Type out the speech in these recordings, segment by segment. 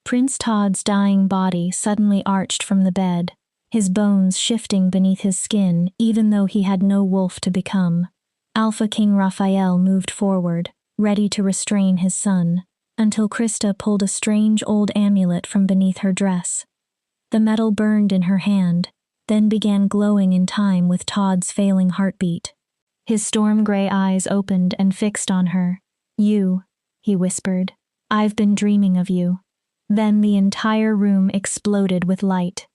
Prince Todd's dying body suddenly arched from the bed, his bones shifting beneath his skin even though he had no wolf to become. Alpha King Raphael moved forward, ready to restrain his son, until Krista pulled a strange old amulet from beneath her dress. The metal burned in her hand, then began glowing in time with Todd's failing heartbeat. His storm-gray eyes opened and fixed on her. "You," he whispered. "I've been dreaming of you." Then the entire room exploded with light.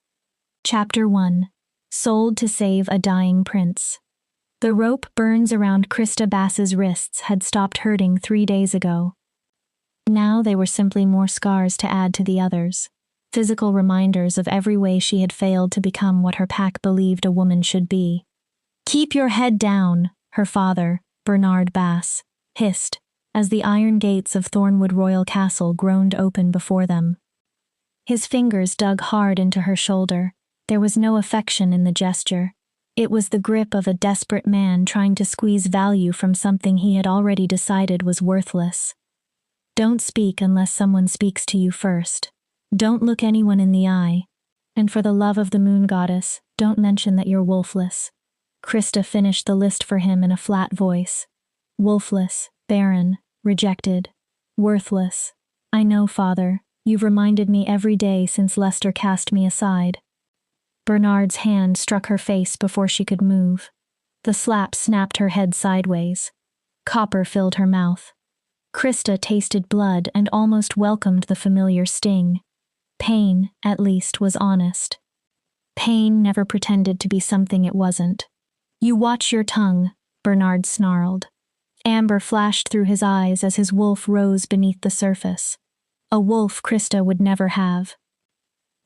Chapter 1. Sold to Save a Dying Prince. The rope burns around Krista Bass's wrists had stopped hurting 3 days ago. Now they were simply more scars to add to the others, physical reminders of every way she had failed to become what her pack believed a woman should be. "Keep your head down," her father, Bernard Bass, hissed, as the iron gates of Thornwood Royal Castle groaned open before them. His fingers dug hard into her shoulder. There was no affection in the gesture. It was the grip of a desperate man trying to squeeze value from something he had already decided was worthless. "Don't speak unless someone speaks to you first. Don't look anyone in the eye. And for the love of the moon goddess, don't mention that you're wolfless." Krista finished the list for him in a flat voice. "Wolfless, barren, rejected, worthless. I know, Father. You've reminded me every day since Lester cast me aside." Bernard's hand struck her face before she could move. The slap snapped her head sideways. Copper filled her mouth. Krista tasted blood and almost welcomed the familiar sting. Pain, at least, was honest. Pain never pretended to be something it wasn't. "You watch your tongue," Bernard snarled. Amber flashed through his eyes as his wolf rose beneath the surface. A wolf Krista would never have.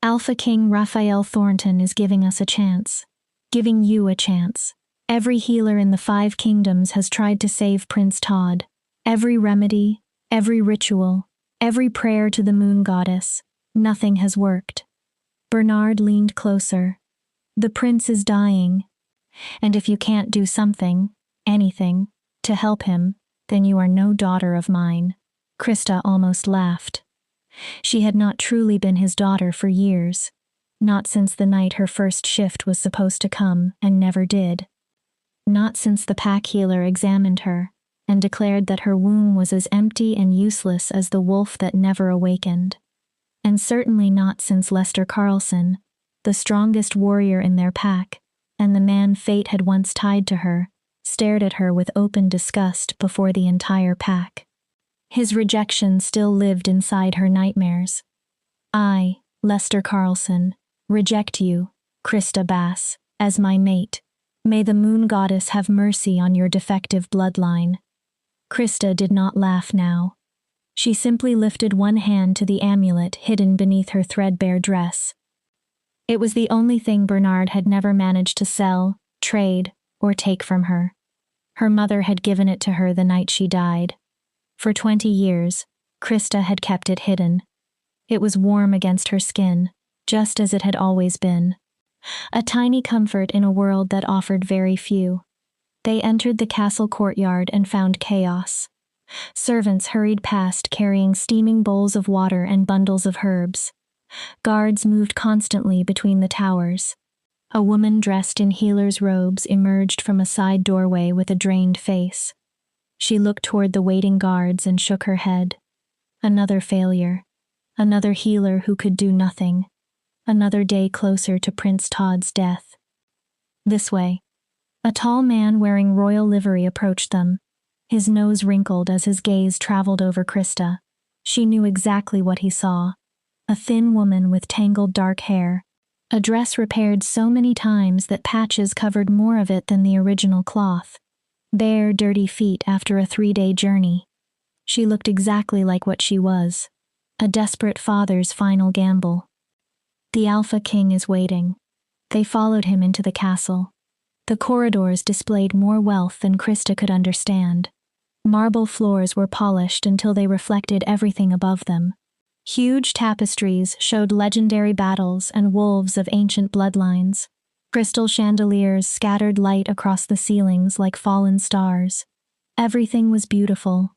"Alpha King Raphael Thornton is giving us a chance. Giving you a chance. Every healer in the 5 kingdoms has tried to save Prince Todd. Every remedy, every ritual, every prayer to the moon goddess. Nothing has worked." Bernard leaned closer. "The prince is dying. And if you can't do something, anything, to help him, then you are no daughter of mine." Krista almost laughed. She had not truly been his daughter for years. Not since the night her first shift was supposed to come and never did. Not since the pack healer examined her and declared that her womb was as empty and useless as the wolf that never awakened. And certainly not since Lester Carlson, the strongest warrior in their pack, and the man fate had once tied to her, stared at her with open disgust before the entire pack. His rejection still lived inside her nightmares. "I, Lester Carlson, reject you, Krista Bass, as my mate. May the moon goddess have mercy on your defective bloodline." Krista did not laugh now. She simply lifted one hand to the amulet hidden beneath her threadbare dress. It was the only thing Bernard had never managed to sell, trade, or take from her. Her mother had given it to her the night she died. For 20 years, Krista had kept it hidden. It was warm against her skin, just as it had always been. A tiny comfort in a world that offered very few. They entered the castle courtyard and found chaos. Servants hurried past carrying steaming bowls of water and bundles of herbs. Guards moved constantly between the towers. A woman dressed in healer's robes emerged from a side doorway with a drained face. She looked toward the waiting guards and shook her head. Another failure. Another healer who could do nothing. Another day closer to Prince Todd's death. This way. A tall man wearing royal livery approached them. His nose wrinkled as his gaze traveled over Krista. She knew exactly what he saw. A thin woman with tangled dark hair. A dress repaired so many times that patches covered more of it than the original cloth. Bare, dirty feet after a 3-day journey. She looked exactly like what she was. A desperate father's final gamble. The Alpha King is waiting. They followed him into the castle. The corridors displayed more wealth than Krista could understand. Marble floors were polished until they reflected everything above them. Huge tapestries showed legendary battles and wolves of ancient bloodlines. Crystal chandeliers scattered light across the ceilings like fallen stars. Everything was beautiful.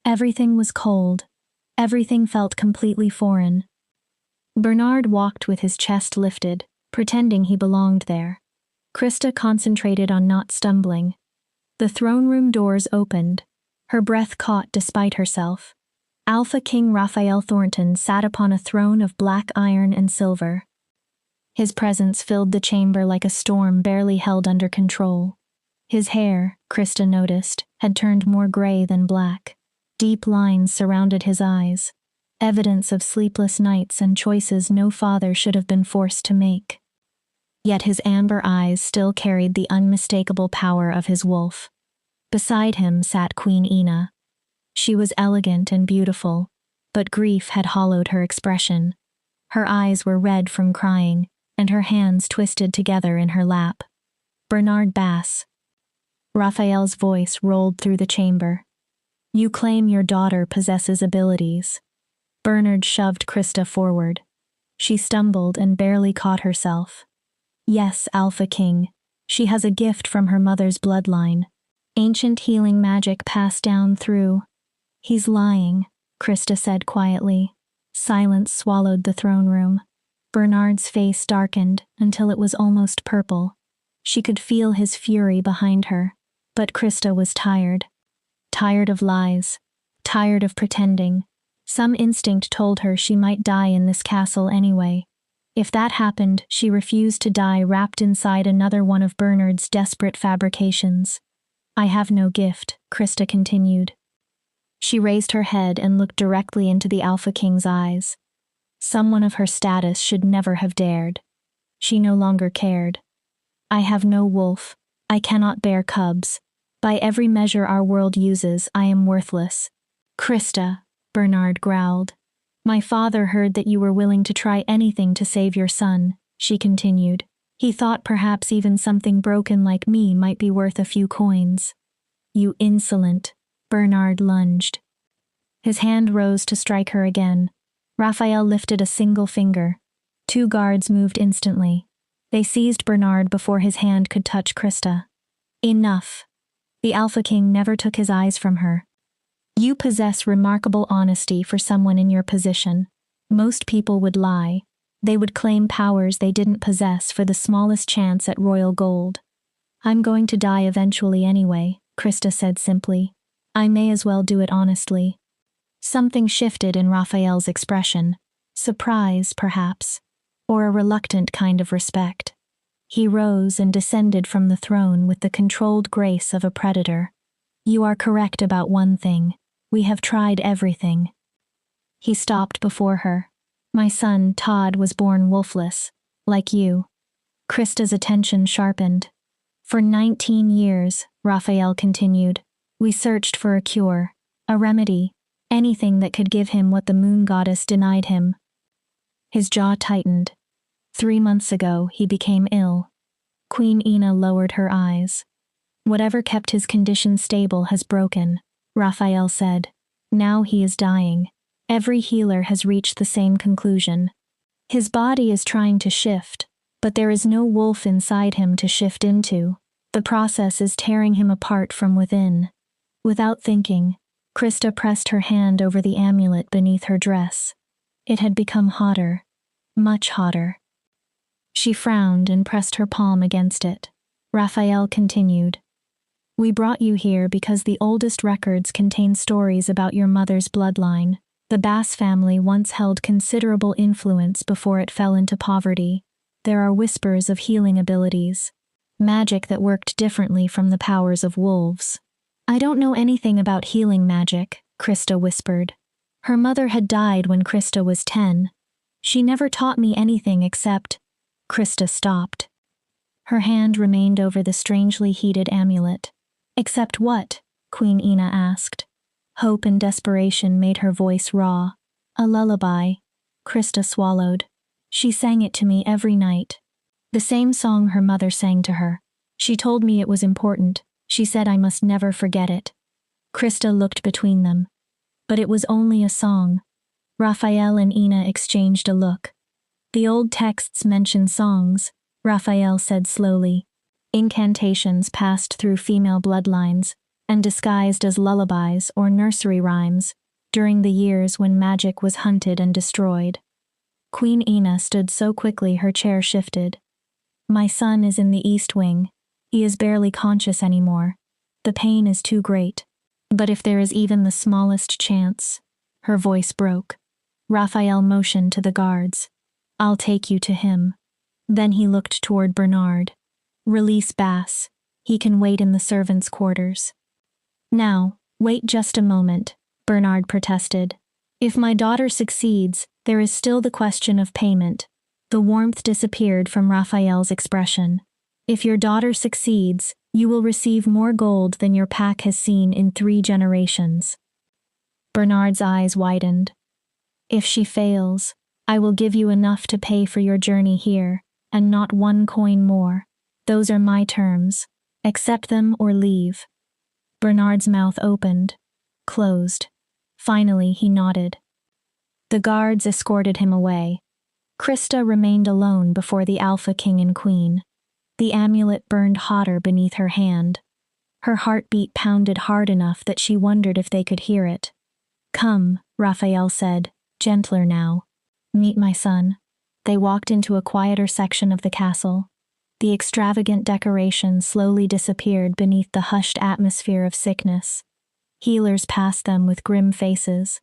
Everything was cold. Everything felt completely foreign. Bernard walked with his chest lifted, pretending he belonged there. Krista concentrated on not stumbling. The throne room doors opened. Her breath caught despite herself. Alpha King Raphael Thornton sat upon a throne of black iron and silver. His presence filled the chamber like a storm barely held under control. His hair, Krista noticed, had turned more gray than black. Deep lines surrounded his eyes, evidence of sleepless nights and choices no father should have been forced to make. Yet his amber eyes still carried the unmistakable power of his wolf. Beside him sat Queen Ina. She was elegant and beautiful, but grief had hollowed her expression. Her eyes were red from crying, and her hands twisted together in her lap. Bernard Bass. Raphael's voice rolled through the chamber. You claim your daughter possesses abilities. Bernard shoved Krista forward. She stumbled and barely caught herself. Yes, Alpha King. She has a gift from her mother's bloodline. Ancient healing magic passed down through. He's lying, Krista said quietly. Silence swallowed the throne room. Bernard's face darkened until it was almost purple. She could feel his fury behind her, but Krista was tired. Tired of lies. Tired of pretending. Some instinct told her she might die in this castle anyway. If that happened, she refused to die wrapped inside another one of Bernard's desperate fabrications. I have no gift, Krista continued. She raised her head and looked directly into the Alpha King's eyes. Someone of her status should never have dared. She no longer cared. I have no wolf. I cannot bear cubs. By every measure our world uses, I am worthless. Krista, Bernard growled. My father heard that you were willing to try anything to save your son, she continued. He thought perhaps even something broken like me might be worth a few coins. You insolent, Bernard lunged. His hand rose to strike her again. Raphael lifted a single finger. 2 guards moved instantly. They seized Bernard before his hand could touch Krista. Enough. The Alpha King never took his eyes from her. You possess remarkable honesty for someone in your position. Most people would lie. They would claim powers they didn't possess for the smallest chance at royal gold. I'm going to die eventually anyway, Krista said simply. I may as well do it honestly. Something shifted in Raphael's expression. Surprise, perhaps, or a reluctant kind of respect. He rose and descended from the throne with the controlled grace of a predator. You are correct about one thing. We have tried everything. He stopped before her. My son, Todd, was born wolfless, like you. Krista's attention sharpened. For 19 years, Raphael continued, we searched for a cure, a remedy, anything that could give him what the moon goddess denied him. His jaw tightened. 3 months ago, he became ill. Queen Ina lowered her eyes. Whatever kept his condition stable has broken, Raphael said. Now he is dying. Every healer has reached the same conclusion. His body is trying to shift, but there is no wolf inside him to shift into. The process is tearing him apart from within. Without thinking, Krista pressed her hand over the amulet beneath her dress. It had become hotter, much hotter. She frowned and pressed her palm against it. Raphael continued. We brought you here because the oldest records contain stories about your mother's bloodline. The Bass family once held considerable influence before it fell into poverty. There are whispers of healing abilities, magic that worked differently from the powers of wolves. I don't know anything about healing magic, Krista whispered. Her mother had died when Krista was 10. She never taught me anything except... Krista stopped. Her hand remained over the strangely heated amulet. Except what? Queen Ina asked. Hope and desperation made her voice raw. A lullaby. Krista swallowed. She sang it to me every night. The same song her mother sang to her. She told me it was important. She said I must never forget it. Krista looked between them. But it was only a song. Raphael and Ina exchanged a look. The old texts mention songs, Raphael said slowly. Incantations passed through female bloodlines and disguised as lullabies or nursery rhymes during the years when magic was hunted and destroyed. Queen Ina stood so quickly her chair shifted. My son is in the East Wing. He is barely conscious anymore. The pain is too great. But if there is even the smallest chance, her voice broke. Raphael motioned to the guards. I'll take you to him. Then he looked toward Bernard. Release Bass. He can wait in the servants' quarters. Now, wait just a moment, Bernard protested. If my daughter succeeds, there is still the question of payment. The warmth disappeared from Raphael's expression. If your daughter succeeds, you will receive more gold than your pack has seen in 3 generations. Bernard's eyes widened. If she fails, I will give you enough to pay for your journey here, and not 1 coin more. Those are my terms. Accept them or leave. Bernard's mouth opened, closed. Finally, he nodded. The guards escorted him away. Krista remained alone before the Alpha King and Queen. The amulet burned hotter beneath her hand. Her heartbeat pounded hard enough that she wondered if they could hear it. Come, Raphael said, gentler now. Meet my son. They walked into a quieter section of the castle. The extravagant decoration slowly disappeared beneath the hushed atmosphere of sickness. Healers passed them with grim faces.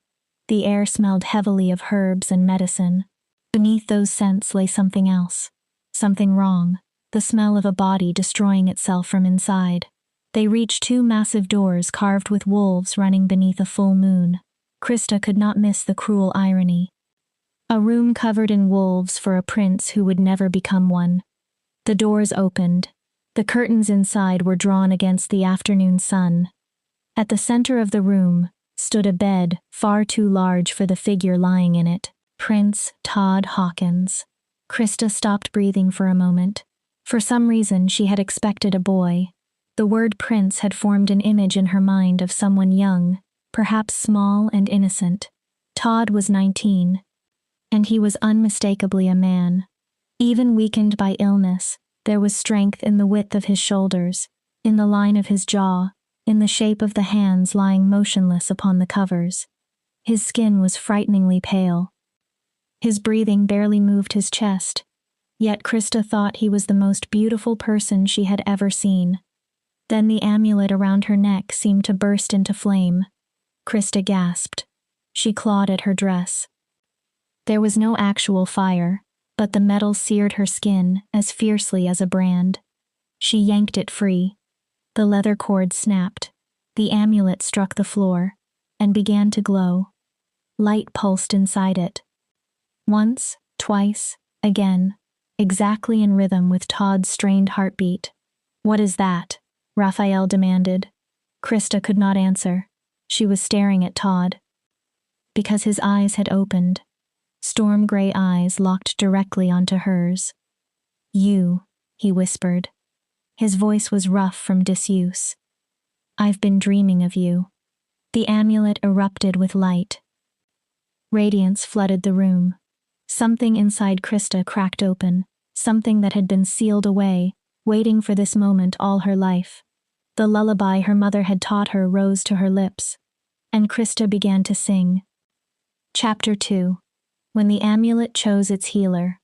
The air smelled heavily of herbs and medicine. Beneath those scents lay something else. Something wrong. The smell of a body destroying itself from inside. They reached 2 massive doors carved with wolves running beneath a full moon. Krista could not miss the cruel irony. A room covered in wolves for a prince who would never become one. The doors opened. The curtains inside were drawn against the afternoon sun. At the center of the room stood a bed far too large for the figure lying in it. Prince Todd Hawkins. Krista stopped breathing for a moment. For some reason, she had expected a boy. The word prince had formed an image in her mind of someone young, perhaps small and innocent. Todd was 19. And he was unmistakably a man. Even weakened by illness, there was strength in the width of his shoulders, in the line of his jaw, in the shape of the hands lying motionless upon the covers. His skin was frighteningly pale. His breathing barely moved his chest. Yet Krista thought he was the most beautiful person she had ever seen. Then the amulet around her neck seemed to burst into flame. Krista gasped. She clawed at her dress. There was no actual fire, but the metal seared her skin as fiercely as a brand. She yanked it free. The leather cord snapped. The amulet struck the floor and began to glow. Light pulsed inside it. Once, twice, again. Exactly in rhythm with Todd's strained heartbeat. What is that? Raphael demanded. Krista could not answer. She was staring at Todd. Because his eyes had opened. Storm-gray eyes locked directly onto hers. You, he whispered. His voice was rough from disuse. I've been dreaming of you. The amulet erupted with light. Radiance flooded the room. Something inside Krista cracked open, something that had been sealed away, waiting for this moment all her life. The lullaby her mother had taught her rose to her lips, and Krista began to sing. Chapter 2. When the amulet chose its healer.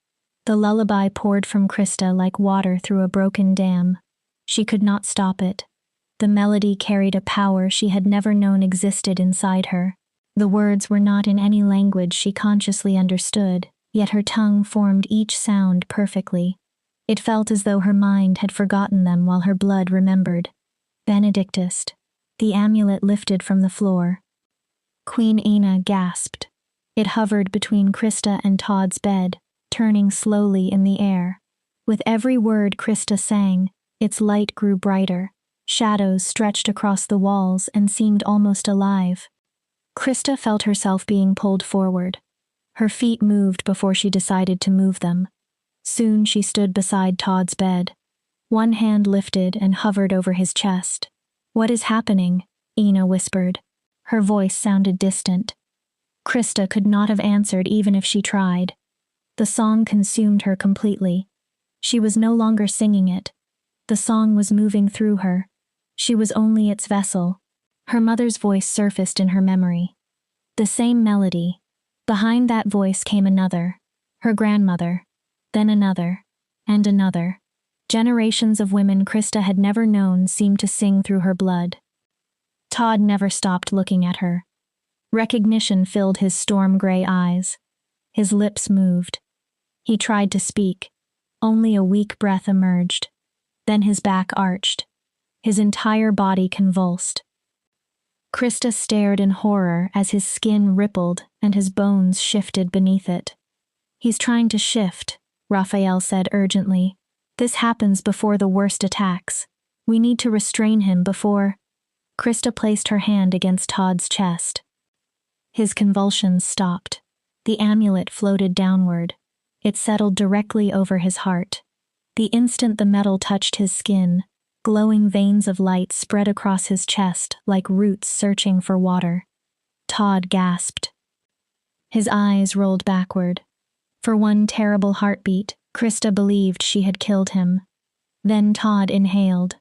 The lullaby poured from Krista like water through a broken dam. She could not stop it. The melody carried a power she had never known existed inside her. The words were not in any language she consciously understood, yet her tongue formed each sound perfectly. It felt as though her mind had forgotten them while her blood remembered. Benedictus. The amulet lifted from the floor. Queen Ina gasped. It hovered between Krista and Todd's bed, turning slowly in the air. With every word Krista sang, its light grew brighter. Shadows stretched across the walls and seemed almost alive. Krista felt herself being pulled forward. Her feet moved before she decided to move them. Soon she stood beside Todd's bed. One hand lifted and hovered over his chest. What is happening? Ina whispered. Her voice sounded distant. Krista could not have answered even if she tried. The song consumed her completely. She was no longer singing it. The song was moving through her. She was only its vessel. Her mother's voice surfaced in her memory. The same melody. Behind that voice came another. Her grandmother. Then another. And another. Generations of women Krista had never known seemed to sing through her blood. Todd never stopped looking at her. Recognition filled his storm-gray eyes. His lips moved. He tried to speak. Only a weak breath emerged. Then his back arched. His entire body convulsed. Krista stared in horror as his skin rippled and his bones shifted beneath it. "He's trying to shift," Raphael said urgently. "This happens before the worst attacks. We need to restrain him before—" Krista placed her hand against Todd's chest. His convulsions stopped. The amulet floated downward. It settled directly over his heart. The instant the metal touched his skin, glowing veins of light spread across his chest like roots searching for water. Todd gasped. His eyes rolled backward. For one terrible heartbeat, Krista believed she had killed him. Then Todd inhaled.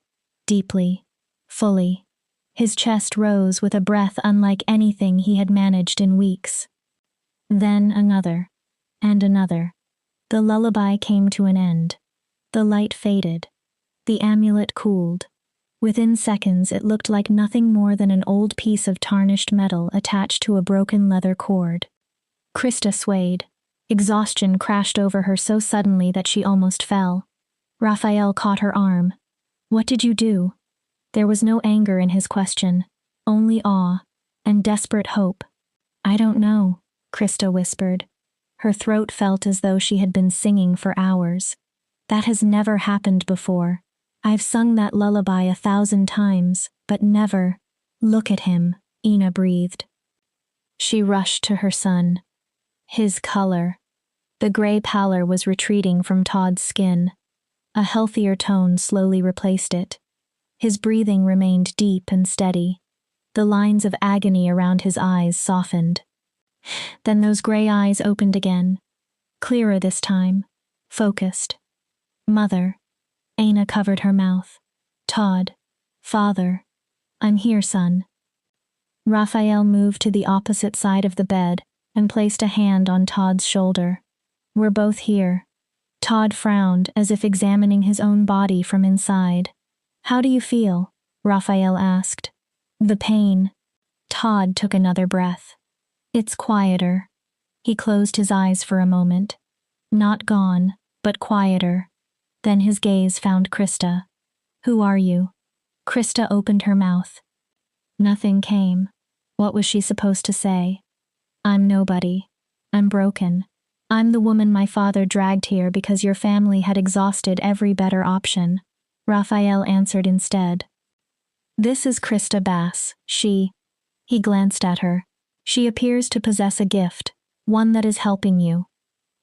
Deeply. Fully. His chest rose with a breath unlike anything he had managed in weeks. Then another. And another. The lullaby came to an end. The light faded. The amulet cooled. Within seconds it looked like nothing more than an old piece of tarnished metal attached to a broken leather cord. Krista swayed. Exhaustion crashed over her so suddenly that she almost fell. Raphael caught her arm. "What did you do?" There was no anger in his question, only awe and desperate hope. "I don't know," Krista whispered. Her throat felt as though she had been singing for hours. "That has never happened before. I've sung that lullaby 1,000 times, but never—" "Look at him," Ina breathed. She rushed to her son. His color. The gray pallor was retreating from Todd's skin. A healthier tone slowly replaced it. His breathing remained deep and steady. The lines of agony around his eyes softened. Then those gray eyes opened again. Clearer this time. Focused. "Mother." Aina covered her mouth. "Todd. Father. I'm here, son." Raphael moved to the opposite side of the bed and placed a hand on Todd's shoulder. "We're both here." Todd frowned as if examining his own body from inside. "How do you feel?" Raphael asked. "The pain." Todd took another breath. "It's quieter." He closed his eyes for a moment. Not gone, but quieter. Then his gaze found Krista. "Who are you?" Krista opened her mouth. Nothing came. What was she supposed to say? "I'm nobody. I'm broken. I'm the woman my father dragged here because your family had exhausted every better option," Raphael answered instead. "This is Krista Bass. He glanced at her. "She appears to possess a gift, one that is helping you."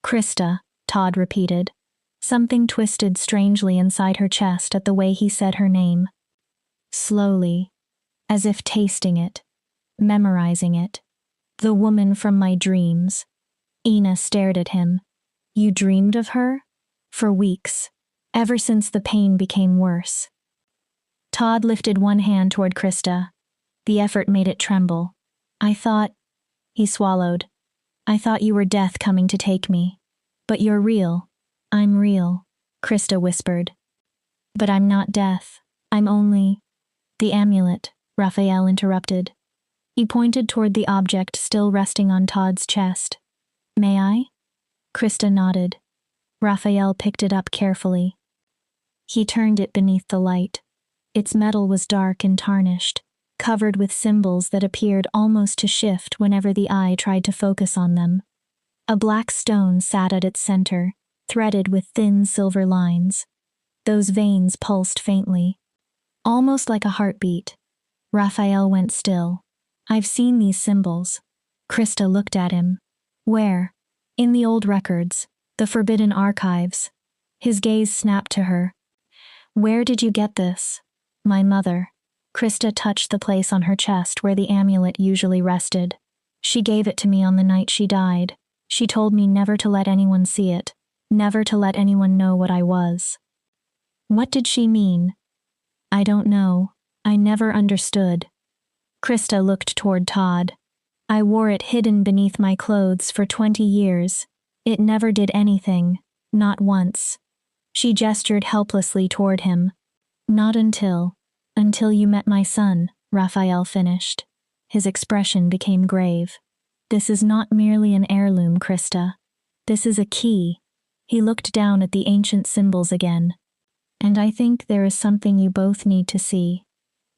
"Krista," Todd repeated. Something twisted strangely inside her chest at the way he said her name. Slowly, as if tasting it, memorizing it. "The woman from my dreams." Ina stared at him. "You dreamed of her?" "For weeks. Ever since the pain became worse." Todd lifted one hand toward Krista. The effort made it tremble. "I thought—" He swallowed. "I thought you were death coming to take me. But you're real." "I'm real," Krista whispered. "But I'm not death. I'm only—" "The amulet," Raphael interrupted. He pointed toward the object still resting on Todd's chest. "May I?" Krista nodded. Raphael picked it up carefully. He turned it beneath the light. Its metal was dark and tarnished, covered with symbols that appeared almost to shift whenever the eye tried to focus on them. A black stone sat at its center, threaded with thin silver lines. Those veins pulsed faintly, almost like a heartbeat. Raphael went still. "I've seen these symbols." Krista looked at him. "Where?" "In the old records, the forbidden archives." His gaze snapped to her. "Where did you get this?" "My mother." Krista touched the place on her chest where the amulet usually rested. "She gave it to me on the night she died. She told me never to let anyone see it, never to let anyone know what I was." "What did she mean?" "I don't know. I never understood." Krista looked toward Todd. "I wore it hidden beneath my clothes for 20 years. It never did anything, not once. She gestured helplessly toward him. Not until you met my son, Raphael finished. His expression became grave. This is not merely an heirloom, Krista. This is a key. He looked down at the ancient symbols again. And I think there is something you both need to see.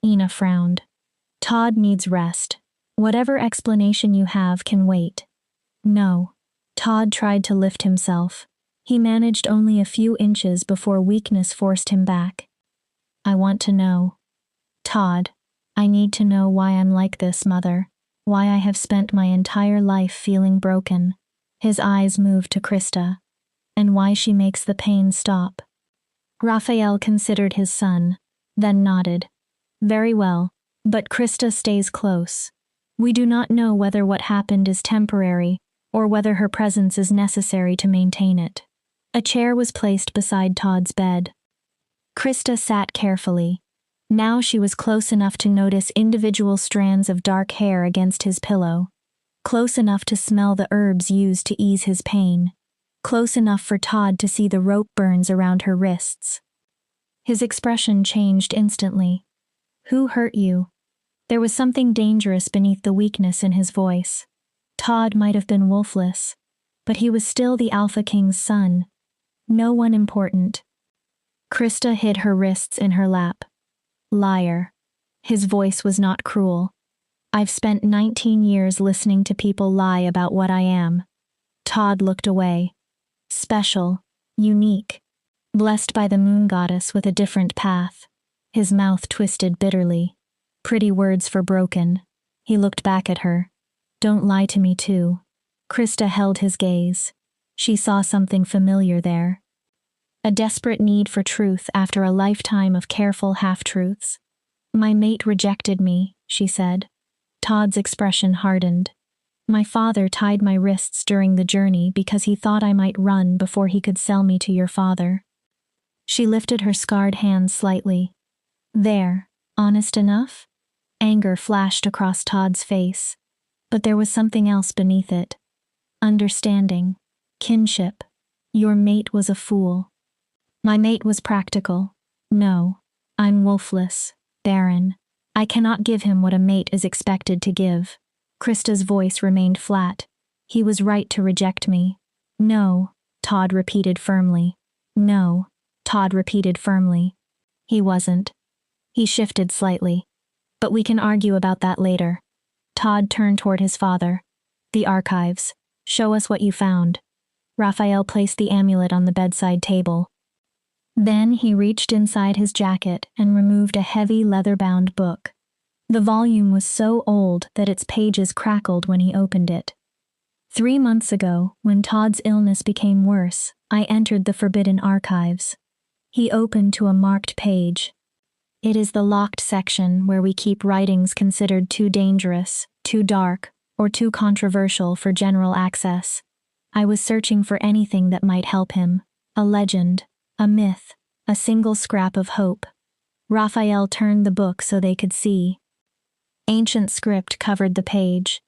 Ina frowned. Todd needs rest. Whatever explanation you have can wait. No. Todd tried to lift himself. He managed only a few inches before weakness forced him back. I want to know. Todd, I need to know why I'm like this, Mother. Why I have spent my entire life feeling broken. His eyes moved to Krista. And why she makes the pain stop. Raphael considered his son, then nodded. Very well, but Krista stays close. We do not know whether what happened is temporary or whether her presence is necessary to maintain it. A chair was placed beside Todd's bed. Krista sat carefully. Now she was close enough to notice individual strands of dark hair against his pillow. Close enough to smell the herbs used to ease his pain. Close enough for Todd to see the rope burns around her wrists. His expression changed instantly. Who hurt you? There was something dangerous beneath the weakness in his voice. Todd might have been Wolfless, but he was still the Alpha King's son. No one important. Krista hid her wrists in her lap. Liar. His voice was not cruel. I've spent 19 years listening to people lie about what I am. Todd looked away. Special. Unique. Blessed by the moon goddess with a different path. His mouth twisted bitterly. Pretty words for broken. He looked back at her. Don't lie to me too. Krista held his gaze. She saw something familiar there. A desperate need for truth after a lifetime of careful half-truths. My mate rejected me, she said. Todd's expression hardened. My father tied my wrists during the journey because he thought I might run before he could sell me to your father. She lifted her scarred hands slightly. There, honest enough? Anger flashed across Todd's face. But there was something else beneath it. Understanding. Kinship. Your mate was a fool. My mate was practical. No, I'm Wolfless, barren. I cannot give him what a mate is expected to give. Krista's voice remained flat. He was right to reject me. No, Todd repeated firmly. No, Todd repeated firmly. He wasn't. He shifted slightly. But we can argue about that later. Todd turned toward his father. The archives. Show us what you found. Raphael placed the amulet on the bedside table. Then he reached inside his jacket and removed a heavy leather-bound book. The volume was so old that its pages crackled when he opened it. 3 months ago, when Todd's illness became worse, I entered the forbidden archives. He opened to a marked page. It is the locked section where we keep writings considered too dangerous, too dark, or too controversial for general access. I was searching for anything that might help him. A legend, a myth, a single scrap of hope. Raphael turned the book so they could see. Ancient script covered the page.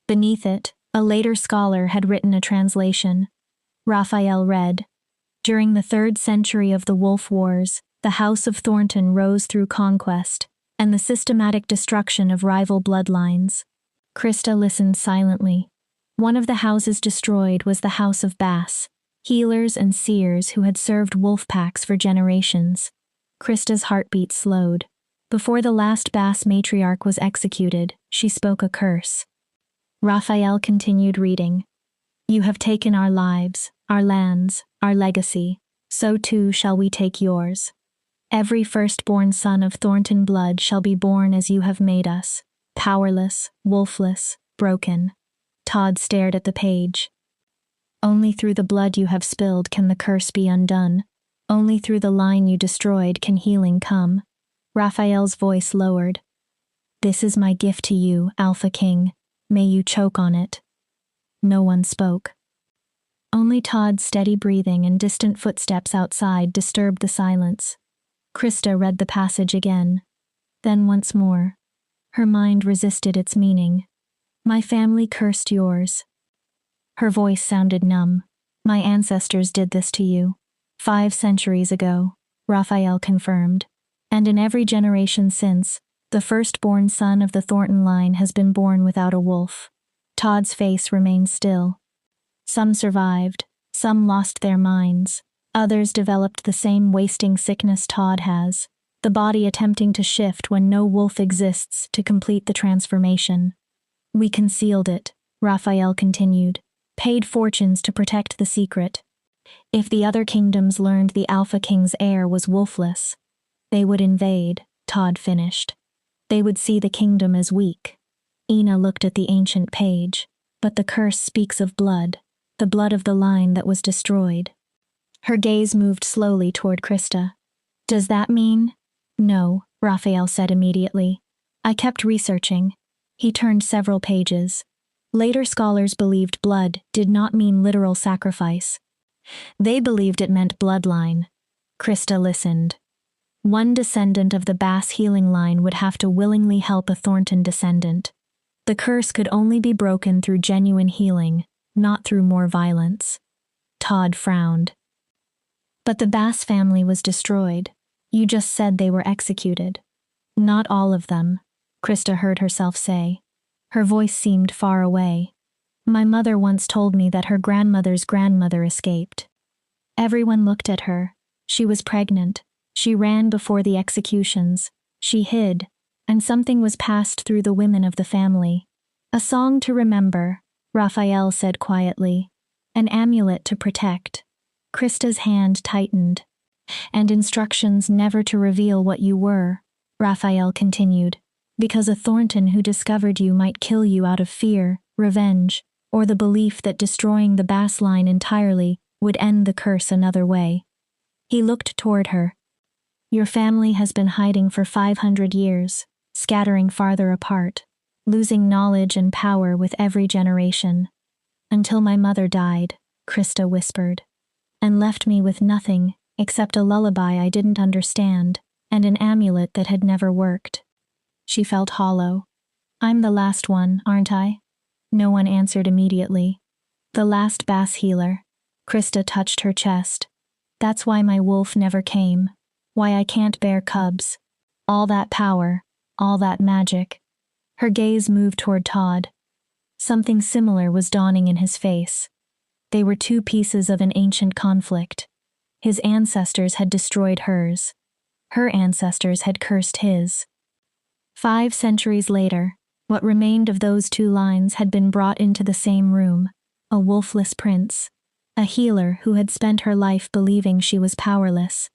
Beneath it, a later scholar had written a translation. Raphael read, During the 3rd century of the Wolf Wars, the House of Thornton rose through conquest and the systematic destruction of rival bloodlines. Krista listened silently. One of the houses destroyed was the House of Bass, healers and seers who had served wolf packs for generations. Krista's heartbeat slowed. Before the last Bass matriarch was executed, she spoke a curse. Raphael continued reading. You have taken our lives, our lands, our legacy. So too shall we take yours. Every firstborn son of Thornton blood shall be born as you have made us, powerless, wolfless, broken. Todd stared at the page. Only through the blood you have spilled can the curse be undone. Only through the line you destroyed can healing come. Raphael's voice lowered. This is my gift to you, Alpha King. May you choke on it. No one spoke. Only Todd's steady breathing and distant footsteps outside disturbed the silence. Krista read the passage again. Then once more. Her mind resisted its meaning. My family cursed yours. Her voice sounded numb. My ancestors did this to you. 5 centuries ago, Raphael confirmed. And in every generation since, the firstborn son of the Thornton line has been born without a wolf. Todd's face remained still. Some survived, some lost their minds. Others developed the same wasting sickness Todd has, the body attempting to shift when no wolf exists to complete the transformation. We concealed it, Raphael continued, paid fortunes to protect the secret. If the other kingdoms learned the Alpha King's heir was Wolfless, they would invade, Todd finished. They would see the kingdom as weak. Ina looked at the ancient page, but the curse speaks of blood, the blood of the line that was destroyed. Her gaze moved slowly toward Krista. Does that mean? No, Raphael said immediately. I kept researching. He turned several pages. Later scholars believed blood did not mean literal sacrifice. They believed it meant bloodline. Krista listened. One descendant of the Bass healing line would have to willingly help a Thornton descendant. The curse could only be broken through genuine healing, not through more violence. Todd frowned. But the Bass family was destroyed. You just said they were executed. Not all of them, Krista heard herself say. Her voice seemed far away. My mother once told me that her grandmother's grandmother escaped. Everyone looked at her. She was pregnant. She ran before the executions. She hid, and something was passed through the women of the family. A song to remember, Raphael said quietly. An amulet to protect. Krista's hand tightened. And instructions never to reveal what you were, Raphael continued, because a Thornton who discovered you might kill you out of fear, revenge, or the belief that destroying the Bass line entirely would end the curse another way. He looked toward her. Your family has been hiding for 500 years, scattering farther apart, losing knowledge and power with every generation. Until my mother died, Krista whispered, and left me with nothing except a lullaby I didn't understand and an amulet that had never worked. She felt hollow. I'm the last one, aren't I? No one answered immediately. The last Bass healer. Krista touched her chest. That's why my wolf never came. Why I can't bear cubs. All that power, all that magic. Her gaze moved toward Todd. Something similar was dawning in his face. They were 2 pieces of an ancient conflict. His ancestors had destroyed hers. Her ancestors had cursed his. 5 centuries later, what remained of those 2 lines had been brought into the same room, a wolfless prince, a healer who had spent her life believing she was powerless.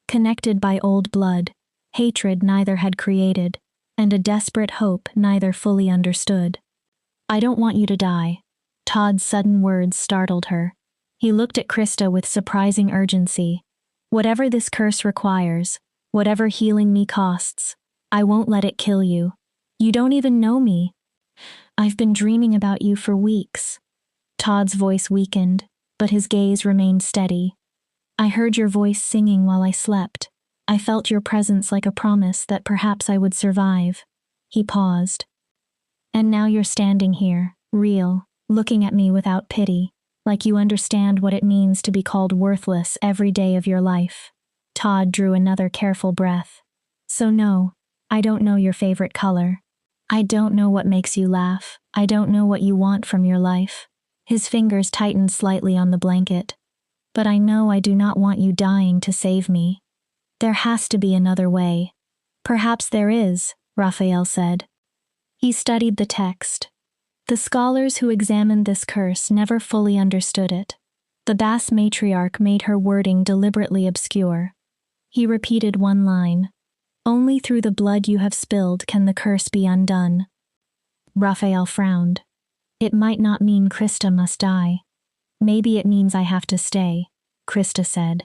Connected by old blood, hatred neither had created, and a desperate hope neither fully understood. I don't want you to die. Todd's sudden words startled her. He looked at Krista with surprising urgency. Whatever this curse requires, whatever healing me costs, I won't let it kill you. You don't even know me. I've been dreaming about you for weeks. Todd's voice weakened, but his gaze remained steady. I heard your voice singing while I slept. I felt your presence like a promise that perhaps I would survive. He paused. And now you're standing here, real, looking at me without pity, like you understand what it means to be called worthless every day of your life. Todd drew another careful breath. So no, I don't know your favorite color. I don't know what makes you laugh. I don't know what you want from your life. His fingers tightened slightly on the blanket. But I know I do not want you dying to save me. There has to be another way. Perhaps there is, Raphael said. He studied the text. The scholars who examined this curse never fully understood it. The Bass matriarch made her wording deliberately obscure. He repeated one line. Only through the blood you have spilled can the curse be undone. Raphael frowned. It might not mean Krista must die. Maybe it means I have to stay, Krista said.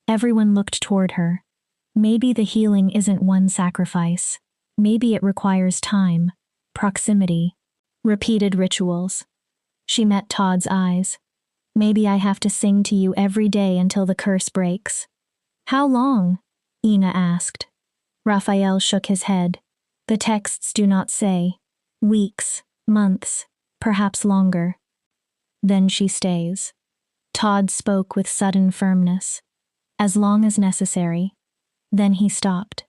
Everyone looked toward her. Maybe the healing isn't one sacrifice. Maybe it requires time, proximity, repeated rituals. She met Todd's eyes. Maybe I have to sing to you every day until the curse breaks. How long? Ina asked. Raphael shook his head. The texts do not say. Weeks, months, perhaps longer. Then she stays. Todd spoke with sudden firmness. As long as necessary. Then he stopped.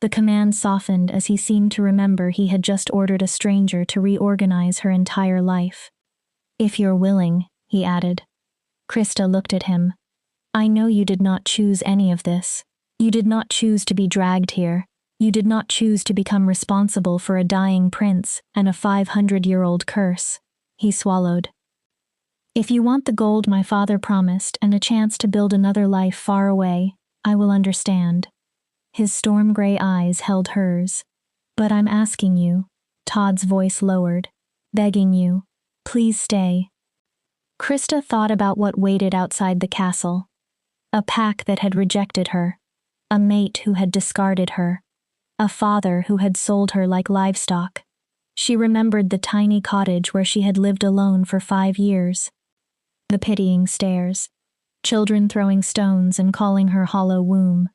The command softened as he seemed to remember he had just ordered a stranger to reorganize her entire life. If you're willing, he added. Krista looked at him. I know you did not choose any of this. You did not choose to be dragged here. You did not choose to become responsible for a dying prince and a 500-year-old curse. He swallowed. If you want the gold my father promised and a chance to build another life far away, I will understand. His storm-gray eyes held hers. But I'm asking you, Todd's voice lowered, begging you, please stay. Krista thought about what waited outside the castle. A pack that had rejected her. A mate who had discarded her. A father who had sold her like livestock. She remembered the tiny cottage where she had lived alone for 5 years. The pitying stares. Children throwing stones and calling her hollow womb.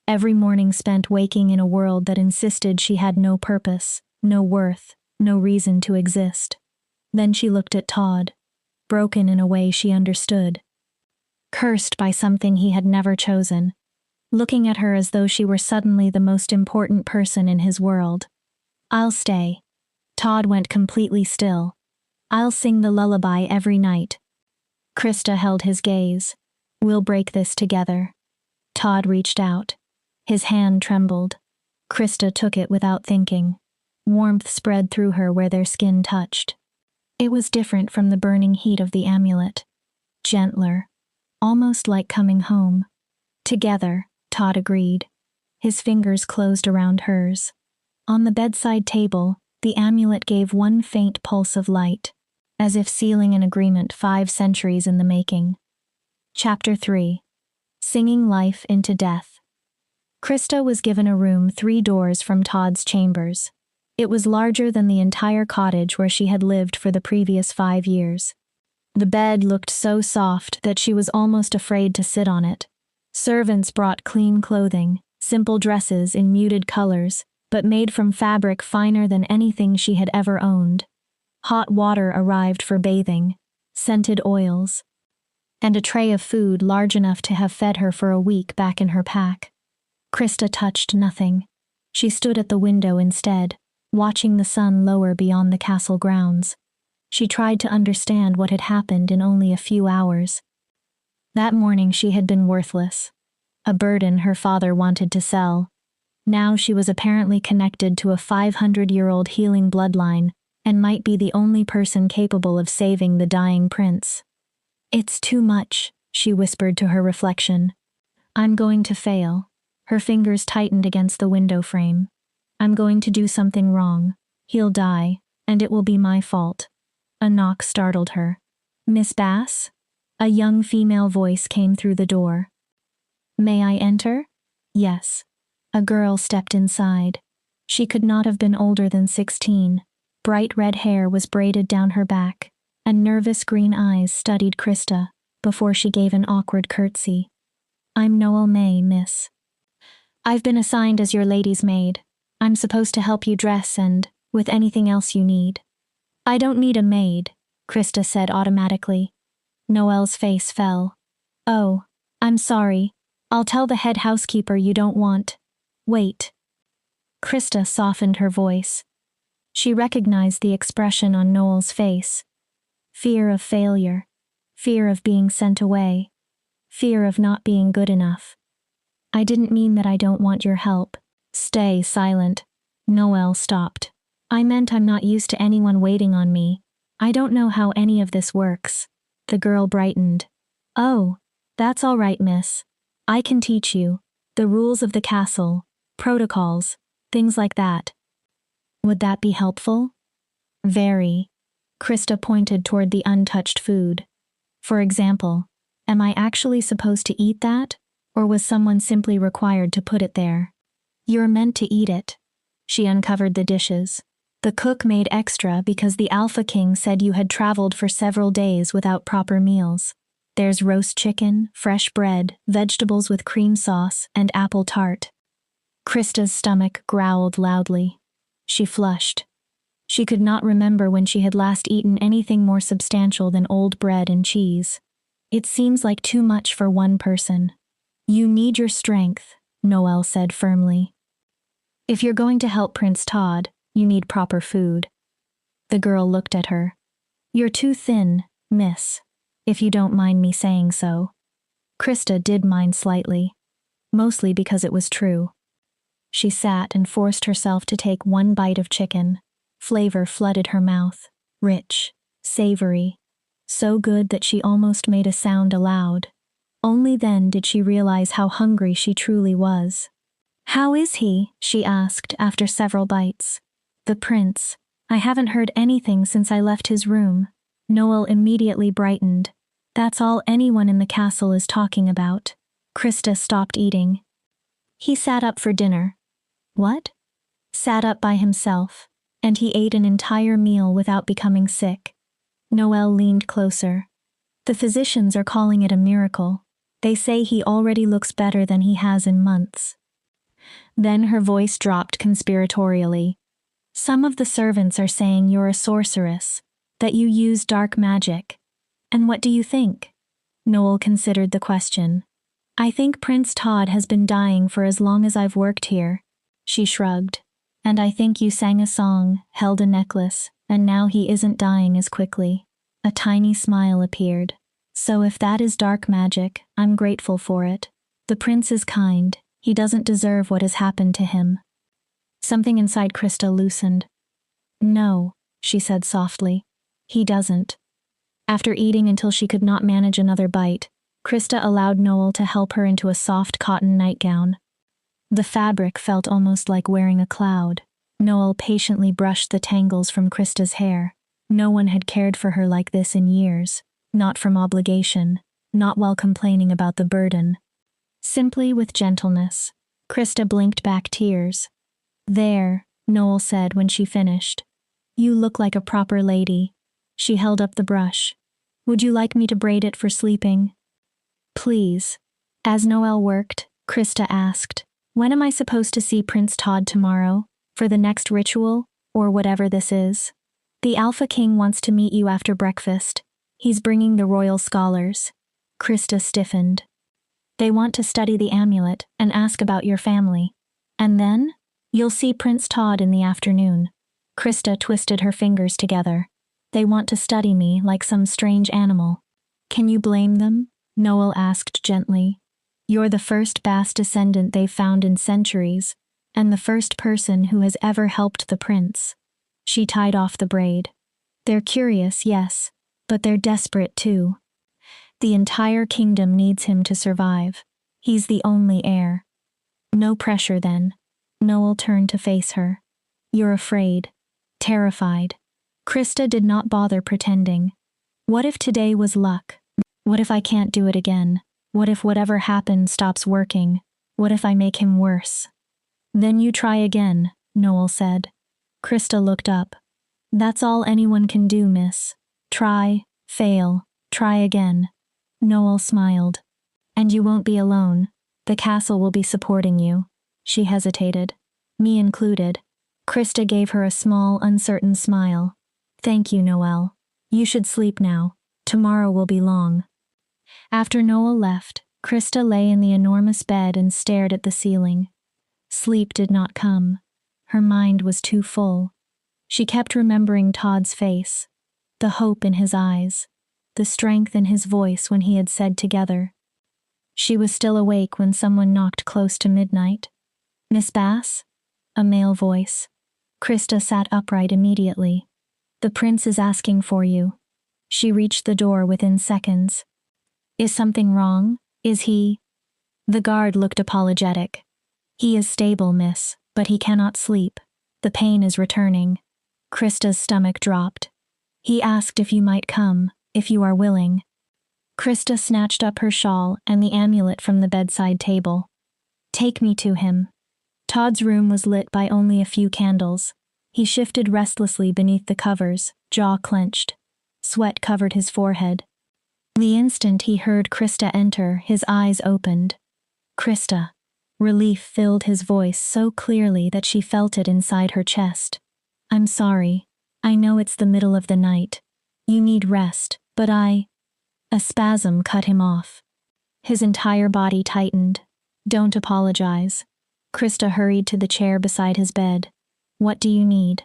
Every morning spent waking in a world that insisted she had no purpose, no worth, no reason to exist. Then she looked at Todd, broken in a way she understood. Cursed by something he had never chosen. Looking at her as though she were suddenly the most important person in his world. I'll stay. Todd went completely still. I'll sing the lullaby every night. Krista held his gaze. We'll break this together. Todd reached out. His hand trembled. Krista took it without thinking. Warmth spread through her where their skin touched. It was different from the burning heat of the amulet. Gentler. Almost like coming home. Together, Todd agreed. His fingers closed around hers. On the bedside table, the amulet gave one faint pulse of light, as if sealing an agreement 5 centuries in the making. Chapter 3. Singing Life into Death. Krista was given a room 3 doors from Todd's chambers. It was larger than the entire cottage where she had lived for the previous 5 years. The bed looked so soft that she was almost afraid to sit on it. Servants brought clean clothing, simple dresses in muted colors, but made from fabric finer than anything she had ever owned. Hot water arrived for bathing, scented oils, and a tray of food large enough to have fed her for a week back in her pack. Krista touched nothing. She stood at the window instead, watching the sun lower beyond the castle grounds. She tried to understand what had happened in only a few hours. That morning she had been worthless. A burden her father wanted to sell. Now she was apparently connected to a 500-year-old healing bloodline, and might be the only person capable of saving the dying prince. It's too much, she whispered to her reflection. I'm going to fail. Her fingers tightened against the window frame. I'm going to do something wrong. He'll die, and it will be my fault. A knock startled her. Miss Bass? A young female voice came through the door. May I enter? Yes. A girl stepped inside. She could not have been older than 16. Bright red hair was braided down her back, and nervous green eyes studied Krista before she gave an awkward curtsy. I'm Noel May, miss. I've been assigned as your lady's maid. I'm supposed to help you dress and with anything else you need. I don't need a maid, Krista said automatically. Noel's face fell. Oh, I'm sorry. I'll tell the head housekeeper you don't want. Wait. Krista softened her voice. She recognized the expression on Noel's face. Fear of failure. Fear of being sent away. Fear of not being good enough. I didn't mean that I don't want your help. Stay silent. Noel stopped. I meant I'm not used to anyone waiting on me. I don't know how any of this works. The girl brightened. Oh, that's all right, miss. I can teach you. The rules of the castle, protocols, things like that. Would that be helpful? Very. Krista pointed toward the untouched food. For example, am I actually supposed to eat that? Or was someone simply required to put it there? You're meant to eat it. She uncovered the dishes. The cook made extra because the Alpha King said you had traveled for several days without proper meals. There's roast chicken, fresh bread, vegetables with cream sauce, and apple tart. Krista's stomach growled loudly. She flushed. She could not remember when she had last eaten anything more substantial than old bread and cheese. It seems like too much for one person. You need your strength, Noel said firmly. If you're going to help Prince Todd, you need proper food. The girl looked at her. You're too thin, miss, if you don't mind me saying so. Krista did mind slightly, mostly because it was true. She sat and forced herself to take one bite of chicken. Flavor flooded her mouth, rich, savory, so good that she almost made a sound aloud. Only then did she realize how hungry she truly was. How is he? She asked after several bites. The prince. I haven't heard anything since I left his room. Noel immediately brightened. That's all anyone in the castle is talking about. Krista stopped eating. He sat up for dinner. What? Sat up by himself, and he ate an entire meal without becoming sick. Noel leaned closer. The physicians are calling it a miracle. They say he already looks better than he has in months. Then her voice dropped conspiratorially. Some of the servants are saying you're a sorceress, that you use dark magic. And what do you think? Noel considered the question. I think Prince Todd has been dying for as long as I've worked here. She shrugged. And I think you sang a song, held a necklace, and now he isn't dying as quickly. A tiny smile appeared. So if that is dark magic, I'm grateful for it. The prince is kind. He doesn't deserve what has happened to him. Something inside Krista loosened. No, she said softly. He doesn't. After eating until she could not manage another bite, Krista allowed Noel to help her into a soft cotton nightgown. The fabric felt almost like wearing a cloud. Noel patiently brushed the tangles from Krista's hair. No one had cared for her like this in years. Not from obligation, not while complaining about the burden. Simply with gentleness. Krista blinked back tears. There, Noel said when she finished. You look like a proper lady. She held up the brush. Would you like me to braid it for sleeping? Please. As Noel worked, Krista asked, when am I supposed to see Prince Todd tomorrow? For the next ritual, or whatever this is? The Alpha King wants to meet you after breakfast. He's bringing the royal scholars. Krista stiffened. They want to study the amulet and ask about your family. And then? You'll see Prince Todd in the afternoon. Krista twisted her fingers together. They want to study me like some strange animal. Can you blame them? Noel asked gently. You're the first Bass descendant they've found in centuries, and the first person who has ever helped the prince. She tied off the braid. They're curious, yes, but they're desperate too. The entire kingdom needs him to survive. He's the only heir. No pressure then. Noel turned to face her. You're afraid. Terrified. Krista did not bother pretending. What if today was luck? What if I can't do it again? What if whatever happened stops working? What if I make him worse? Then you try again, Noel said. Krista looked up. That's all anyone can do, miss. Try, fail, try again. Noel smiled. And you won't be alone. The castle will be supporting you. She hesitated. Me included. Krista gave her a small, uncertain smile. Thank you, Noel. You should sleep now. Tomorrow will be long. After Noel left, Krista lay in the enormous bed and stared at the ceiling. Sleep did not come. Her mind was too full. She kept remembering Todd's face, the hope in his eyes, the strength in his voice when he had said together. She was still awake when someone knocked close to midnight. Miss Bass? A male voice. Krista sat upright immediately. The prince is asking for you. She reached the door within seconds. Is something wrong? Is he? The guard looked apologetic. He is stable, miss, but he cannot sleep. The pain is returning. Krista's stomach dropped. He asked if you might come, if you are willing. Krista snatched up her shawl and the amulet from the bedside table. Take me to him. Todd's room was lit by only a few candles. He shifted restlessly beneath the covers, jaw clenched. Sweat covered his forehead. The instant he heard Krista enter, his eyes opened. Krista. Relief filled his voice so clearly that she felt it inside her chest. I'm sorry. I know it's the middle of the night. You need rest, but A spasm cut him off. His entire body tightened. Don't apologize. Krista hurried to the chair beside his bed. What do you need?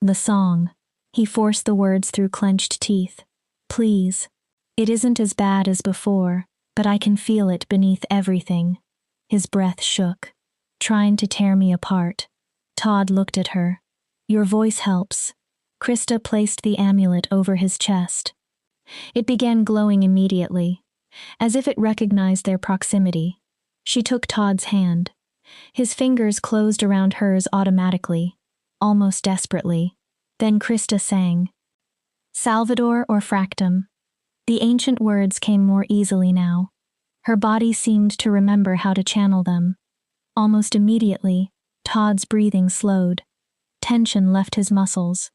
The song. He forced the words through clenched teeth. Please. It isn't as bad as before, but I can feel it beneath everything. His breath shook, trying to tear me apart. Todd looked at her. Your voice helps. Krista placed the amulet over his chest. It began glowing immediately, as if it recognized their proximity. She took Todd's hand. His fingers closed around hers automatically, almost desperately. Then Krista sang. Salvador or Fractum. The ancient words came more easily now. Her body seemed to remember how to channel them. Almost immediately, Todd's breathing slowed. Tension left his muscles.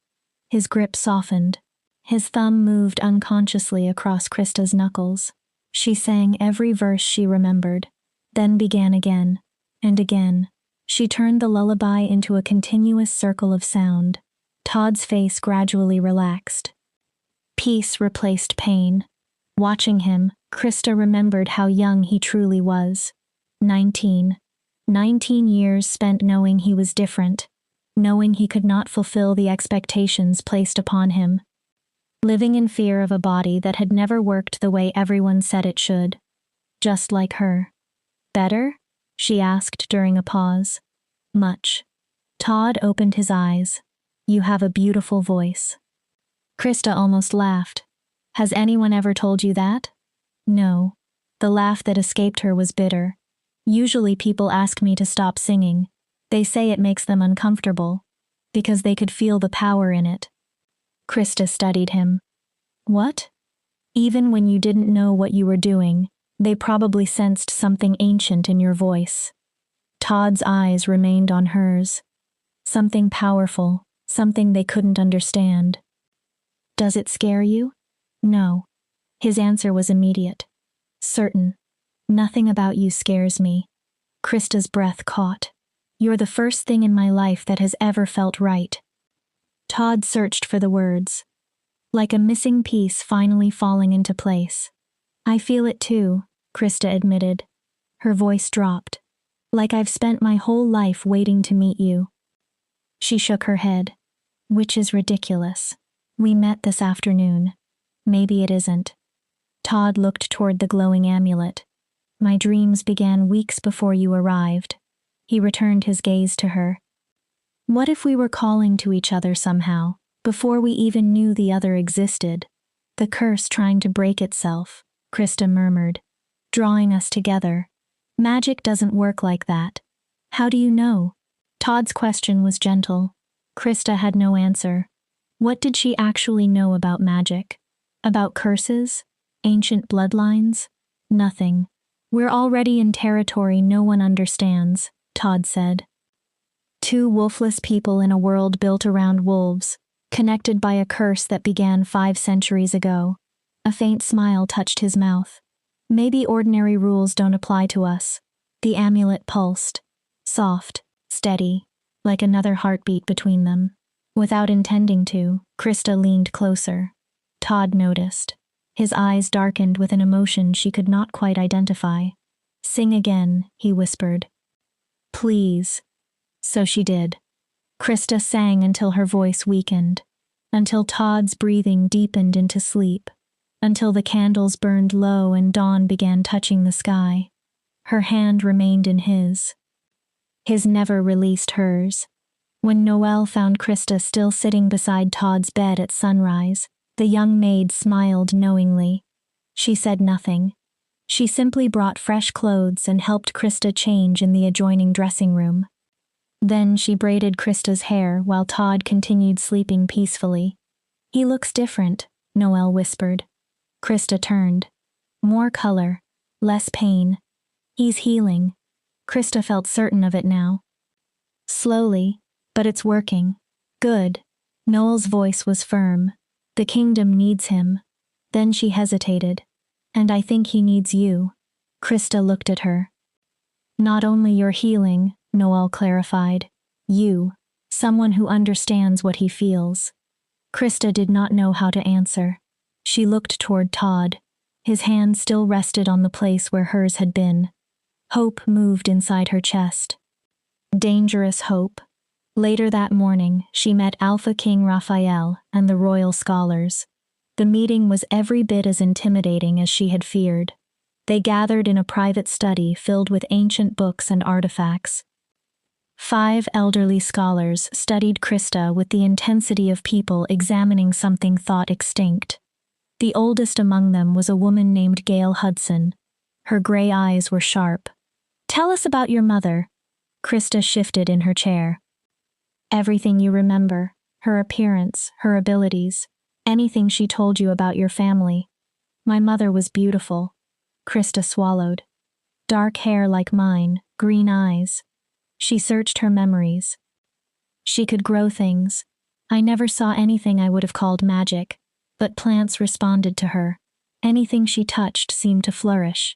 His grip softened. His thumb moved unconsciously across Krista's knuckles. She sang every verse she remembered, then began again, and again. She turned the lullaby into a continuous circle of sound. Todd's face gradually relaxed. Peace replaced pain. Watching him, Krista remembered how young he truly was. 19. 19 years spent knowing he was different, knowing he could not fulfill the expectations placed upon him. Living in fear of a body that had never worked the way everyone said it should. Just like her. Better? She asked during a pause. Much. Todd opened his eyes. You have a beautiful voice. Krista almost laughed. Has anyone ever told you that? No. The laugh that escaped her was bitter. Usually people ask me to stop singing. They say it makes them uncomfortable, because they could feel the power in it. Krista studied him. What? Even when you didn't know what you were doing, they probably sensed something ancient in your voice. Todd's eyes remained on hers. Something powerful, something they couldn't understand. Does it scare you? No. His answer was immediate. Certain. Nothing about you scares me. Krista's breath caught. You're the first thing in my life that has ever felt right. Todd searched for the words. Like a missing piece finally falling into place. I feel it too, Krista admitted. Her voice dropped. Like I've spent my whole life waiting to meet you. She shook her head. Which is ridiculous. We met this afternoon. Maybe it isn't. Todd looked toward the glowing amulet. My dreams began weeks before you arrived. He returned his gaze to her. What if we were calling to each other somehow, before we even knew the other existed? The curse trying to break itself, Krista murmured, drawing us together. Magic doesn't work like that. How do you know? Todd's question was gentle. Krista had no answer. What did she actually know about magic? About curses? Ancient bloodlines? Nothing. We're already in territory no one understands, Todd said. Two wolfless people in a world built around wolves, connected by a curse that began 5 centuries ago. A faint smile touched his mouth. Maybe ordinary rules don't apply to us. The amulet pulsed. Soft, steady, like another heartbeat between them. Without intending to, Krista leaned closer. Todd noticed. His eyes darkened with an emotion she could not quite identify. Sing again, he whispered. Please. So she did. Krista sang until her voice weakened, until Todd's breathing deepened into sleep, until the candles burned low and dawn began touching the sky. Her hand remained in his. His never released hers. When Noelle found Krista still sitting beside Todd's bed at sunrise, the young maid smiled knowingly. She said nothing. She simply brought fresh clothes and helped Krista change in the adjoining dressing room. Then she braided Krista's hair while Todd continued sleeping peacefully. He looks different, Noelle whispered. Krista turned. More color, less pain. He's healing. Krista felt certain of it now. Slowly, but it's working. Good. Noel's voice was firm. The kingdom needs him. Then she hesitated. And I think he needs you. Krista looked at her. Not only your healing, Noelle clarified. You. Someone who understands what he feels. Krista did not know how to answer. She looked toward Todd. His hand still rested on the place where hers had been. Hope moved inside her chest. Dangerous hope. Later that morning, she met Alpha King Raphael and the royal scholars. The meeting was every bit as intimidating as she had feared. They gathered in a private study filled with ancient books and artifacts. 5 elderly scholars studied Krista with the intensity of people examining something thought extinct. The oldest among them was a woman named Gail Hudson. Her gray eyes were sharp. "Tell us about your mother." Krista shifted in her chair. "Everything you remember, her appearance, her abilities, anything she told you about your family." "My mother was beautiful." Krista swallowed. "Dark hair like mine, green eyes." She searched her memories. "She could grow things. I never saw anything I would have called magic, but plants responded to her. Anything she touched seemed to flourish.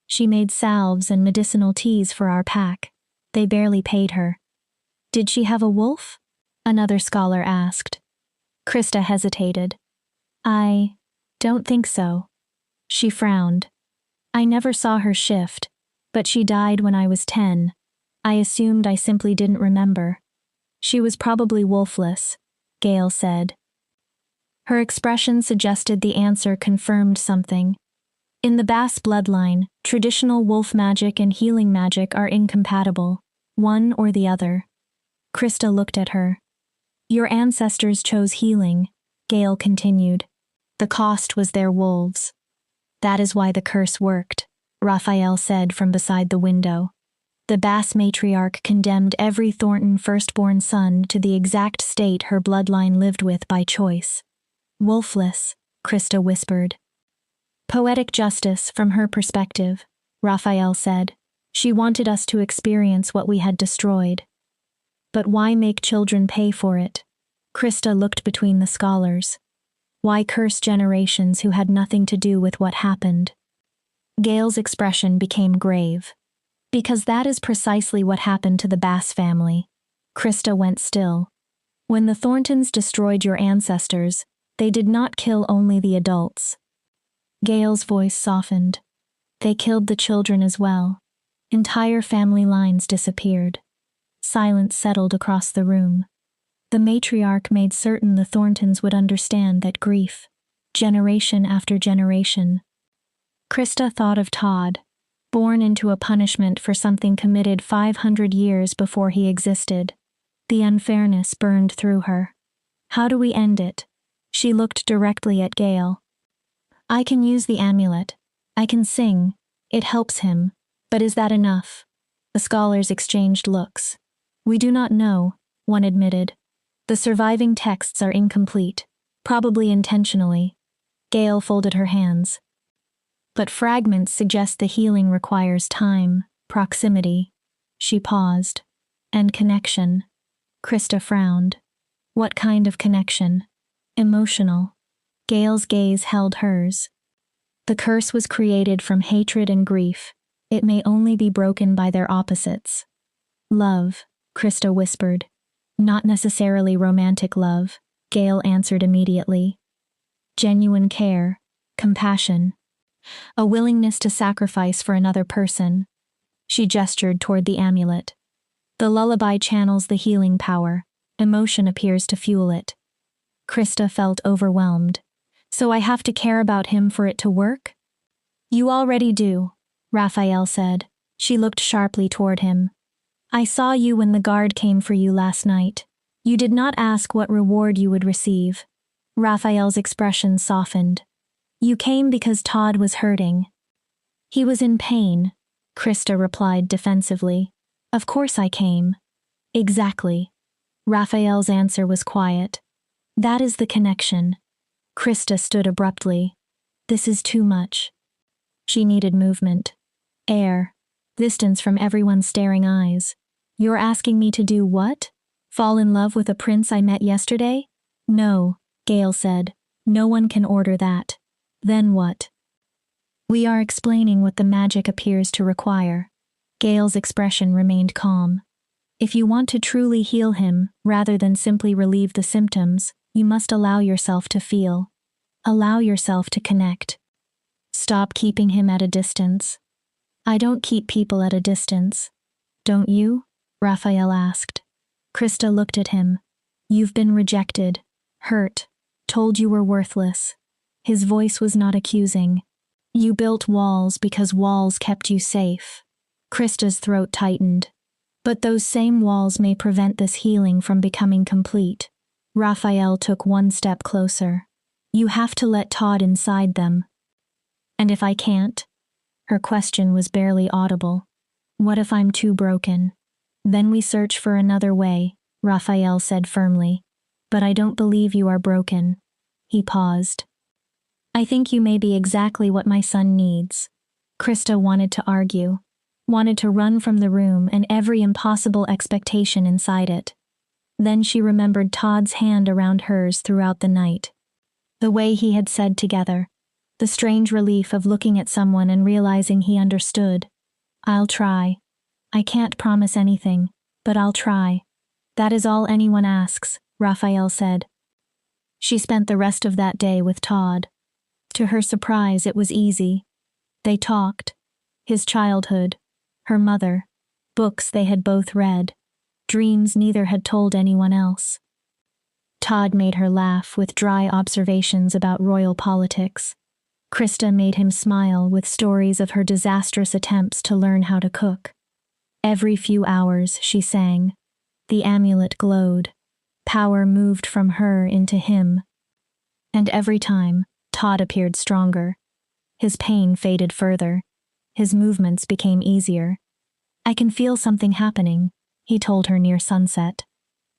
She made salves and medicinal teas for our pack. They barely paid her." "Did she have a wolf?" another scholar asked. Krista hesitated. "I don't think so." She frowned. "I never saw her shift, but she died when I was 10. I assumed I simply didn't remember." "She was probably wolfless," Gail said. Her expression suggested the answer confirmed something. In the Bass bloodline, traditional wolf magic and healing magic are incompatible, one or the other. Krista looked at her. "Your ancestors chose healing," Gail continued. "The cost was their wolves." "That is why the curse worked," Raphael said from beside the window. "The Bass matriarch condemned every Thornton firstborn son to the exact state her bloodline lived with by choice." "Wolfless," Krista whispered. "Poetic justice from her perspective," Raphael said. "She wanted us to experience what we had destroyed." "But why make children pay for it?" Krista looked between the scholars. "Why curse generations who had nothing to do with what happened?" Gail's expression became grave. "Because that is precisely what happened to the Bass family." Krista went still. "When the Thorntons destroyed your ancestors, they did not kill only the adults." Gail's voice softened. "They killed the children as well. Entire family lines disappeared." Silence settled across the room. The matriarch made certain the Thorntons would understand that grief, generation after generation. Krista thought of Todd, born into a punishment for something committed 500 years before he existed. The unfairness burned through her. "How do we end it?" She looked directly at Gail. "I can use the amulet. I can sing. It helps him. But is that enough?" The scholars exchanged looks. "We do not know," one admitted. "The surviving texts are incomplete, probably intentionally." Gail folded her hands. "But fragments suggest the healing requires time, proximity." She paused. "And connection." Krista frowned. "What kind of connection?" "Emotional." Gail's gaze held hers. "The curse was created from hatred and grief. It may only be broken by their opposites." "Love," Krista whispered. "Not necessarily romantic love," Gail answered immediately. "Genuine care, compassion, a willingness to sacrifice for another person." She gestured toward the amulet. "The lullaby channels the healing power. Emotion appears to fuel it." Krista felt overwhelmed. "So I have to care about him for it to work?" "You already do," Raphael said. She looked sharply toward him. "I saw you when the guard came for you last night. You did not ask what reward you would receive." Raphael's expression softened. "You came because Todd was hurting." "He was in pain," Krista replied defensively. "Of course I came." "Exactly." Raphael's answer was quiet. "That is the connection." Krista stood abruptly. "This is too much." She needed movement. Air. Distance from everyone's staring eyes. "You're asking me to do what? Fall in love with a prince I met yesterday?" "No," Gail said. "No one can order that." "Then what?" "We are explaining what the magic appears to require." Gail's expression remained calm. "If you want to truly heal him, rather than simply relieve the symptoms, you must allow yourself to feel. Allow yourself to connect." Stop keeping him at a distance. I don't keep people at a distance. Don't you? Raphael asked. Krista looked at him. You've been rejected, hurt, told you were worthless. His voice was not accusing. You built walls because walls kept you safe. Krista's throat tightened. But those same walls may prevent this healing from becoming complete. Raphael took one step closer. You have to let Todd inside them. And if I can't? Her question was barely audible. What if I'm too broken? Then we search for another way, Raphael said firmly. But I don't believe you are broken. He paused. I think you may be exactly what my son needs. Krista wanted to argue, wanted to run from the room and every impossible expectation inside it. Then she remembered Todd's hand around hers throughout the night. The way he had said together, the strange relief of looking at someone and realizing he understood. I'll try. I can't promise anything, but I'll try. That is all anyone asks, Raphael said. She spent the rest of that day with Todd. To her surprise, it was easy. They talked. His childhood, her mother, books they had both read, dreams neither had told anyone else. Todd made her laugh with dry observations about royal politics. Krista made him smile with stories of her disastrous attempts to learn how to cook. Every few hours, she sang. The amulet glowed. Power moved from her into him. And every time, Todd appeared stronger. His pain faded further. His movements became easier. I can feel something happening, he told her near sunset.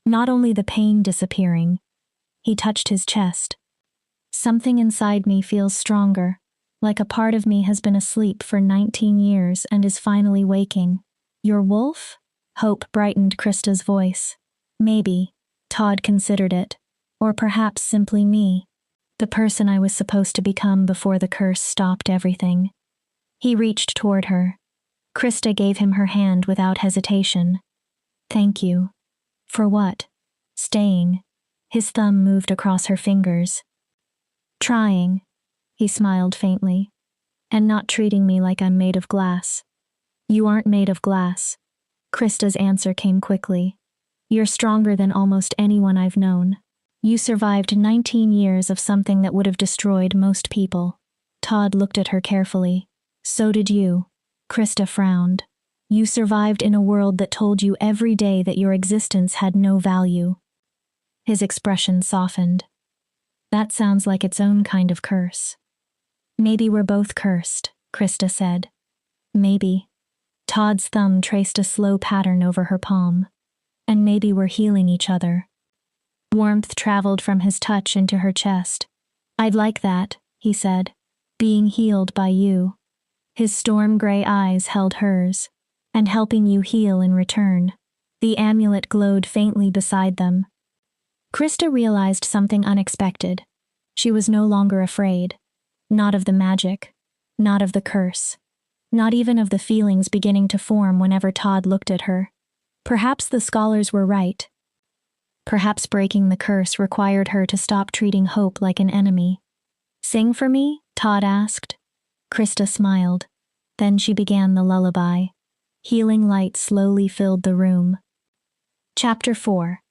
Not only the pain disappearing. He touched his chest. Something inside me feels stronger, like a part of me has been asleep for 19 years and is finally waking. Your wolf? Hope brightened Krista's voice. Maybe, Todd considered it, or perhaps simply me, the person I was supposed to become before the curse stopped everything. He reached toward her. Krista gave him her hand without hesitation. Thank you. For what? Staying. His thumb moved across her fingers. Trying. He smiled faintly. And not treating me like I'm made of glass. You aren't made of glass. Krista's answer came quickly. You're stronger than almost anyone I've known. You survived 19 years of something that would have destroyed most people. Todd looked at her carefully. So did you. Krista frowned. You survived in a world that told you every day that your existence had no value. His expression softened. That sounds like its own kind of curse. Maybe we're both cursed, Krista said. Maybe. Todd's thumb traced a slow pattern over her palm. And maybe we're healing each other. Warmth traveled from his touch into her chest. I'd like that, he said. Being healed by you. His storm-gray eyes held hers, and helping you heal in return. The amulet glowed faintly beside them. Krista realized something unexpected. She was no longer afraid. Not of the magic. Not of the curse. Not even of the feelings beginning to form whenever Todd looked at her. Perhaps the scholars were right. Perhaps breaking the curse required her to stop treating hope like an enemy. Sing for me? Todd asked. Krista smiled. Then she began the lullaby. Healing light slowly filled the room. Chapter 4.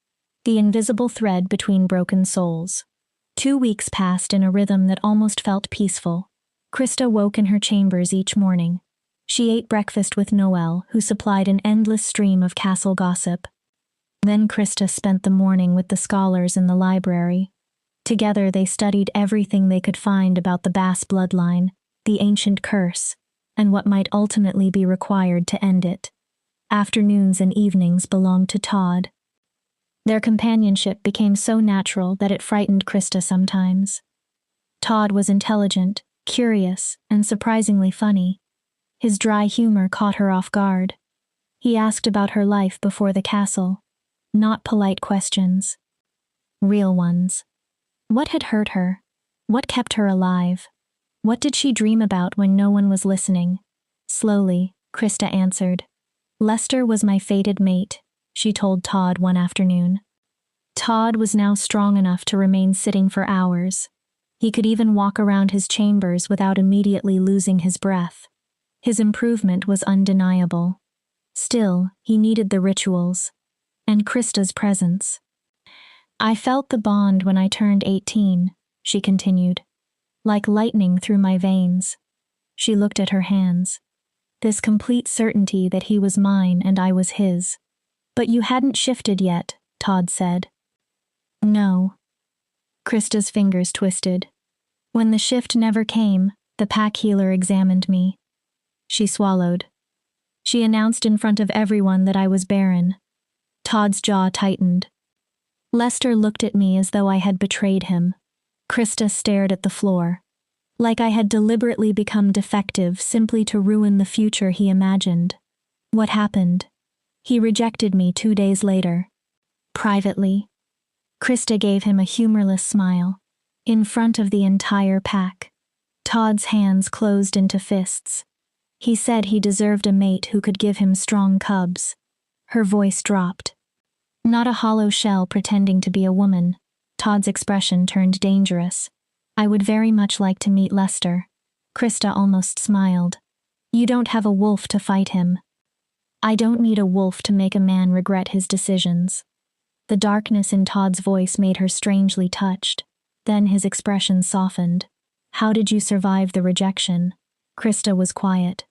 The invisible thread between broken souls. 2 weeks passed in a rhythm that almost felt peaceful. Krista woke in her chambers each morning. She ate breakfast with Noel, who supplied an endless stream of castle gossip. Then Krista spent the morning with the scholars in the library. Together they studied everything they could find about the Bass bloodline, the ancient curse, and what might ultimately be required to end it. Afternoons and evenings belonged to Todd. Their companionship became so natural that it frightened Krista sometimes. Todd was intelligent, curious, and surprisingly funny. His dry humor caught her off guard. He asked about her life before the castle. Not polite questions. Real ones. What had hurt her? What kept her alive? What did she dream about when no one was listening? Slowly, Krista answered. Lester was my fated mate, she told Todd one afternoon. Todd was now strong enough to remain sitting for hours. He could even walk around his chambers without immediately losing his breath. His improvement was undeniable. Still, he needed the rituals. And Krista's presence. I felt the bond when I turned 18, she continued. Like lightning through my veins. She looked at her hands. This complete certainty that he was mine and I was his. But you hadn't shifted yet, Todd said. No. Krista's fingers twisted. When the shift never came, the pack healer examined me. She swallowed. She announced in front of everyone that I was barren. Todd's jaw tightened. Lester looked at me as though I had betrayed him. Krista stared at the floor. Like I had deliberately become defective simply to ruin the future he imagined. What happened? He rejected me 2 days later. Privately. Krista gave him a humorless smile. In front of the entire pack. Todd's hands closed into fists. He said he deserved a mate who could give him strong cubs. Her voice dropped. Not a hollow shell pretending to be a woman. Todd's expression turned dangerous. I would very much like to meet Lester. Krista almost smiled. You don't have a wolf to fight him. I don't need a wolf to make a man regret his decisions. The darkness in Todd's voice made her strangely touched. Then his expression softened. How did you survive the rejection? Krista was quiet.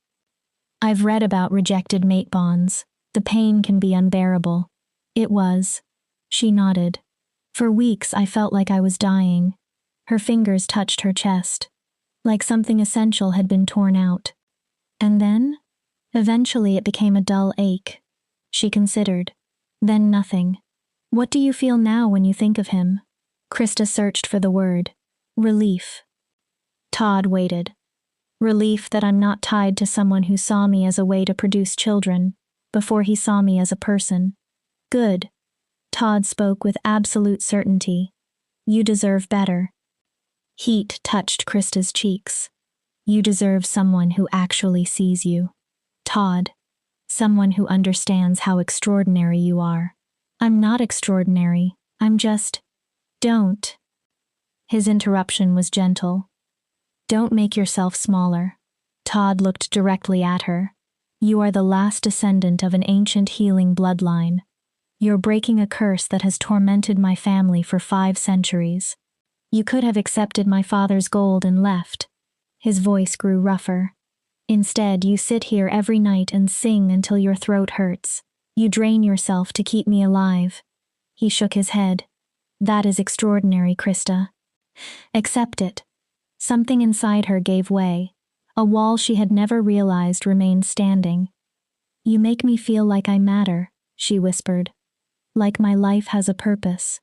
I've read about rejected mate bonds. The pain can be unbearable. It was. She nodded. For weeks I felt like I was dying. Her fingers touched her chest. Like something essential had been torn out. And then? Eventually it became a dull ache. She considered. Then nothing. What do you feel now when you think of him? Krista searched for the word. Relief. Todd waited. Relief that I'm not tied to someone who saw me as a way to produce children, before he saw me as a person. Good. Todd spoke with absolute certainty. You deserve better. Heat touched Krista's cheeks. You deserve someone who actually sees you. Todd. Someone who understands how extraordinary you are. I'm not extraordinary. I'm just... Don't. His interruption was gentle. Don't make yourself smaller. Todd looked directly at her. You are the last descendant of an ancient healing bloodline. You're breaking a curse that has tormented my family for 5 centuries. You could have accepted my father's gold and left. His voice grew rougher. Instead, you sit here every night and sing until your throat hurts. You drain yourself to keep me alive. He shook his head. That is extraordinary, Krista. Accept it. Something inside her gave way. A wall she had never realized remained standing. You make me feel like I matter, she whispered. Like my life has a purpose.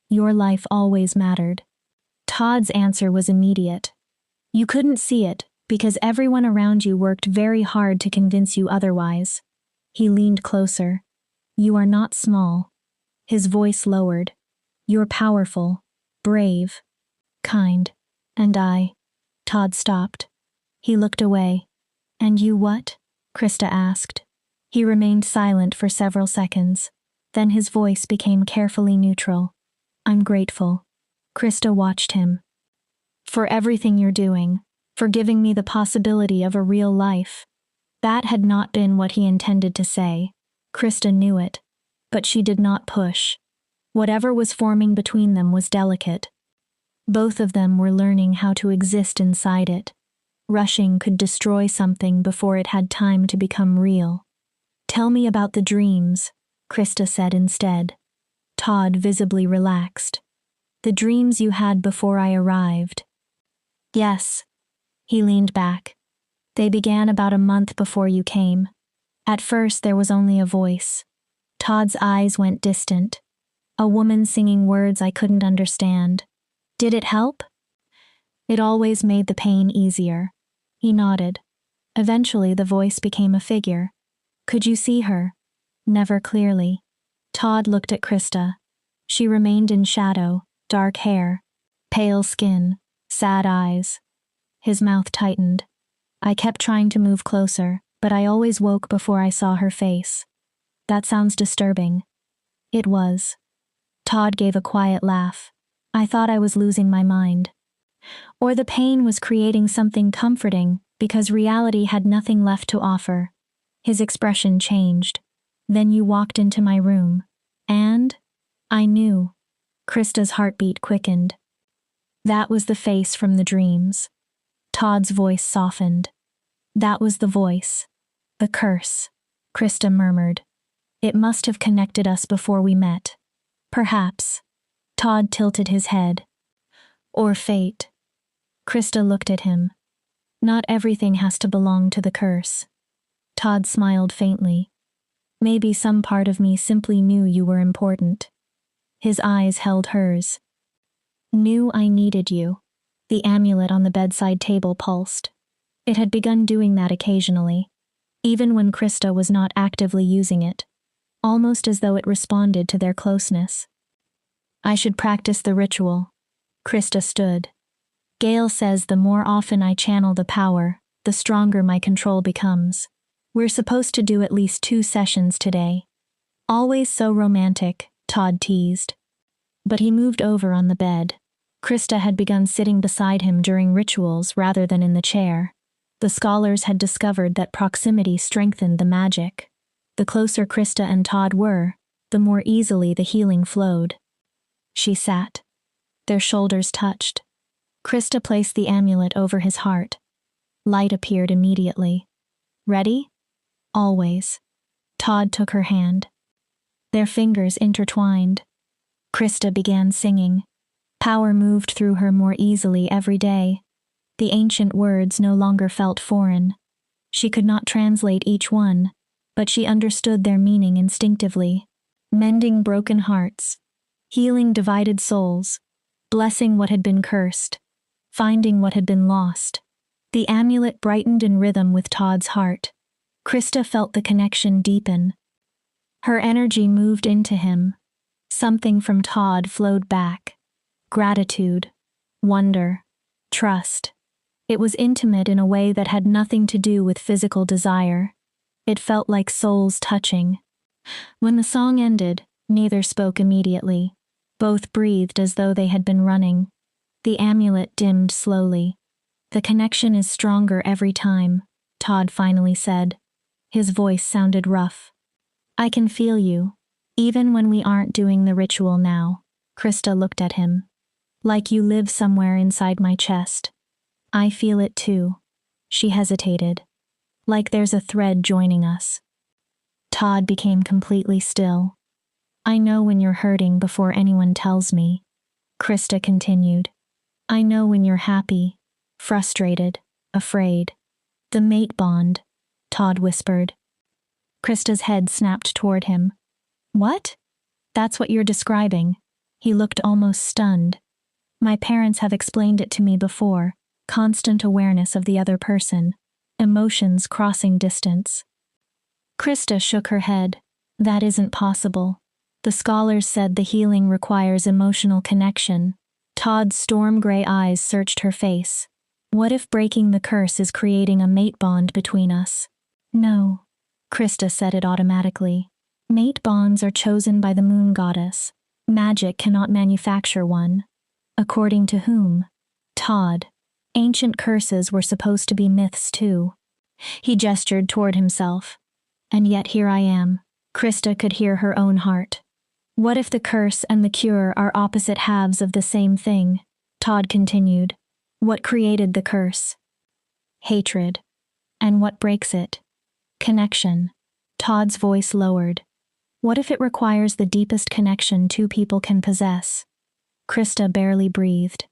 Your life always mattered. Todd's answer was immediate. You couldn't see it, because everyone around you worked very hard to convince you otherwise. He leaned closer. You are not small. His voice lowered. You're powerful, brave, kind. And I. Todd stopped. He looked away. And you what? Krista asked. He remained silent for several seconds. Then his voice became carefully neutral. I'm grateful. Krista watched him. For everything you're doing, for giving me the possibility of a real life. That had not been what he intended to say. Krista knew it. But she did not push. Whatever was forming between them was delicate. Both of them were learning how to exist inside it. Rushing could destroy something before it had time to become real. Tell me about the dreams, Krista said instead. Todd visibly relaxed. The dreams you had before I arrived. Yes. He leaned back. They began about a month before you came. At first there was only a voice. Todd's eyes went distant. A woman singing words I couldn't understand. Did it help? It always made the pain easier. He nodded. Eventually the voice became a figure. Could you see her? Never clearly. Todd looked at Krista. She remained in shadow, dark hair, pale skin, sad eyes. His mouth tightened. I kept trying to move closer, but I always woke before I saw her face. That sounds disturbing. It was. Todd gave a quiet laugh. I thought I was losing my mind. Or the pain was creating something comforting because reality had nothing left to offer. His expression changed. Then you walked into my room. And? I knew. Krista's heartbeat quickened. That was the face from the dreams. Todd's voice softened. That was the voice. The curse. Krista murmured. It must have connected us before we met. Perhaps. Todd tilted his head. Or fate. Krista looked at him. Not everything has to belong to the curse. Todd smiled faintly. Maybe some part of me simply knew you were important. His eyes held hers. Knew I needed you. The amulet on the bedside table pulsed. It had begun doing that occasionally, even when Krista was not actively using it, almost as though it responded to their closeness. I should practice the ritual. Krista stood. Gale says the more often I channel the power, the stronger my control becomes. We're supposed to do at least 2 sessions today. Always so romantic, Todd teased. But he moved over on the bed. Krista had begun sitting beside him during rituals rather than in the chair. The scholars had discovered that proximity strengthened the magic. The closer Krista and Todd were, the more easily the healing flowed. She sat. Their shoulders touched. Krista placed the amulet over his heart. Light appeared immediately. Ready? Always. Todd took her hand. Their fingers intertwined. Krista began singing. Power moved through her more easily every day. The ancient words no longer felt foreign. She could not translate each one, but she understood their meaning instinctively. Mending broken hearts, healing divided souls, blessing what had been cursed, finding what had been lost. The amulet brightened in rhythm with Todd's heart. Krista felt the connection deepen. Her energy moved into him. Something from Todd flowed back. Gratitude, wonder, trust. It was intimate in a way that had nothing to do with physical desire. It felt like souls touching. When the song ended, neither spoke immediately. Both breathed as though they had been running. The amulet dimmed slowly. The connection is stronger every time, Todd finally said. His voice sounded rough. I can feel you, even when we aren't doing the ritual now. Krista looked at him. Like you live somewhere inside my chest. I feel it too. She hesitated. Like there's a thread joining us. Todd became completely still. I know when you're hurting before anyone tells me. Krista continued. I know when you're happy, frustrated, afraid. The mate bond, Todd whispered. Krista's head snapped toward him. What? That's what you're describing. He looked almost stunned. My parents have explained it to me before. Constant awareness of the other person. Emotions crossing distance. Krista shook her head. That isn't possible. The scholars said the healing requires emotional connection. Todd's storm-gray eyes searched her face. What if breaking the curse is creating a mate bond between us? No. Krista said it automatically. Mate bonds are chosen by the moon goddess. Magic cannot manufacture one. According to whom? Todd. Ancient curses were supposed to be myths too. He gestured toward himself. And yet here I am. Krista could hear her own heart. What if the curse and the cure are opposite halves of the same thing? Todd continued. What created the curse? Hatred. And what breaks it? Connection. Todd's voice lowered. What if it requires the deepest connection 2 people can possess? Krista barely breathed.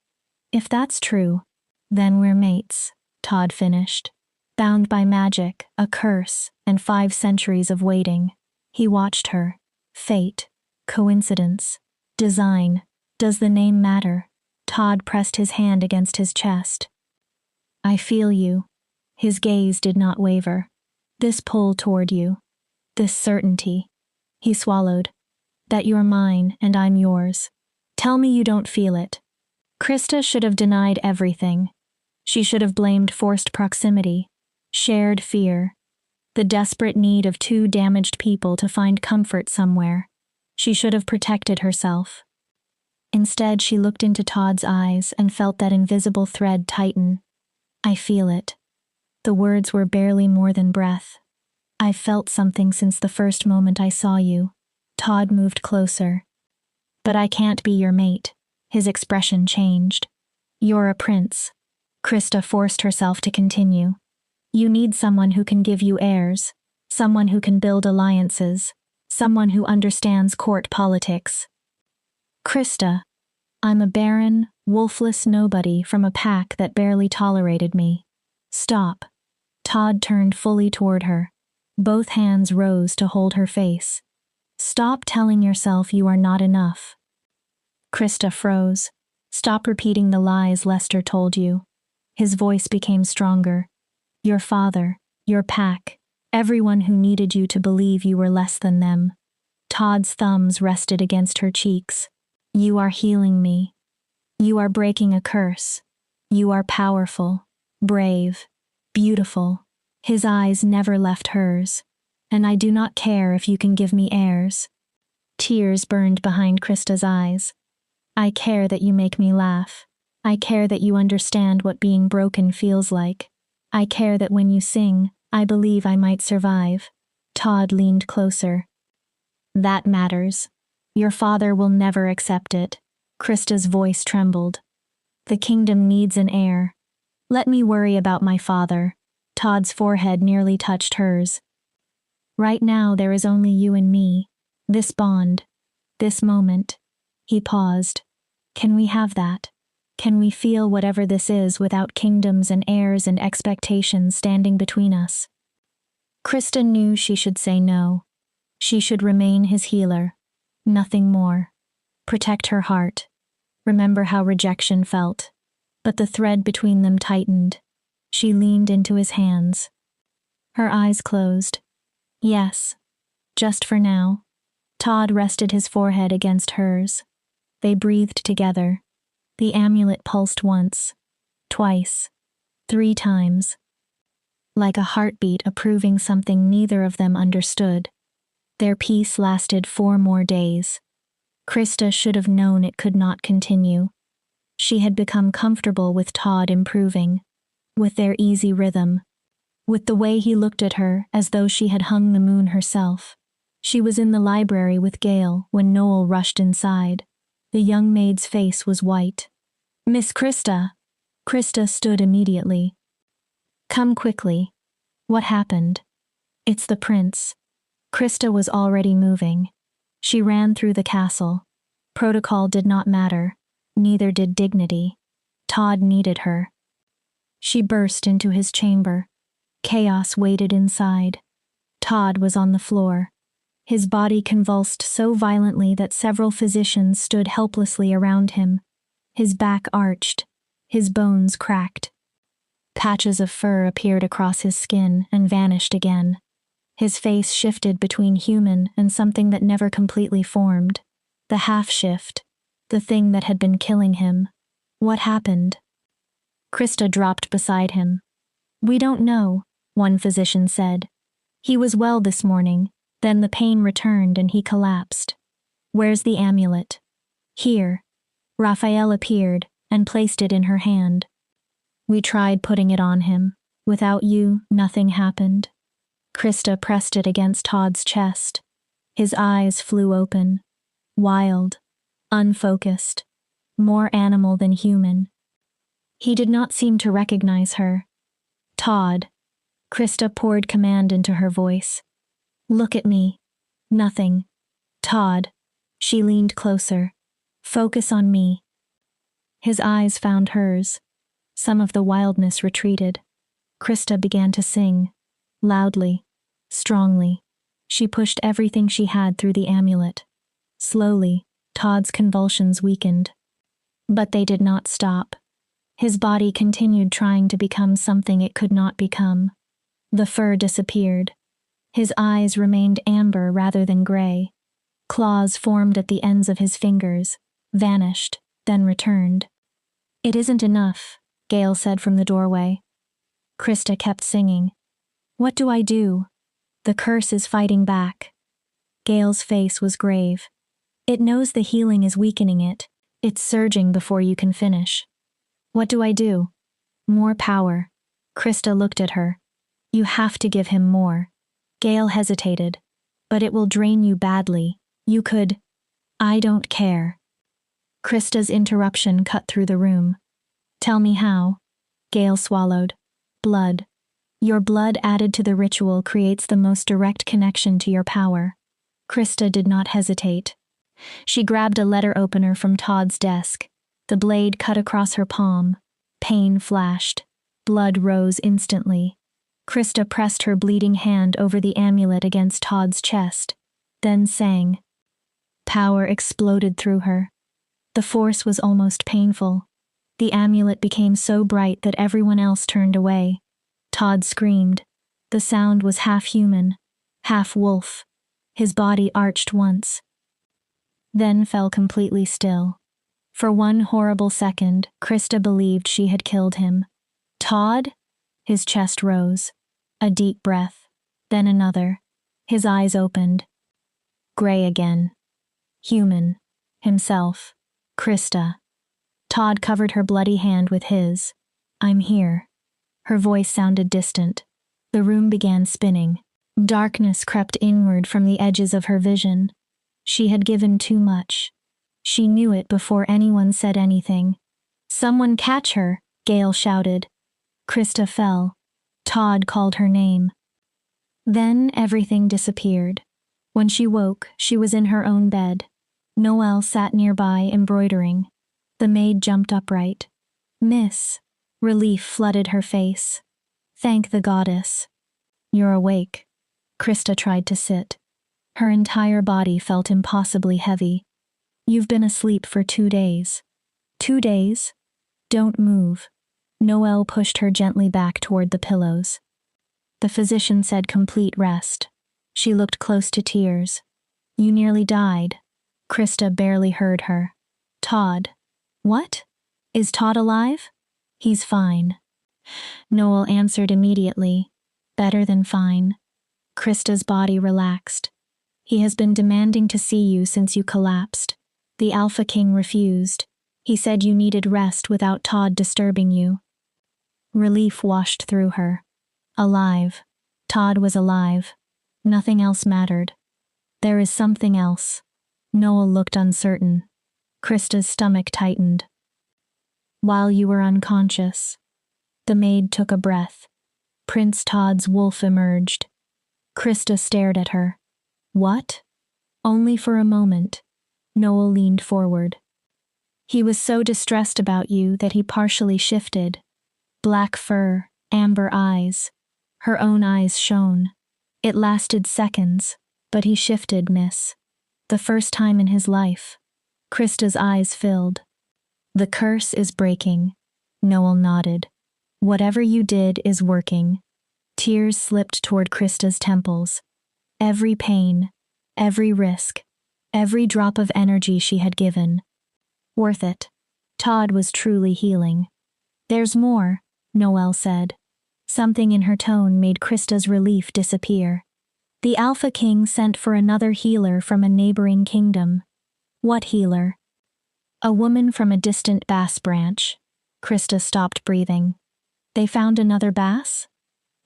If that's true, then we're mates, Todd finished. Bound by magic, a curse, and 5 centuries of waiting. He watched her. Fate. Coincidence. Design. Does the name matter? Todd pressed his hand against his chest. I feel you. His gaze did not waver. This pull toward you. This certainty. He swallowed. That you're mine and I'm yours. Tell me you don't feel it. Krista should have denied everything. She should have blamed forced proximity, shared fear, the desperate need of 2 damaged people to find comfort somewhere. She should have protected herself. Instead, she looked into Todd's eyes and felt that invisible thread tighten. I feel it. The words were barely more than breath. I've felt something since the first moment I saw you. Todd moved closer. But I can't be your mate. His expression changed. You're a prince. Krista forced herself to continue. You need someone who can give you heirs, someone who can build alliances, someone who understands court politics. Krista, I'm a barren, wolfless nobody from a pack that barely tolerated me. Stop. Todd turned fully toward her. Both hands rose to hold her face. Stop telling yourself you are not enough. Krista froze. Stop repeating the lies Lester told you. His voice became stronger. Your father, your pack, everyone who needed you to believe you were less than them. Todd's thumbs rested against her cheeks. You are healing me. You are breaking a curse. You are powerful, brave, beautiful. His eyes never left hers. And I do not care if you can give me heirs. Tears burned behind Krista's eyes. I care that you make me laugh. I care that you understand what being broken feels like. I care that when you sing, I believe I might survive. Todd leaned closer. That matters. Your father will never accept it. Krista's voice trembled. The kingdom needs an heir. Let me worry about my father. Todd's forehead nearly touched hers. Right now there is only you and me. This bond. This moment. He paused. Can we have that? Can we feel whatever this is without kingdoms and heirs and expectations standing between us? Krista knew she should say no. She should remain his healer. Nothing more. Protect her heart. Remember how rejection felt. But the thread between them tightened. She leaned into his hands. Her eyes closed. Yes. Just for now. Todd rested his forehead against hers. They breathed together. The amulet pulsed once, twice, 3 times. Like a heartbeat approving something neither of them understood. Their peace lasted 4 more days. Krista should have known it could not continue. She had become comfortable with Todd improving, with their easy rhythm, with the way he looked at her as though she had hung the moon herself. She was in the library with Gale when Noel rushed inside. The young maid's face was white. Miss Krista. Krista stood immediately. Come quickly. What happened? It's the prince. Krista was already moving. She ran through the castle. Protocol did not matter. Neither did dignity. Todd needed her. She burst into his chamber. Chaos waited inside. Todd was on the floor. His body convulsed so violently that several physicians stood helplessly around him. His back arched. His bones cracked. Patches of fur appeared across his skin and vanished again. His face shifted between human and something that never completely formed. The half-shift. The thing that had been killing him. What happened? Krista dropped beside him. We don't know, one physician said. He was well this morning. Then the pain returned and he collapsed. Where's the amulet? Here. Raphael appeared and placed it in her hand. We tried putting it on him. Without you, nothing happened. Krista pressed it against Todd's chest. His eyes flew open. Wild. Unfocused. More animal than human. He did not seem to recognize her. Todd. Krista poured command into her voice. Look at me. Nothing. Todd. She leaned closer. Focus on me. His eyes found hers. Some of the wildness retreated. Krista began to sing. Loudly. Strongly. She pushed everything she had through the amulet. Slowly, Todd's convulsions weakened. But they did not stop. His body continued trying to become something it could not become. The fur disappeared. His eyes remained amber rather than gray. Claws formed at the ends of his fingers, vanished, then returned. It isn't enough, Gale said from the doorway. Krista kept singing. What do I do? The curse is fighting back. Gale's face was grave. It knows the healing is weakening it. It's surging before you can finish. What do I do? More power. Krista looked at her. You have to give him more. Gale hesitated. But it will drain you badly. You could. I don't care. Krista's interruption cut through the room. Tell me how. Gale swallowed. Blood. Your blood added to the ritual creates the most direct connection to your power. Krista did not hesitate. She grabbed a letter opener from Todd's desk. The blade cut across her palm. Pain flashed. Blood rose instantly. Krista pressed her bleeding hand over the amulet against Todd's chest, then sang. Power exploded through her. The force was almost painful. The amulet became so bright that everyone else turned away. Todd screamed. The sound was half human, half wolf. His body arched once, then fell completely still. For one horrible second, Krista believed she had killed him. Todd? His chest rose. A deep breath. Then another. His eyes opened. Gray again. Human. Himself. Krista. Todd covered her bloody hand with his. I'm here. Her voice sounded distant. The room began spinning. Darkness crept inward from the edges of her vision. She had given too much. She knew it before anyone said anything. Someone catch her, Gale shouted. Krista fell. Todd called her name. Then everything disappeared. When she woke, she was in her own bed. Noelle sat nearby embroidering. The maid jumped upright. Miss. Relief flooded her face. Thank the goddess. You're awake. Krista tried to sit. Her entire body felt impossibly heavy. You've been asleep for 2 days. 2 days? Don't move. Noelle pushed her gently back toward the pillows. The physician said complete rest. She looked close to tears. You nearly died. Krista barely heard her. Todd. What? Is Todd alive? He's fine. Noelle answered immediately. Better than fine. Krista's body relaxed. He has been demanding to see you since you collapsed. The Alpha King refused. He said you needed rest without Todd disturbing you. Relief washed through her. Alive. Todd was alive. Nothing else mattered. There is something else. Noelle looked uncertain. Krista's stomach tightened. While you were unconscious. The maid took a breath. Prince Todd's wolf emerged. Krista stared at her. What? Only for a moment. Noelle leaned forward. He was so distressed about you that he partially shifted. Black fur, amber eyes. Her own eyes shone. It lasted seconds, but he shifted, miss. The first time in his life. Krista's eyes filled. The curse is breaking. Noelle nodded. Whatever you did is working. Tears slipped toward Krista's temples. Every pain, every risk, every drop of energy she had given. Worth it. Todd was truly healing. There's more, Noelle said. Something in her tone made Krista's relief disappear. The Alpha King sent for another healer from a neighboring kingdom. What healer? A woman from a distant bass branch. Krista stopped breathing. They found another bass?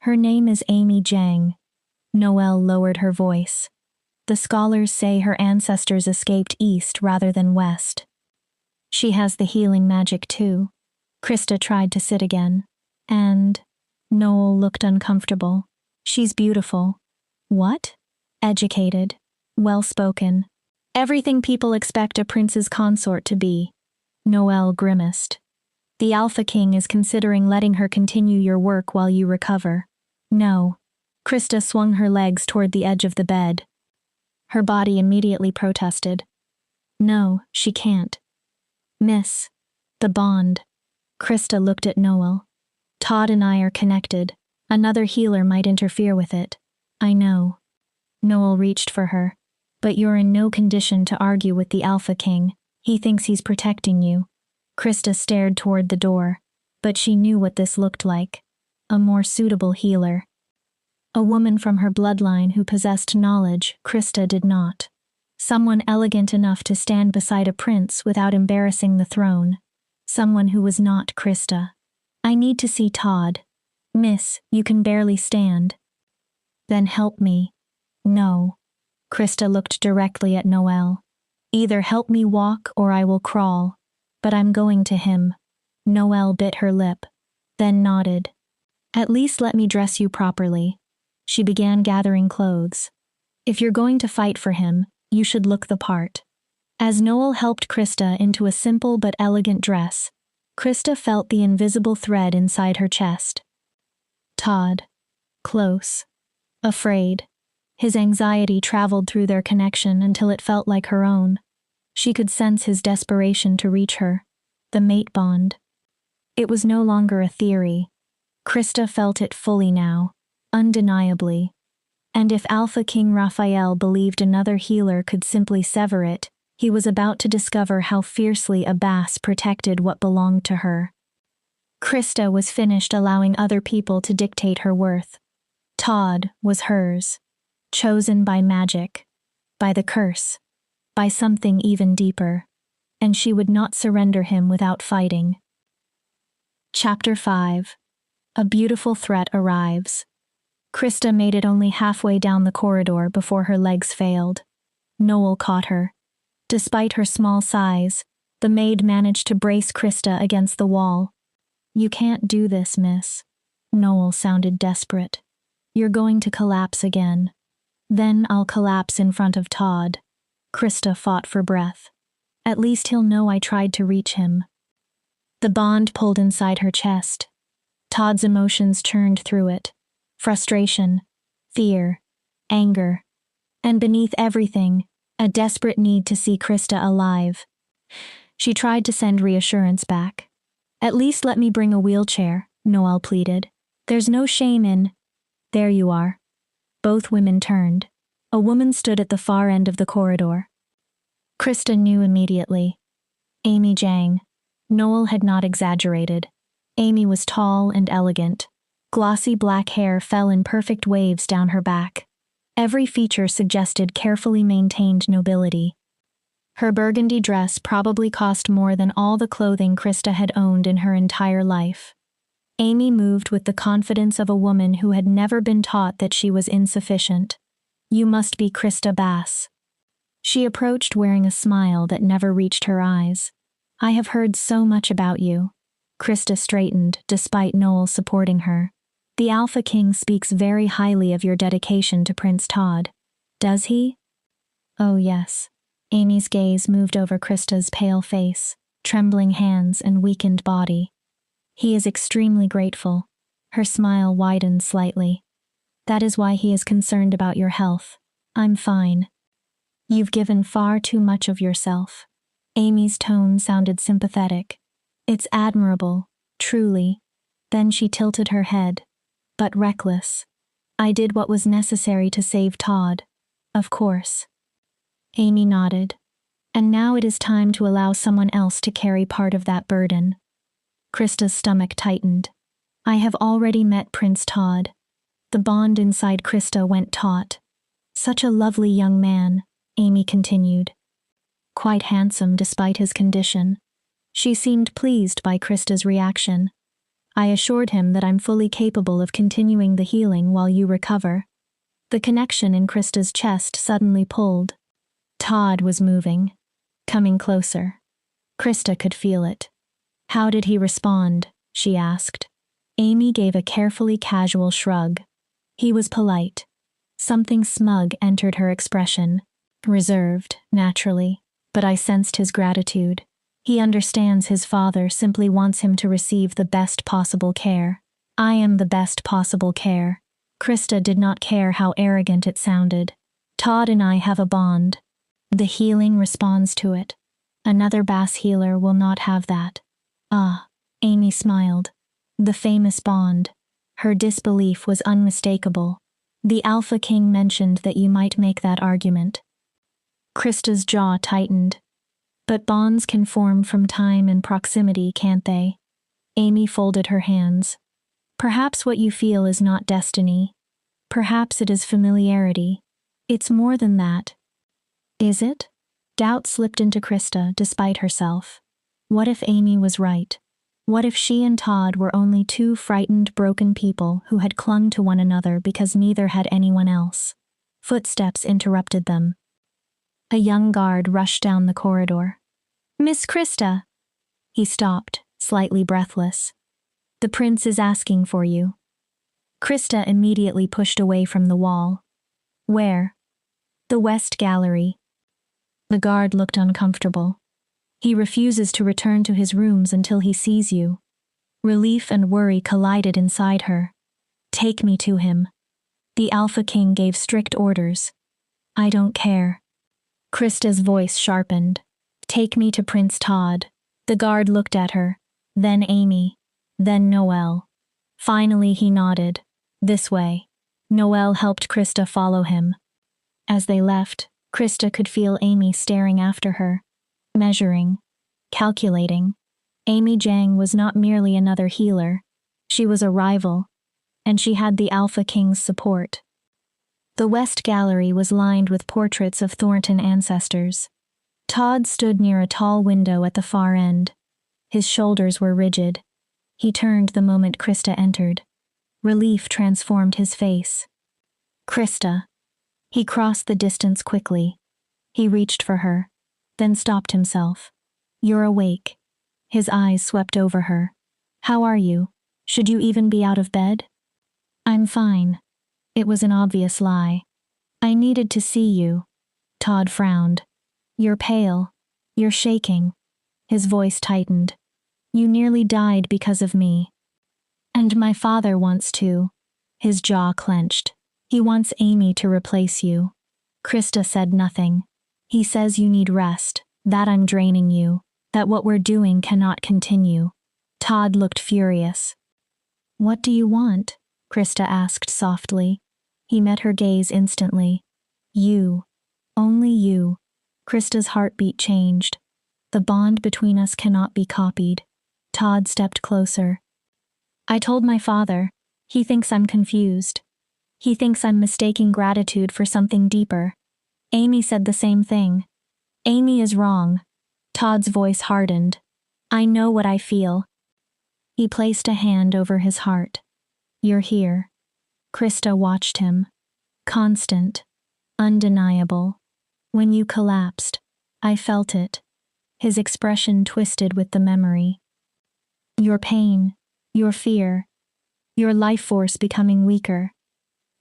Her name is Amy Jang. Noelle lowered her voice. The scholars say her ancestors escaped east rather than west. She has the healing magic too. Krista tried to sit again. And Noelle looked uncomfortable. She's beautiful. What? Educated. Well-spoken. Everything people expect a prince's consort to be. Noelle grimaced. The Alpha King is considering letting her continue your work while you recover. No. Krista swung her legs toward the edge of the bed. Her body immediately protested. No, she can't. Miss. The bond. Krista looked at Noelle. Todd and I are connected. Another healer might interfere with it. I know. Noelle reached for her. But you're in no condition to argue with the Alpha King. He thinks he's protecting you. Krista stared toward the door. But she knew what this looked like. A more suitable healer. A woman from her bloodline who possessed knowledge Krista did not. Someone elegant enough to stand beside a prince without embarrassing the throne. Someone who was not Krista. I need to see Todd. Miss, you can barely stand. Then help me. No. Krista looked directly at Noel. Either help me walk or I will crawl. But I'm going to him. Noel bit her lip, then nodded. At least let me dress you properly. She began gathering clothes. If you're going to fight for him, you should look the part. As Noel helped Krista into a simple but elegant dress, Krista felt the invisible thread inside her chest. Todd. Close. Afraid. His anxiety traveled through their connection until it felt like her own. She could sense his desperation to reach her. The mate bond. It was no longer a theory. Krista felt it fully now, undeniably. And if Alpha King Raphael believed another healer could simply sever it, he was about to discover how fiercely Abbas protected what belonged to her. Krista was finished allowing other people to dictate her worth. Todd was hers. Chosen by magic, by the curse, by something even deeper, and she would not surrender him without fighting. Chapter 5. A beautiful threat arrives. Krista made it only halfway down the corridor before her legs failed. Noel caught her. Despite her small size, the maid managed to brace Krista against the wall. You can't do this, miss. Noel sounded desperate. You're going to collapse again. Then I'll collapse in front of Todd. Krista fought for breath. At least he'll know I tried to reach him. The bond pulled inside her chest. Todd's emotions churned through it. Frustration, fear, anger, and beneath everything, a desperate need to see Krista alive. She tried to send reassurance back. At least let me bring a wheelchair, Noel pleaded. There's no shame in... There you are. Both women turned. A woman stood at the far end of the corridor. Krista knew immediately. Amy Jang. Noel had not exaggerated. Amy was tall and elegant. Glossy black hair fell in perfect waves down her back. Every feature suggested carefully maintained nobility. Her burgundy dress probably cost more than all the clothing Krista had owned in her entire life. Amy moved with the confidence of a woman who had never been taught that she was insufficient. You must be Krista Bass. She approached wearing a smile that never reached her eyes. I have heard so much about you. Krista straightened, despite Noel supporting her. The Alpha King speaks very highly of your dedication to Prince Todd. Does he? Oh yes. Amy's gaze moved over Krista's pale face, trembling hands and weakened body. He is extremely grateful. Her smile widened slightly. That is why he is concerned about your health. I'm fine. You've given far too much of yourself. Amy's tone sounded sympathetic. It's admirable, truly. Then she tilted her head. But reckless. I did what was necessary to save Todd. Of course. Amy nodded. And now it is time to allow someone else to carry part of that burden. Krista's stomach tightened. I have already met Prince Todd. The bond inside Krista went taut. Such a lovely young man, Amy continued. Quite handsome despite his condition. She seemed pleased by Krista's reaction. I assured him that I'm fully capable of continuing the healing while you recover. The connection in Krista's chest suddenly pulled. Todd was moving, coming closer. Krista could feel it. How did he respond? She asked. Amy gave a carefully casual shrug. He was polite. Something smug entered her expression. Reserved, naturally, but I sensed his gratitude. He understands his father simply wants him to receive the best possible care. I am the best possible care. Krista did not care how arrogant it sounded. Todd and I have a bond. The healing responds to it. Another Bass healer will not have that. Ah, Amy smiled. The famous bond. Her disbelief was unmistakable. The Alpha King mentioned that you might make that argument. Krista's jaw tightened. But bonds can form from time and proximity, can't they? Amy folded her hands. Perhaps what you feel is not destiny. Perhaps it is familiarity. It's more than that. Is it? Doubt slipped into Krista despite herself. What if Amy was right? What if she and Todd were only two frightened, broken people who had clung to one another because neither had anyone else? Footsteps interrupted them. A young guard rushed down the corridor. Miss Krista! He stopped, slightly breathless. The prince is asking for you. Krista immediately pushed away from the wall. Where? The West Gallery. The guard looked uncomfortable. He refuses to return to his rooms until he sees you. Relief and worry collided inside her. Take me to him. The Alpha King gave strict orders. I don't care. Krista's voice sharpened. Take me to Prince Todd. The guard looked at her, then Amy, then Noelle. Finally he nodded. This way. Noelle helped Krista follow him. As they left, Krista could feel Amy staring after her, measuring, calculating. Amy Jang was not merely another healer. She was a rival, and she had the Alpha King's support. The West Gallery was lined with portraits of Thornton ancestors. Todd stood near a tall window at the far end. His shoulders were rigid. He turned the moment Krista entered. Relief transformed his face. Krista. He crossed the distance quickly. He reached for her, then stopped himself. You're awake. His eyes swept over her. How are you? Should you even be out of bed? I'm fine. It was an obvious lie. I needed to see you. Todd frowned. You're pale. You're shaking. His voice tightened. You nearly died because of me. And my father wants to. His jaw clenched. He wants Amy to replace you. Krista said nothing. He says you need rest, that I'm draining you, that what we're doing cannot continue. Todd looked furious. What do you want? Krista asked softly. He met her gaze instantly. You. Only you. Krista's heartbeat changed. The bond between us cannot be copied. Todd stepped closer. I told my father. He thinks I'm confused. He thinks I'm mistaking gratitude for something deeper. Amy said the same thing. Amy is wrong. Todd's voice hardened. I know what I feel. He placed a hand over his heart. You're here. Krista watched him. Constant. Undeniable. When you collapsed, I felt it. His expression twisted with the memory. Your pain. Your fear. Your life force becoming weaker.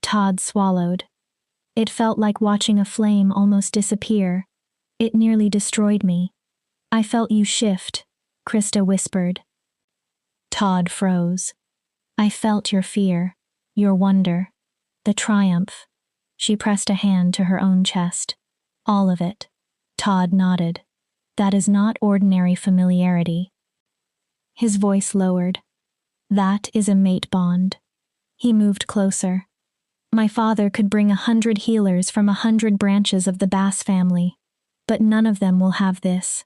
Todd swallowed. It felt like watching a flame almost disappear. It nearly destroyed me. I felt you shift, Krista whispered. Todd froze. I felt your fear, your wonder, the triumph. She pressed a hand to her own chest. All of it. Todd nodded. That is not ordinary familiarity. His voice lowered. That is a mate bond. He moved closer. My father could bring 100 healers from 100 branches of the Bass family, but none of them will have this.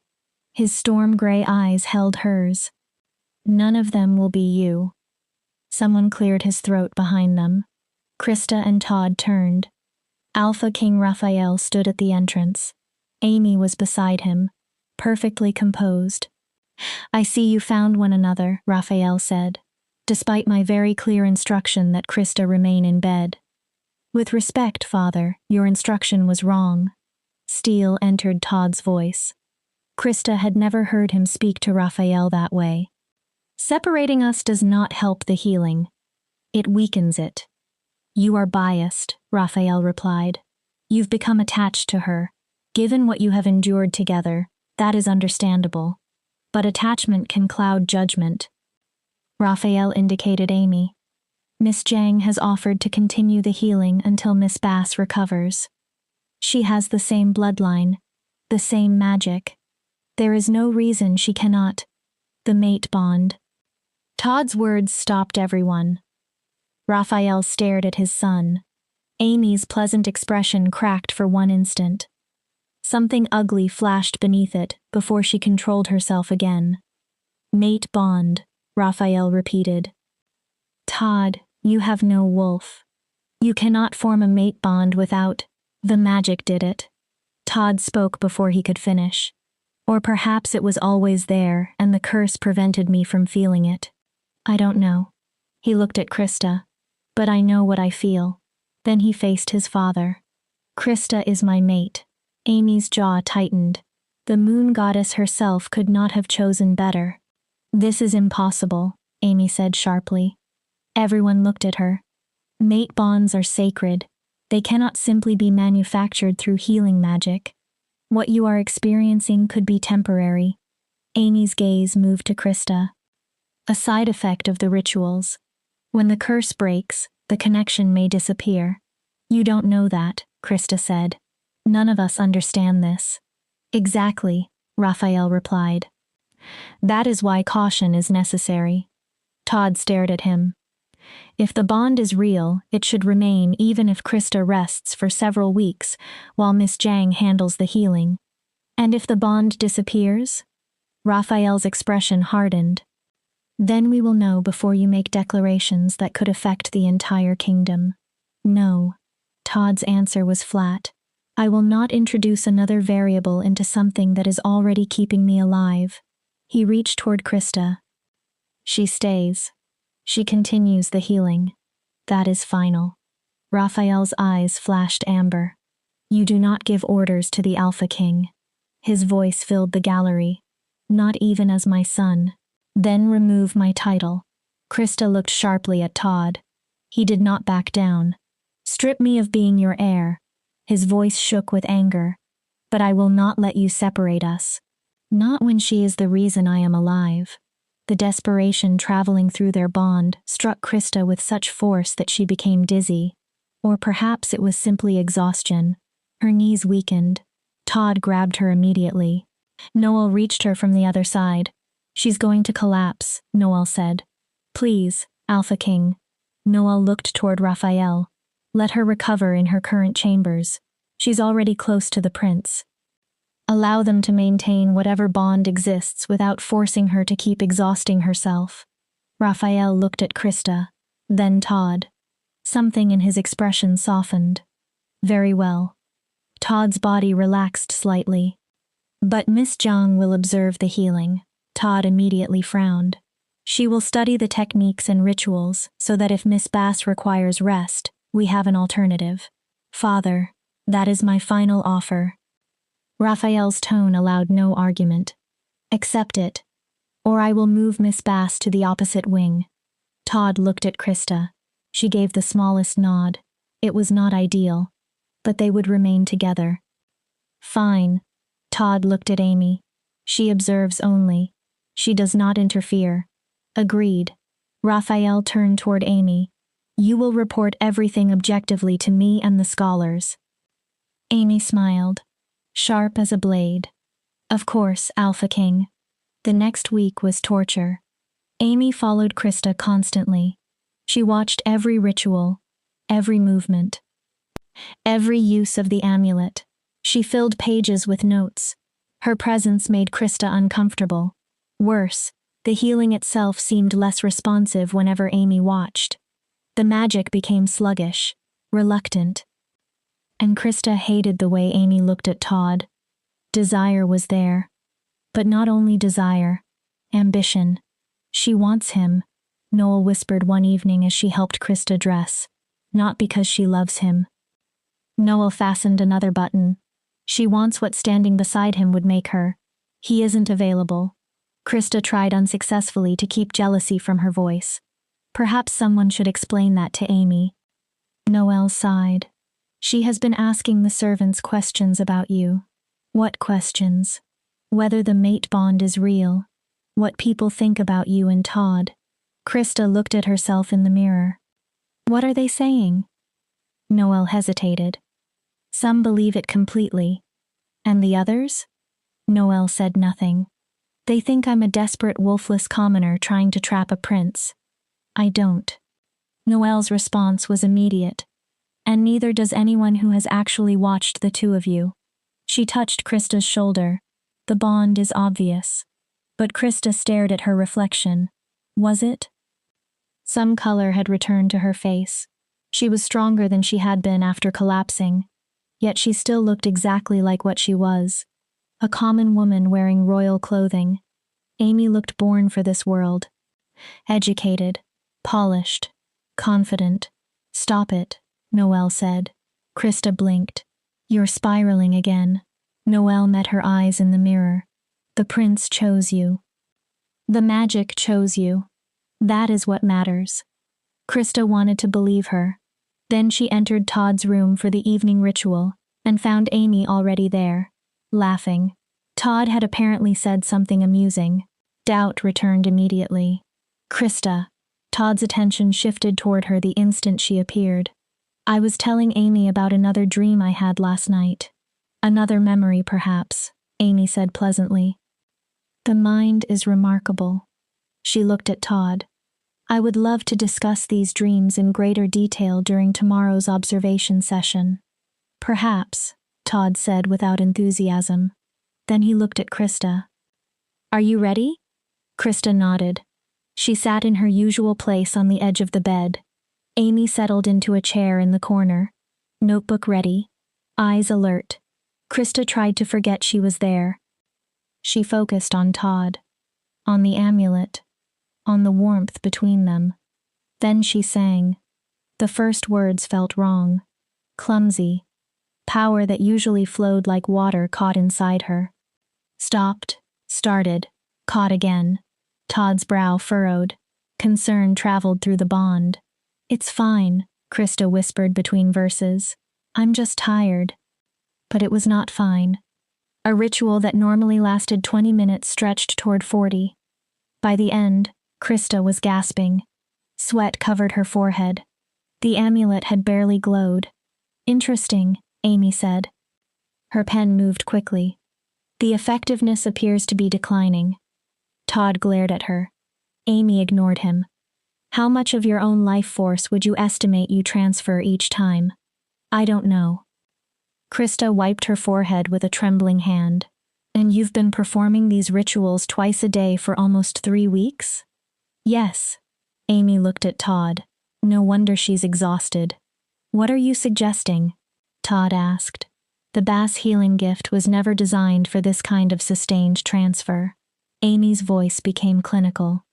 His storm-gray eyes held hers. None of them will be you. Someone cleared his throat behind them. Krista and Todd turned. Alpha King Raphael stood at the entrance. Amy was beside him, perfectly composed. I see you found one another, Raphael said, despite my very clear instruction that Krista remain in bed. With respect, Father, your instruction was wrong. Steel entered Todd's voice. Krista had never heard him speak to Raphael that way. Separating us does not help the healing. It weakens it. You are biased, Raphael replied. You've become attached to her. Given what you have endured together, that is understandable. But attachment can cloud judgment. Raphael indicated Amy. Miss Jang has offered to continue the healing until Miss Bass recovers. She has the same bloodline, the same magic. There is no reason she cannot. The mate bond. Todd's words stopped everyone. Raphael stared at his son. Amy's pleasant expression cracked for one instant. Something ugly flashed beneath it before she controlled herself again. Mate bond, Raphael repeated. Todd, you have no wolf. You cannot form a mate bond without. The magic did it. Todd spoke before he could finish. Or perhaps it was always there and the curse prevented me from feeling it. I don't know. He looked at Krista. But I know what I feel. Then he faced his father. Krista is my mate. Amy's jaw tightened. The moon goddess herself could not have chosen better. This is impossible, Amy said sharply. Everyone looked at her. Mate bonds are sacred. They cannot simply be manufactured through healing magic. What you are experiencing could be temporary. Amy's gaze moved to Krista. A side effect of the rituals. When the curse breaks, the connection may disappear. You don't know that, Krista said. None of us understand this. Exactly, Raphael replied. That is why caution is necessary. Todd stared at him. If the bond is real, it should remain even if Krista rests for several weeks while Miss Jang handles the healing. And if the bond disappears? Raphael's expression hardened. Then we will know before you make declarations that could affect the entire kingdom. No. Todd's answer was flat. I will not introduce another variable into something that is already keeping me alive. He reached toward Krista. She stays. She continues the healing. That is final. Raphael's eyes flashed amber. You do not give orders to the Alpha King. His voice filled the gallery. Not even as my son. Then remove my title. Krista looked sharply at Todd. He did not back down. Strip me of being your heir. His voice shook with anger. But I will not let you separate us. Not when she is the reason I am alive. The desperation traveling through their bond struck Krista with such force that she became dizzy. Or perhaps it was simply exhaustion. Her knees weakened. Todd grabbed her immediately. Noel reached her from the other side. She's going to collapse, Noel said. Please, Alpha King. Noel looked toward Raphael. Let her recover in her current chambers. She's already close to the prince. Allow them to maintain whatever bond exists without forcing her to keep exhausting herself. Raphael looked at Krista, then Todd. Something in his expression softened. Very well. Todd's body relaxed slightly. But Miss Jang will observe the healing. Todd immediately frowned. She will study the techniques and rituals so that if Miss Bass requires rest, we have an alternative. Father, that is my final offer. Raphael's tone allowed no argument. Accept it, or I will move Miss Bass to the opposite wing. Todd looked at Krista. She gave the smallest nod. It was not ideal, but they would remain together. Fine. Todd looked at Amy. She observes only. She does not interfere. Agreed. Raphael turned toward Amy. You will report everything objectively to me and the scholars. Amy smiled, sharp as a blade. Of course, Alpha King. The next week was torture. Amy followed Krista constantly. She watched every ritual, every movement, every use of the amulet. She filled pages with notes. Her presence made Krista uncomfortable. Worse, the healing itself seemed less responsive whenever Amy watched. The magic became sluggish, reluctant. And Krista hated the way Amy looked at Todd. Desire was there. But not only desire, ambition. She wants him, Noel whispered one evening as she helped Krista dress. Not because she loves him. Noel fastened another button. She wants what standing beside him would make her. He isn't available. Krista tried unsuccessfully to keep jealousy from her voice. Perhaps someone should explain that to Amy. Noel sighed. She has been asking the servants questions about you. What questions? Whether the mate bond is real. What people think about you and Todd. Krista looked at herself in the mirror. What are they saying? Noel hesitated. Some believe it completely. And the others? Noel said nothing. They think I'm a desperate wolfless commoner trying to trap a prince. I don't. Noel's response was immediate. And neither does anyone who has actually watched the two of you. She touched Krista's shoulder. The bond is obvious. But Krista stared at her reflection. Was it? Some color had returned to her face. She was stronger than she had been after collapsing. yet she still looked exactly like what she was. A common woman wearing royal clothing. Amy looked born for this world. Educated, polished, confident. "Stop it," Noelle said. Krista blinked. "You're spiraling again." Noelle met her eyes in the mirror. "The prince chose you. The magic chose you. That is what matters." Krista wanted to believe her. Then she entered Todd's room for the evening ritual and found Amy already there, laughing. Todd had apparently said something amusing. Doubt returned immediately. "Krista." Todd's attention shifted toward her the instant she appeared. "I was telling Amy about another dream I had last night." "Another memory, perhaps," Amy said pleasantly. "The mind is remarkable." She looked at Todd. "I would love to discuss these dreams in greater detail during tomorrow's observation session." "Perhaps," Todd said without enthusiasm. Then he looked at Krista. "Are you ready?" Krista nodded. She sat in her usual place on the edge of the bed. Amy settled into a chair in the corner, notebook ready, eyes alert. Krista tried to forget she was there. She focused on Todd, on the amulet, on the warmth between them. Then she sang. The first words felt wrong, clumsy. Power that usually flowed like water caught inside her. Stopped, started, caught again. Todd's brow furrowed. Concern traveled through the bond. "It's fine," Krista whispered between verses. "I'm just tired." But it was not fine. A ritual that normally lasted 20 minutes stretched toward 40. By the end, Krista was gasping. Sweat covered her forehead. The amulet had barely glowed. "Interesting," Amy said. Her pen moved quickly. "The effectiveness appears to be declining." Todd glared at her. Amy ignored him. "How much of your own life force would you estimate you transfer each time?" "I don't know." Krista wiped her forehead with a trembling hand. "And you've been performing these rituals twice a day for almost 3 weeks?" "Yes." Amy looked at Todd. "No wonder she's exhausted." "What are you suggesting?" Todd asked. The Bass healing gift was never designed for this kind of sustained transfer. Amy's voice became clinical.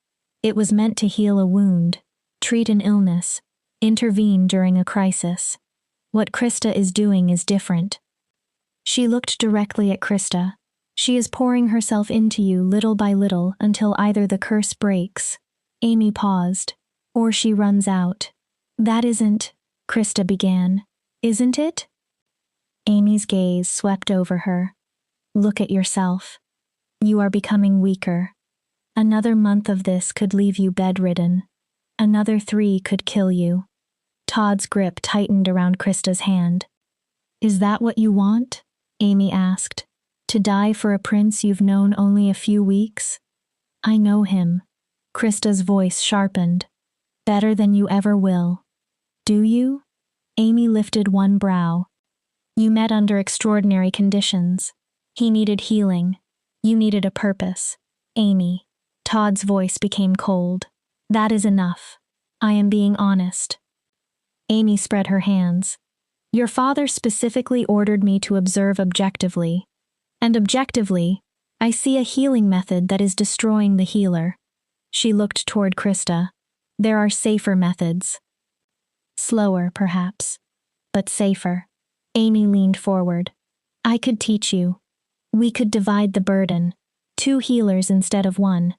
It was meant to heal a wound, treat an illness, intervene during a crisis. What Krista is doing is different. She looked directly at Krista. "She is pouring herself into you little by little until either the curse breaks," Amy paused, "or she runs out." "That isn't," Krista began. "Isn't it?" Amy's gaze swept over her. "Look at yourself. You are becoming weaker. Another month of this could leave you bedridden. Another 3 could kill you." Todd's grip tightened around Krista's hand. "Is that what you want?" Amy asked. "To die for a prince you've known only a few weeks?" "I know him." Krista's voice sharpened. "Better than you ever will." "Do you?" Amy lifted one brow. "You met under extraordinary conditions. He needed healing. You needed a purpose." "Amy." Todd's voice became cold. "That is enough. I am being honest." Amy spread her hands. "Your father specifically ordered me to observe objectively. And objectively, I see a healing method that is destroying the healer." She looked toward Krista. "There are safer methods." "Slower, perhaps, but safer." Amy leaned forward. "I could teach you. We could divide the burden. 2 healers instead of 1.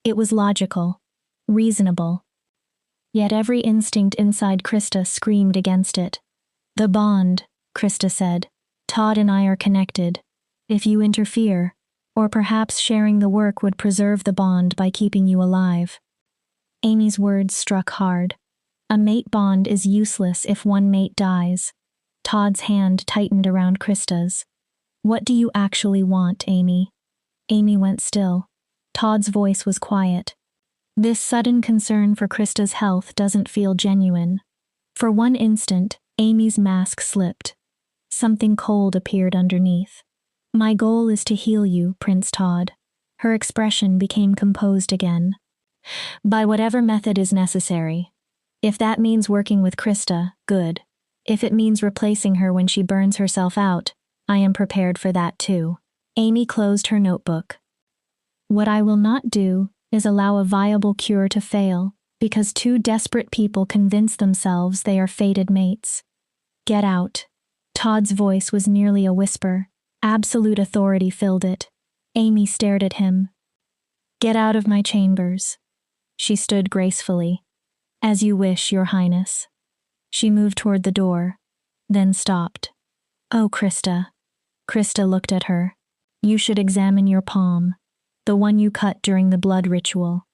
It was logical, reasonable. Yet every instinct inside Krista screamed against it. "The bond," Krista said. "Todd and I are connected. If you interfere, or perhaps sharing the work would preserve the bond by keeping you alive." Amy's words struck hard. A mate bond is useless if one mate dies. Todd's hand tightened around Krista's. "What do you actually want, Amy?" Amy went still. Todd's voice was quiet. "This sudden concern for Krista's health doesn't feel genuine." For one instant, Amy's mask slipped. Something cold appeared underneath. "My goal is to heal you, Prince Todd." Her expression became composed again. "By whatever method is necessary. If that means working with Krista, good. If it means replacing her when she burns herself out, I am prepared for that too. Amy closed her notebook. What I will not do is allow a viable cure to fail because two desperate people convince themselves they are fated mates. Get out. Todd's voice was nearly a whisper. Absolute authority filled it. Amy stared at him. Get out of my chambers. She stood gracefully. As you wish, Your Highness. She moved toward the door, then stopped. Oh, Krista. Krista looked at her. You should examine your palm, the one you cut during the blood ritual.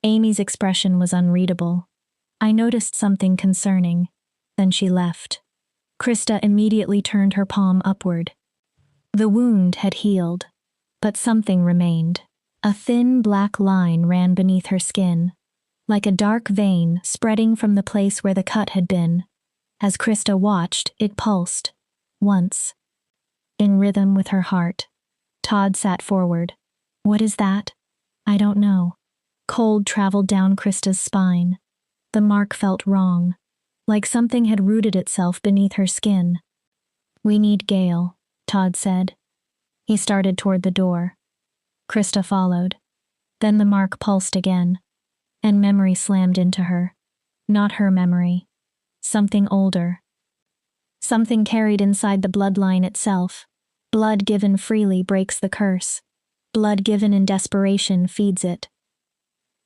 Amy's expression was unreadable. I noticed something concerning. Then she left. Krista immediately turned her palm upward. The wound had healed, but something remained. A thin black line ran beneath her skin, like a dark vein spreading from the place where the cut had been. As Krista watched, it pulsed. Once. In rhythm with her heart. Todd sat forward. What is that? I don't know. Cold traveled down Krista's spine. The mark felt wrong, like something had rooted itself beneath her skin. We need Gale, Todd said. He started toward the door. Krista followed. Then the mark pulsed again, and memory slammed into her. Not her memory. Something older. Something carried inside the bloodline itself. Blood given freely breaks the curse. Blood given in desperation feeds it.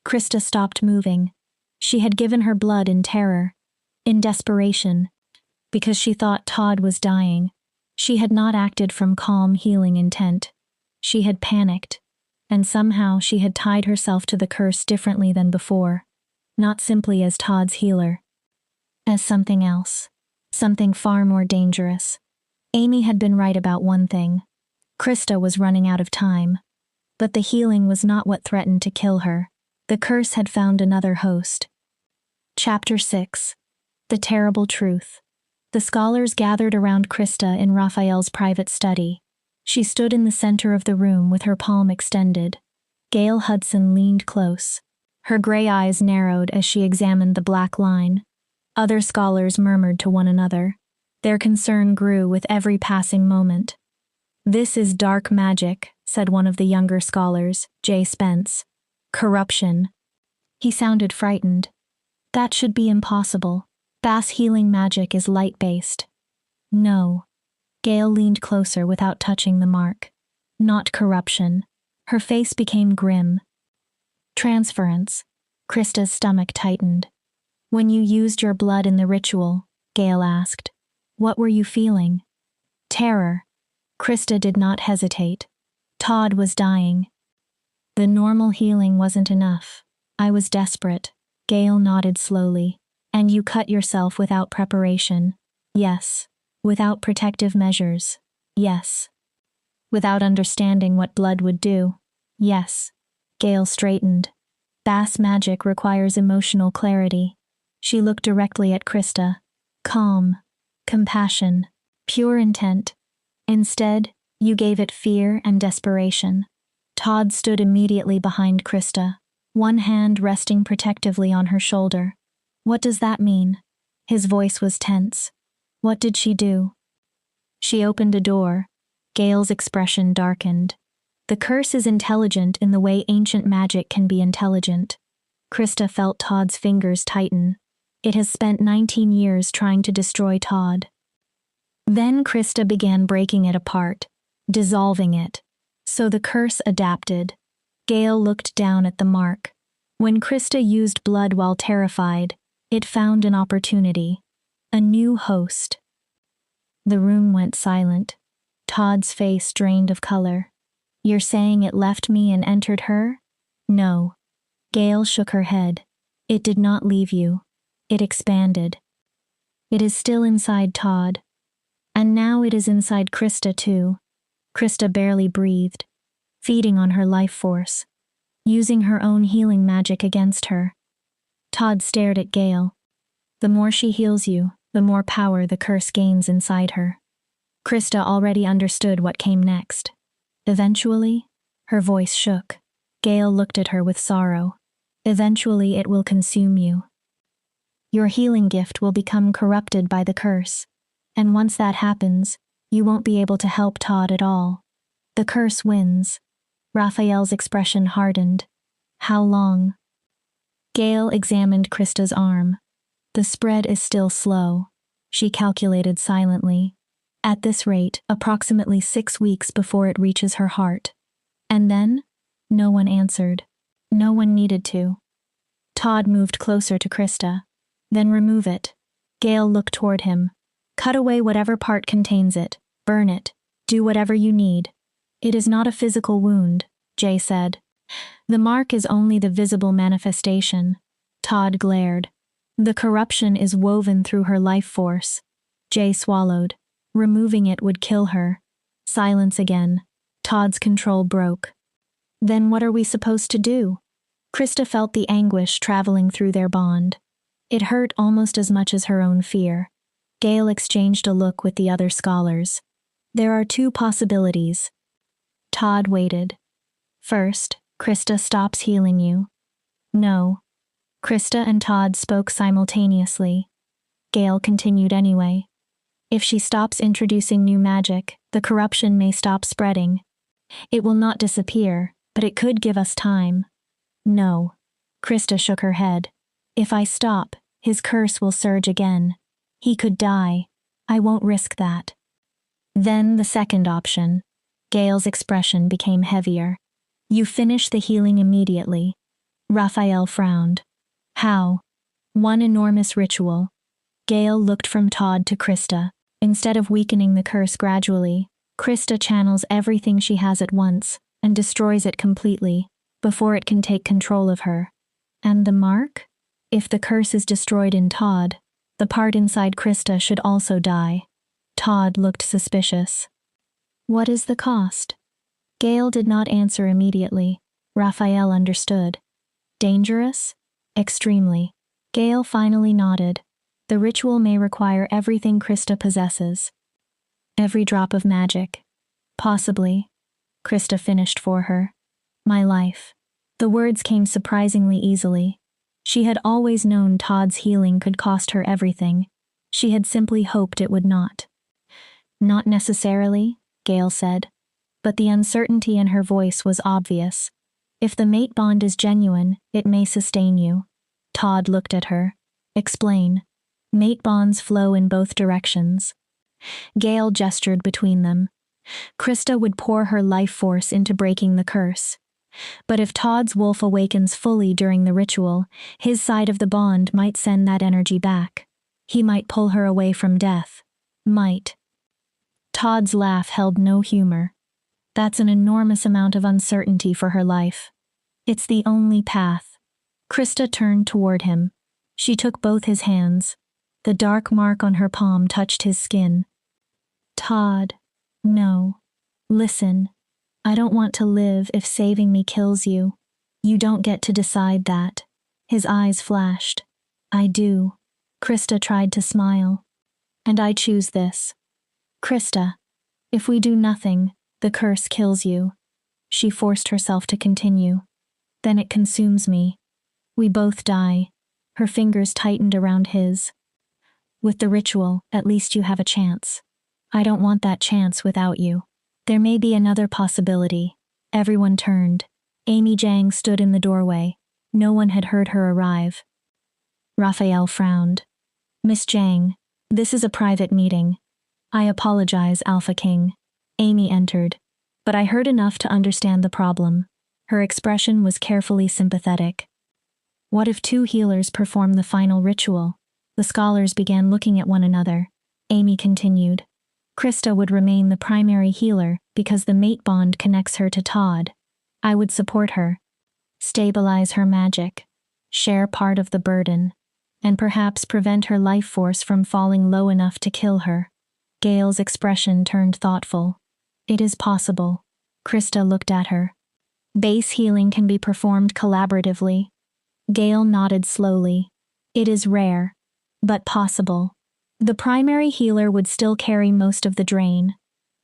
Krista stopped moving. She had given her blood in terror, in desperation, because she thought Todd was dying. She had not acted from calm, healing intent. She had panicked, and somehow she had tied herself to the curse differently than before, not simply as Todd's healer, as something else, something far more dangerous. Amy had been right about one thing. Krista was running out of time. But the healing was not what threatened to kill her. The curse had found another host. Chapter 6. The Terrible Truth. The scholars gathered around Krista in Raphael's private study. She stood in the center of the room with her palm extended. Gale Hudson leaned close. Her gray eyes narrowed as she examined the black line. Other scholars murmured to one another. Their concern grew with every passing moment. This is dark magic, said one of the younger scholars, J. Spence. Corruption. He sounded frightened. That should be impossible. Fast healing magic is light-based. No. Gale leaned closer without touching the mark. Not corruption. Her face became grim. Transference. Krista's stomach tightened. When you used your blood in the ritual, Gale asked, what were you feeling? Terror. Krista did not hesitate. Todd was dying. The normal healing wasn't enough. I was desperate. Gale nodded slowly. And you cut yourself without preparation. Yes. Without protective measures. Yes. Without understanding what blood would do. Yes. Gale straightened. Bass magic requires emotional clarity. She looked directly at Krista. Calm. Compassion. Pure intent. Instead, you gave it fear and desperation. Todd stood immediately behind Krista, one hand resting protectively on her shoulder. What does that mean? His voice was tense. What did she do? She opened a door. Gale's expression darkened. The curse is intelligent in the way ancient magic can be intelligent. Krista felt Todd's fingers tighten. It has spent 19 years trying to destroy Todd. Then Krista began breaking it apart, dissolving it. So the curse adapted. Gale looked down at the mark. When Krista used blood while terrified, it found an opportunity. A new host. The room went silent. Todd's face drained of color. You're saying it left me and entered her? No. Gale shook her head. It did not leave you. It expanded. It is still inside Todd. And now it is inside Krista too. Krista barely breathed, feeding on her life force, using her own healing magic against her. Todd stared at Gale. The more she heals you, the more power the curse gains inside her. Krista already understood what came next. Eventually, her voice shook. Gale looked at her with sorrow. Eventually it will consume you. Your healing gift will become corrupted by the curse. And once that happens, you won't be able to help Todd at all. The curse wins. Raphael's expression hardened. How long? Gale examined Krista's arm. The spread is still slow. She calculated silently. At this rate, approximately 6 weeks before it reaches her heart. And then? No one answered. No one needed to. Todd moved closer to Krista. Then remove it. Gale looked toward him. Cut away whatever part contains it. Burn it. Do whatever you need. It is not a physical wound, Jay said. The mark is only the visible manifestation. Todd glared. The corruption is woven through her life force. Jay swallowed. Removing it would kill her. Silence again. Todd's control broke. Then what are we supposed to do? Krista felt the anguish traveling through their bond. It hurt almost as much as her own fear. Gale exchanged a look with the other scholars. There are 2 possibilities. Todd waited. First, Krista stops healing you. No. Krista and Todd spoke simultaneously. Gale continued anyway. If she stops introducing new magic, the corruption may stop spreading. It will not disappear, but it could give us time. No. Krista shook her head. If I stop, his curse will surge again. He could die. I won't risk that. Then the second option. Gale's expression became heavier. You finish the healing immediately. Raphael frowned. How? One enormous ritual. Gale looked from Todd to Krista. Instead of weakening the curse gradually, Krista channels everything she has at once and destroys it completely before it can take control of her. And the mark? If the curse is destroyed in Todd, the part inside Krista should also die. Todd looked suspicious. What is the cost? Gale did not answer immediately. Raphael understood. Dangerous? Extremely. Gale finally nodded. The ritual may require everything Krista possesses. Every drop of magic. Possibly. Krista finished for her. My life. The words came surprisingly easily. She had always known Todd's healing could cost her everything. She had simply hoped it would not. Not necessarily, Gale said. But the uncertainty in her voice was obvious. If the mate bond is genuine, it may sustain you. Todd looked at her. Explain. Mate bonds flow in both directions. Gale gestured between them. Krista would pour her life force into breaking the curse. But if Todd's wolf awakens fully during the ritual, his side of the bond might send that energy back. He might pull her away from death. Might. Todd's laugh held no humor. That's an enormous amount of uncertainty for her life. It's the only path. Krista turned toward him. She took both his hands. The dark mark on her palm touched his skin. Todd, no. Listen. I don't want to live if saving me kills you. You don't get to decide that. His eyes flashed. I do. Krista tried to smile. And I choose this. Krista, if we do nothing, the curse kills you. She forced herself to continue. Then it consumes me. We both die. Her fingers tightened around his. With the ritual, at least you have a chance. I don't want that chance without you. There may be another possibility. Everyone turned. Amy Jang stood in the doorway. No one had heard her arrive. Raphael frowned. Miss Jang, this is a private meeting. I apologize, Alpha King. Amy entered. But I heard enough to understand the problem. Her expression was carefully sympathetic. What if 2 healers perform the final ritual? The scholars began looking at one another. Amy continued. Krista would remain the primary healer because the mate bond connects her to Todd. I would support her. Stabilize her magic. Share part of the burden. And perhaps prevent her life force from falling low enough to kill her. Gale's expression turned thoughtful. It is possible. Krista looked at her. Base healing can be performed collaboratively. Gale nodded slowly. It is rare, but possible. The primary healer would still carry most of the drain.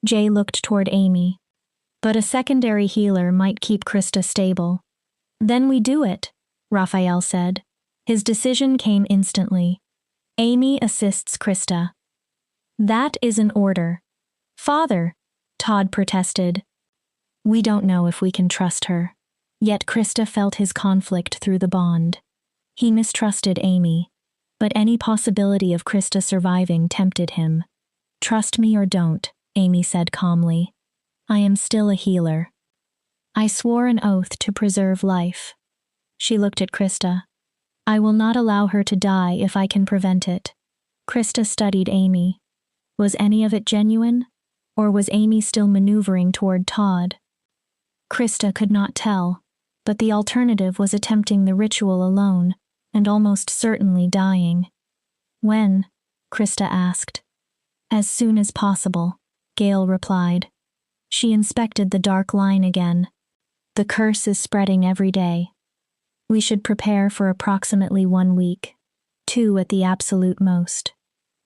Jay looked toward Amy. But a secondary healer might keep Krista stable. Then we do it, Raphael said. His decision came instantly. Amy assists Krista. That is an order. Father, Todd protested. We don't know if we can trust her. Yet Krista felt his conflict through the bond. He mistrusted Amy, but any possibility of Krista surviving tempted him. Trust me or don't, Amy said calmly. I am still a healer. I swore an oath to preserve life. She looked at Krista. I will not allow her to die if I can prevent it. Krista studied Amy. Was any of it genuine? Or was Amy still maneuvering toward Todd? Krista could not tell, but the alternative was attempting the ritual alone, and almost certainly dying. When? Krista asked. As soon as possible, Gail replied. She inspected the dark line again. The curse is spreading every day. We should prepare for approximately 1 week, 2 at the absolute most.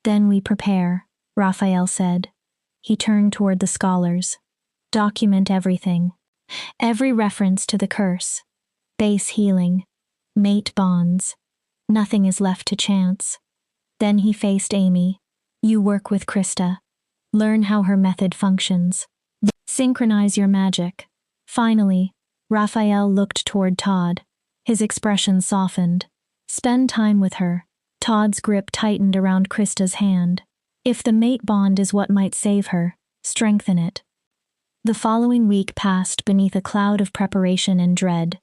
Then we prepare, Raphael said. He turned toward the scholars. Document everything. Every reference to the curse. Base healing. Mate bonds. Nothing is left to chance. Then he faced Amy. You work with Krista. Learn how her method functions. Synchronize your magic. Finally, Raphael looked toward Todd. His expression softened. Spend time with her. Todd's grip tightened around Krista's hand. If the mate bond is what might save her, strengthen it. The following week passed beneath a cloud of preparation and dread.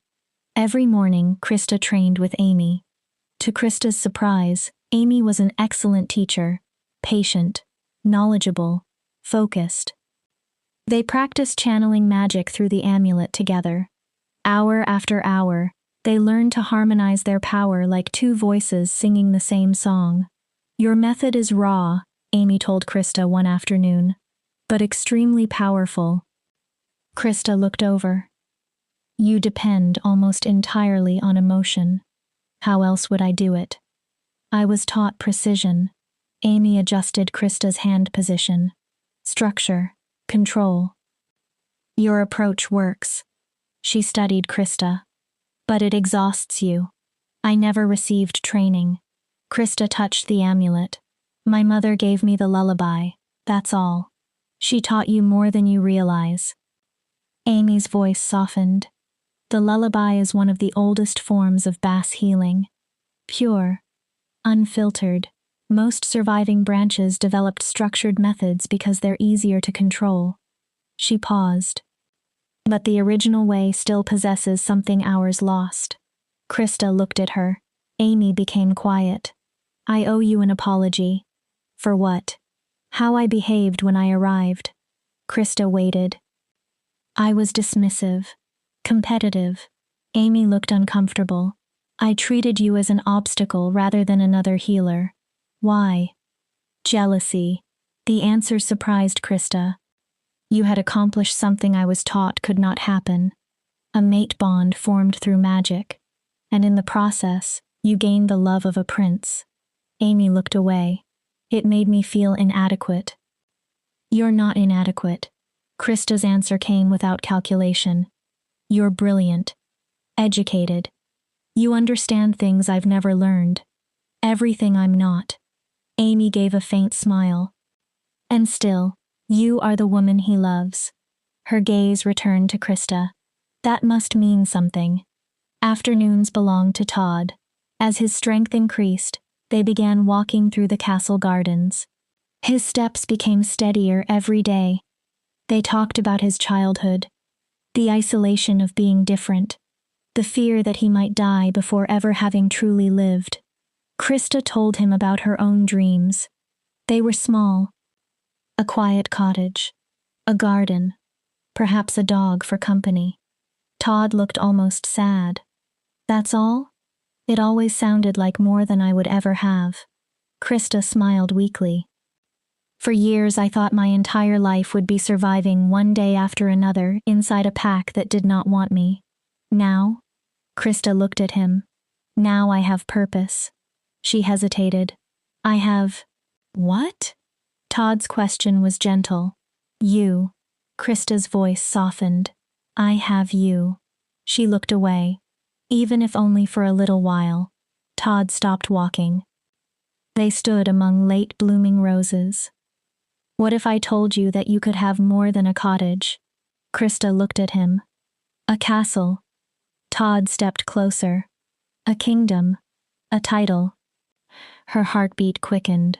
Every morning, Krista trained with Amy. To Krista's surprise, Amy was an excellent teacher, patient, knowledgeable, focused. They practiced channeling magic through the amulet together. Hour after hour, they learned to harmonize their power like 2 voices singing the same song. Your method is raw, Amy told Krista one afternoon, but extremely powerful. Krista looked over. You depend almost entirely on emotion. How else would I do it? I was taught precision. Amy adjusted Krista's hand position. Structure, control. Your approach works. She studied Krista. But it exhausts you. I never received training. Krista touched the amulet. My mother gave me the lullaby, that's all. She taught you more than you realize. Amy's voice softened. The lullaby is one of the oldest forms of bass healing. Pure, unfiltered. Most surviving branches developed structured methods because they're easier to control. She paused. But the original way still possesses something ours lost. Krista looked at her. Amy became quiet. I owe you an apology. For what? How I behaved when I arrived. Krista waited. I was dismissive. Competitive. Amy looked uncomfortable. I treated you as an obstacle rather than another healer. Why? Jealousy. The answer surprised Krista. You had accomplished something I was taught could not happen. A mate bond formed through magic. And in the process, you gained the love of a prince. Amy looked away. It made me feel inadequate. You're not inadequate. Krista's answer came without calculation. You're brilliant. Educated. You understand things I've never learned. Everything I'm not. Amy gave a faint smile. And still, you are the woman he loves. Her gaze returned to Krista. That must mean something. Afternoons belonged to Todd. As his strength increased, they began walking through the castle gardens. His steps became steadier every day. They talked about his childhood, the isolation of being different, the fear that he might die before ever having truly lived. Krista told him about her own dreams. They were small. A quiet cottage, a garden, perhaps a dog for company. Todd looked almost sad. That's all? It always sounded like more than I would ever have. Krista smiled weakly. For years I thought my entire life would be surviving one day after another inside a pack that did not want me. Now? Krista looked at him. Now I have purpose. She hesitated. I have... What? Todd's question was gentle. You. Krista's voice softened. I have you. She looked away. Even if only for a little while. Todd stopped walking. They stood among late-blooming roses. What if I told you that you could have more than a cottage? Krista looked at him. A castle. Todd stepped closer. A kingdom. A title. Her heartbeat quickened.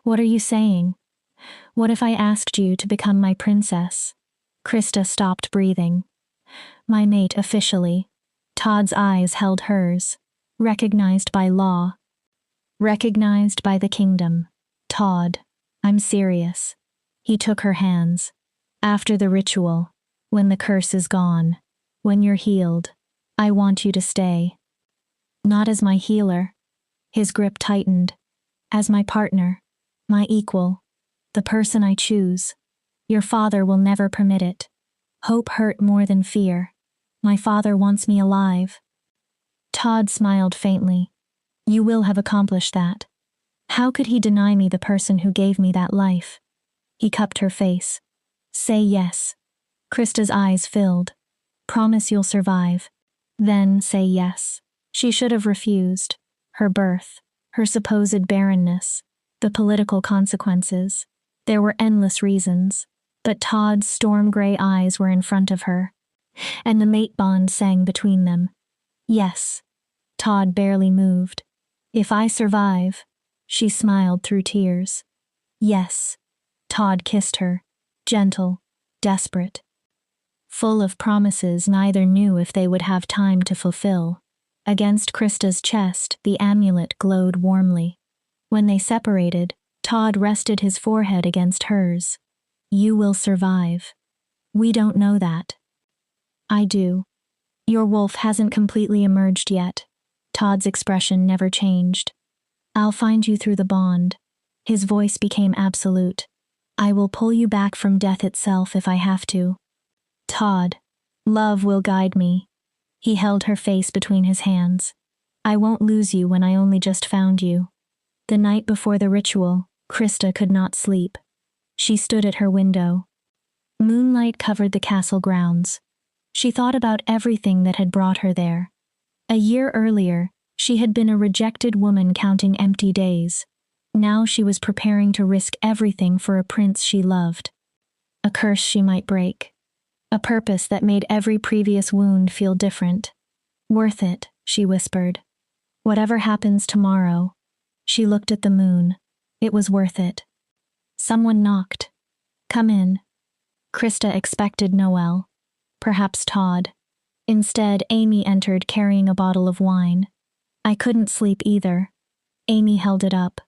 What are you saying? What if I asked you to become my princess? Krista stopped breathing. My mate officially. Todd's eyes held hers. Recognized by law. Recognized by the kingdom. Todd, I'm serious. He took her hands. After the ritual, when the curse is gone, when you're healed, I want you to stay. Not as my healer. His grip tightened. As my partner. My equal. The person I choose. Your father will never permit it. Hope hurt more than fear. My father wants me alive. Todd smiled faintly. You will have accomplished that. How could he deny me the person who gave me that life? He cupped her face. Say yes. Krista's eyes filled. Promise you'll survive. Then say yes. She should have refused. Her birth, her supposed barrenness, the political consequences. There were endless reasons, but Todd's storm-gray eyes were in front of her, and the mate bond sang between them. Yes. Todd barely moved. If I survive, she smiled through tears. Yes. Todd kissed her, gentle, desperate. Full of promises neither knew if they would have time to fulfill. Against Krista's chest, the amulet glowed warmly. When they separated, Todd rested his forehead against hers. You will survive. We don't know that. I do. Your wolf hasn't completely emerged yet. Todd's expression never changed. I'll find you through the bond. His voice became absolute. I will pull you back from death itself if I have to. Todd, love will guide me. He held her face between his hands. I won't lose you when I only just found you. The night before the ritual, Krista could not sleep. She stood at her window. Moonlight covered the castle grounds. She thought about everything that had brought her there. A year earlier, she had been a rejected woman counting empty days. Now she was preparing to risk everything for a prince she loved. A curse she might break. A purpose that made every previous wound feel different. Worth it, she whispered. Whatever happens tomorrow. She looked at the moon. It was worth it. Someone knocked. Come in. Krista expected Noel. Perhaps Todd. Instead, Amy entered carrying a bottle of wine. I couldn't sleep either. Amy held it up.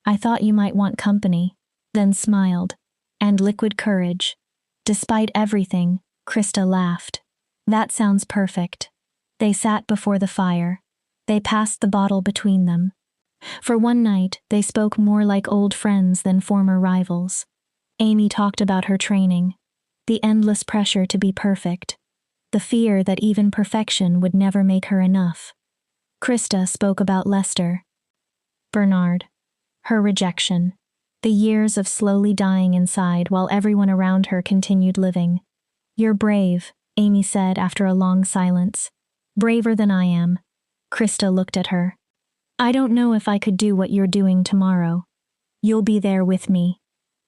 I thought you might want company, then smiled. And liquid courage. Despite everything, Krista laughed. That sounds perfect. They sat before the fire. They passed the bottle between them. For one night, they spoke more like old friends than former rivals. Amy talked about her training, the endless pressure to be perfect, the fear that even perfection would never make her enough. Krista spoke about Lester. Bernard. Her rejection. The years of slowly dying inside while everyone around her continued living. You're brave, Amy said after a long silence. Braver than I am. Krista looked at her. I don't know if I could do what you're doing tomorrow. You'll be there with me.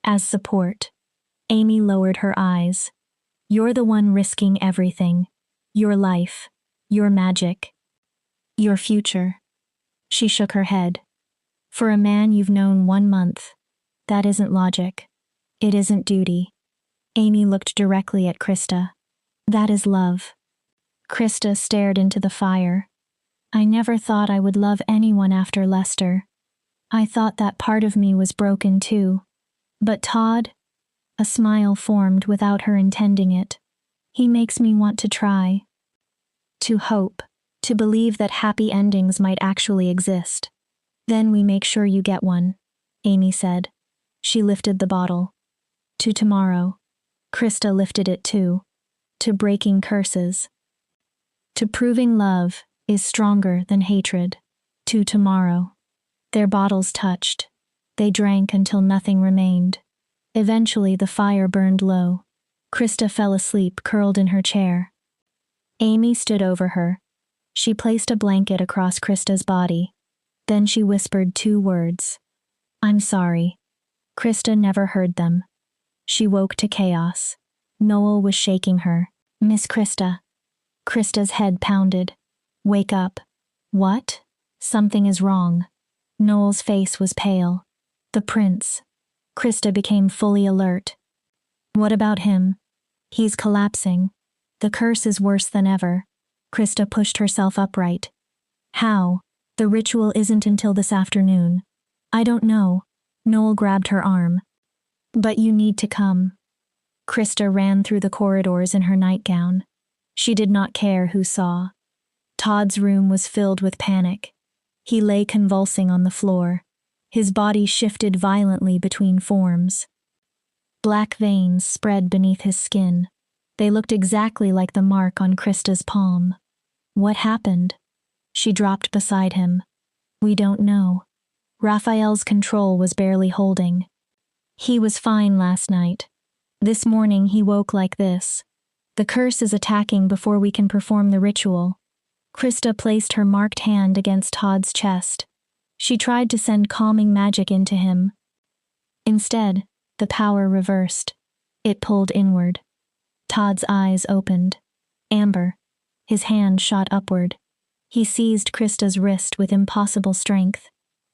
As support. Amy lowered her eyes. You're the one risking everything. Your life. Your magic. Your future. She shook her head. For a man you've known 1 month. That isn't logic. It isn't duty. Amy looked directly at Krista. That is love. Krista stared into the fire. I never thought I would love anyone after Lester. I thought that part of me was broken too. But Todd? A smile formed without her intending it. He makes me want to try. To hope. To believe that happy endings might actually exist. Then we make sure you get one, Amy said. She lifted the bottle. To tomorrow. Krista lifted it too. To breaking curses. To proving love is stronger than hatred. To tomorrow. Their bottles touched. They drank until nothing remained. Eventually the fire burned low. Krista fell asleep curled in her chair. Amy stood over her. She placed a blanket across Krista's body. Then she whispered 2 words. "I'm sorry." Krista never heard them. She woke to chaos. Noel was shaking her. "Miss Krista." Krista's head pounded. "Wake up." "What?" "Something is wrong." Noel's face was pale. "The prince." Krista became fully alert. "What about him?" "He's collapsing. The curse is worse than ever." Krista pushed herself upright. "How? The ritual isn't until this afternoon." "I don't know." Noel grabbed her arm. "But you need to come." Krista ran through the corridors in her nightgown. She did not care who saw. Todd's room was filled with panic. He lay convulsing on the floor. His body shifted violently between forms. Black veins spread beneath his skin. They looked exactly like the mark on Krista's palm. "What happened?" She dropped beside him. "We don't know." Raphael's control was barely holding. "He was fine last night. This morning he woke like this. The curse is attacking before we can perform the ritual." Krista placed her marked hand against Todd's chest. She tried to send calming magic into him. Instead, the power reversed. It pulled inward. Todd's eyes opened. Amber. His hand shot upward. He seized Krista's wrist with impossible strength.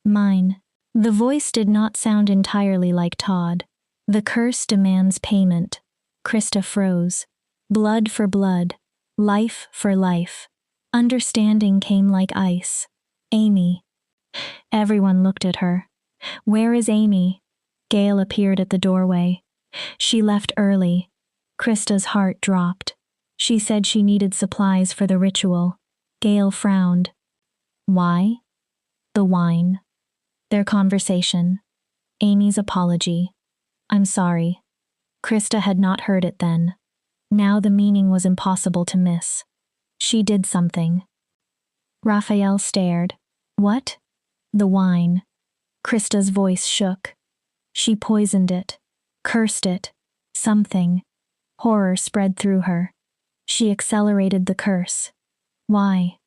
"Mine." The voice did not sound entirely like Todd. "The curse demands payment." Krista froze. Blood for blood. Life for life. Understanding came like ice. "Amy." Everyone looked at her. "Where is Amy?" Gail appeared at the doorway. "She left early." Krista's heart dropped. She said she needed supplies for the ritual. Gail frowned. "Why?" The wine. Their conversation. Amy's apology. "I'm sorry." Krista had not heard it then. Now the meaning was impossible to miss. She did something. Raphael stared. "What?" "The wine." Krista's voice shook. "She poisoned it. Cursed it. Something." Horror spread through her. She accelerated the curse. "Why?"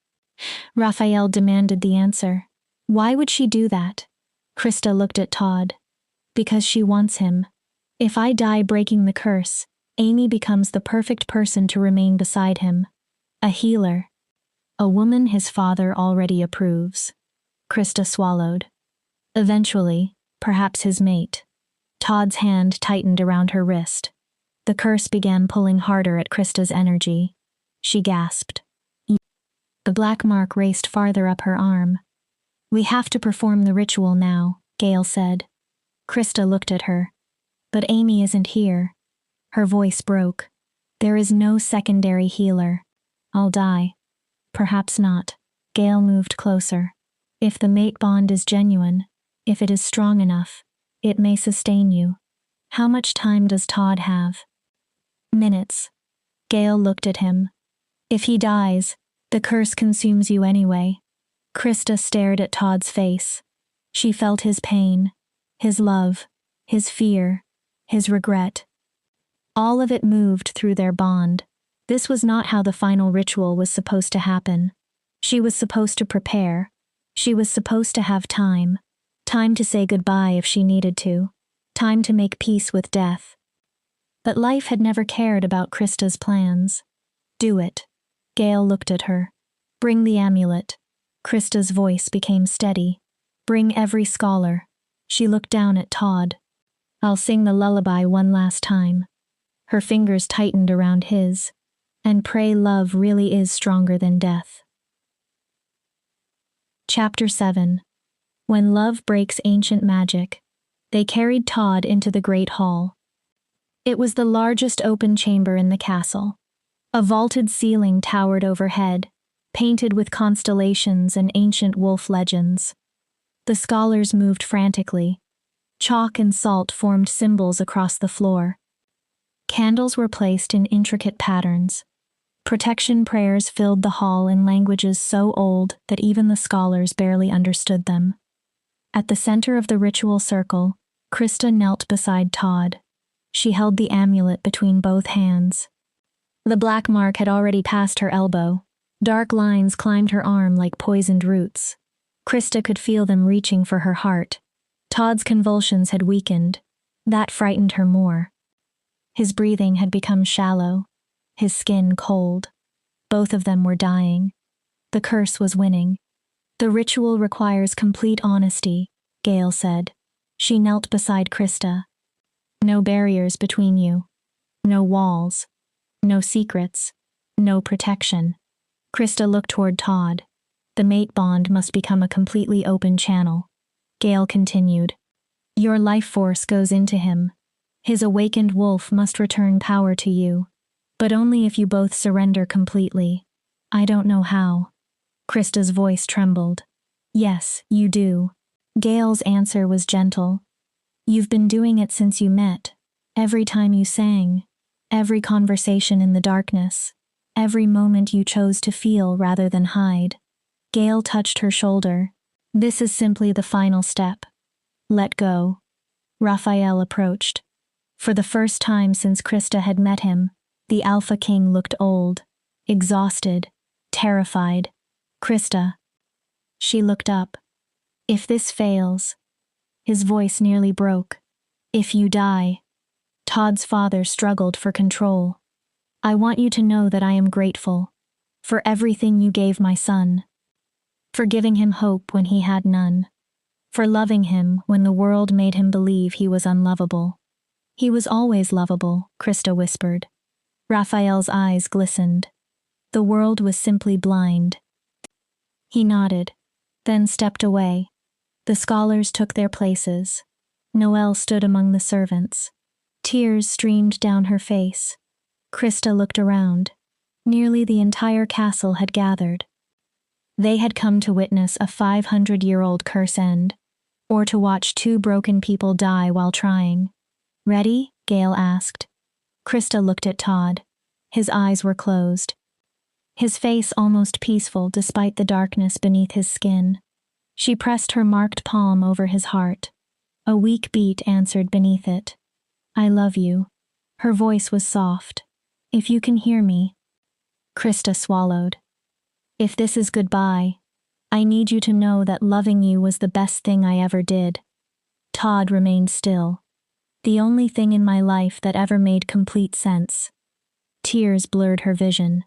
Raphael demanded the answer. "Why would she do that?" Krista looked at Todd. "Because she wants him. If I die breaking the curse, Amy becomes the perfect person to remain beside him. A healer. A woman his father already approves." Krista swallowed. "Eventually, perhaps his mate." Todd's hand tightened around her wrist. The curse began pulling harder at Krista's energy. She gasped. The black mark raced farther up her arm. "We have to perform the ritual now," Gail said. Krista looked at her. "But Amy isn't here." Her voice broke. "There is no secondary healer. I'll die." "Perhaps not." Gail moved closer. "If the mate bond is genuine, if it is strong enough, it may sustain you. How much time does Todd have?" "Minutes." Gail looked at him. "If he dies, the curse consumes you anyway." Krista stared at Todd's face. She felt his pain, his love, his fear, his regret. All of it moved through their bond. This was not how the final ritual was supposed to happen. She was supposed to prepare. She was supposed to have time. Time to say goodbye if she needed to. Time to make peace with death. But life had never cared about Krista's plans. "Do it." Gail looked at her. "Bring the amulet." Krista's voice became steady. "Bring every scholar." She looked down at Todd. "I'll sing the lullaby one last time." Her fingers tightened around his. "And pray love really is stronger than death." Chapter 7. When love breaks ancient magic. They carried Todd into the great hall. It was the largest open chamber in the castle. A vaulted ceiling towered overhead, painted with constellations and ancient wolf legends. The scholars moved frantically. Chalk and salt formed symbols across the floor. Candles were placed in intricate patterns. Protection prayers filled the hall in languages so old that even the scholars barely understood them. At the center of the ritual circle, Krista knelt beside Todd. She held the amulet between both hands. The black mark had already passed her elbow. Dark lines climbed her arm like poisoned roots. Krista could feel them reaching for her heart. Todd's convulsions had weakened. That frightened her more. His breathing had become shallow, his skin cold. Both of them were dying. The curse was winning. The ritual requires complete honesty, Gale said. She knelt beside Krista. No barriers between you. No walls. No secrets. No protection. Krista looked toward Todd. The mate bond must become a completely open channel. Gale continued. Your life force goes into him. His awakened wolf must return power to you. But only if you both surrender completely. I don't know how. Krista's voice trembled. Yes, you do. Gale's answer was gentle. You've been doing it since you met. Every time you sang. Every conversation in the darkness. Every moment you chose to feel rather than hide. Gale touched her shoulder. This is simply the final step. Let go. Raphael approached. For the first time since Krista had met him, the Alpha King looked old, exhausted, terrified. Krista. She looked up. If this fails. His voice nearly broke. If you die. Todd's father struggled for control. I want you to know that I am grateful. For everything you gave my son. For giving him hope when he had none. For loving him when the world made him believe he was unlovable. He was always lovable, Krista whispered. Raphael's eyes glistened. The world was simply blind. He nodded, then stepped away. The scholars took their places. Noelle stood among the servants. Tears streamed down her face. Krista looked around. Nearly the entire castle had gathered. They had come to witness a 500-year-old curse end, or to watch two broken people die while trying. Ready? Gale asked. Krista looked at Todd. His eyes were closed. His face almost peaceful despite the darkness beneath his skin. She pressed her marked palm over his heart. A weak beat answered beneath it. I love you. Her voice was soft. If you can hear me. Krista swallowed. If this is goodbye, I need you to know that loving you was the best thing I ever did. Todd remained still. The only thing in my life that ever made complete sense. Tears blurred her vision.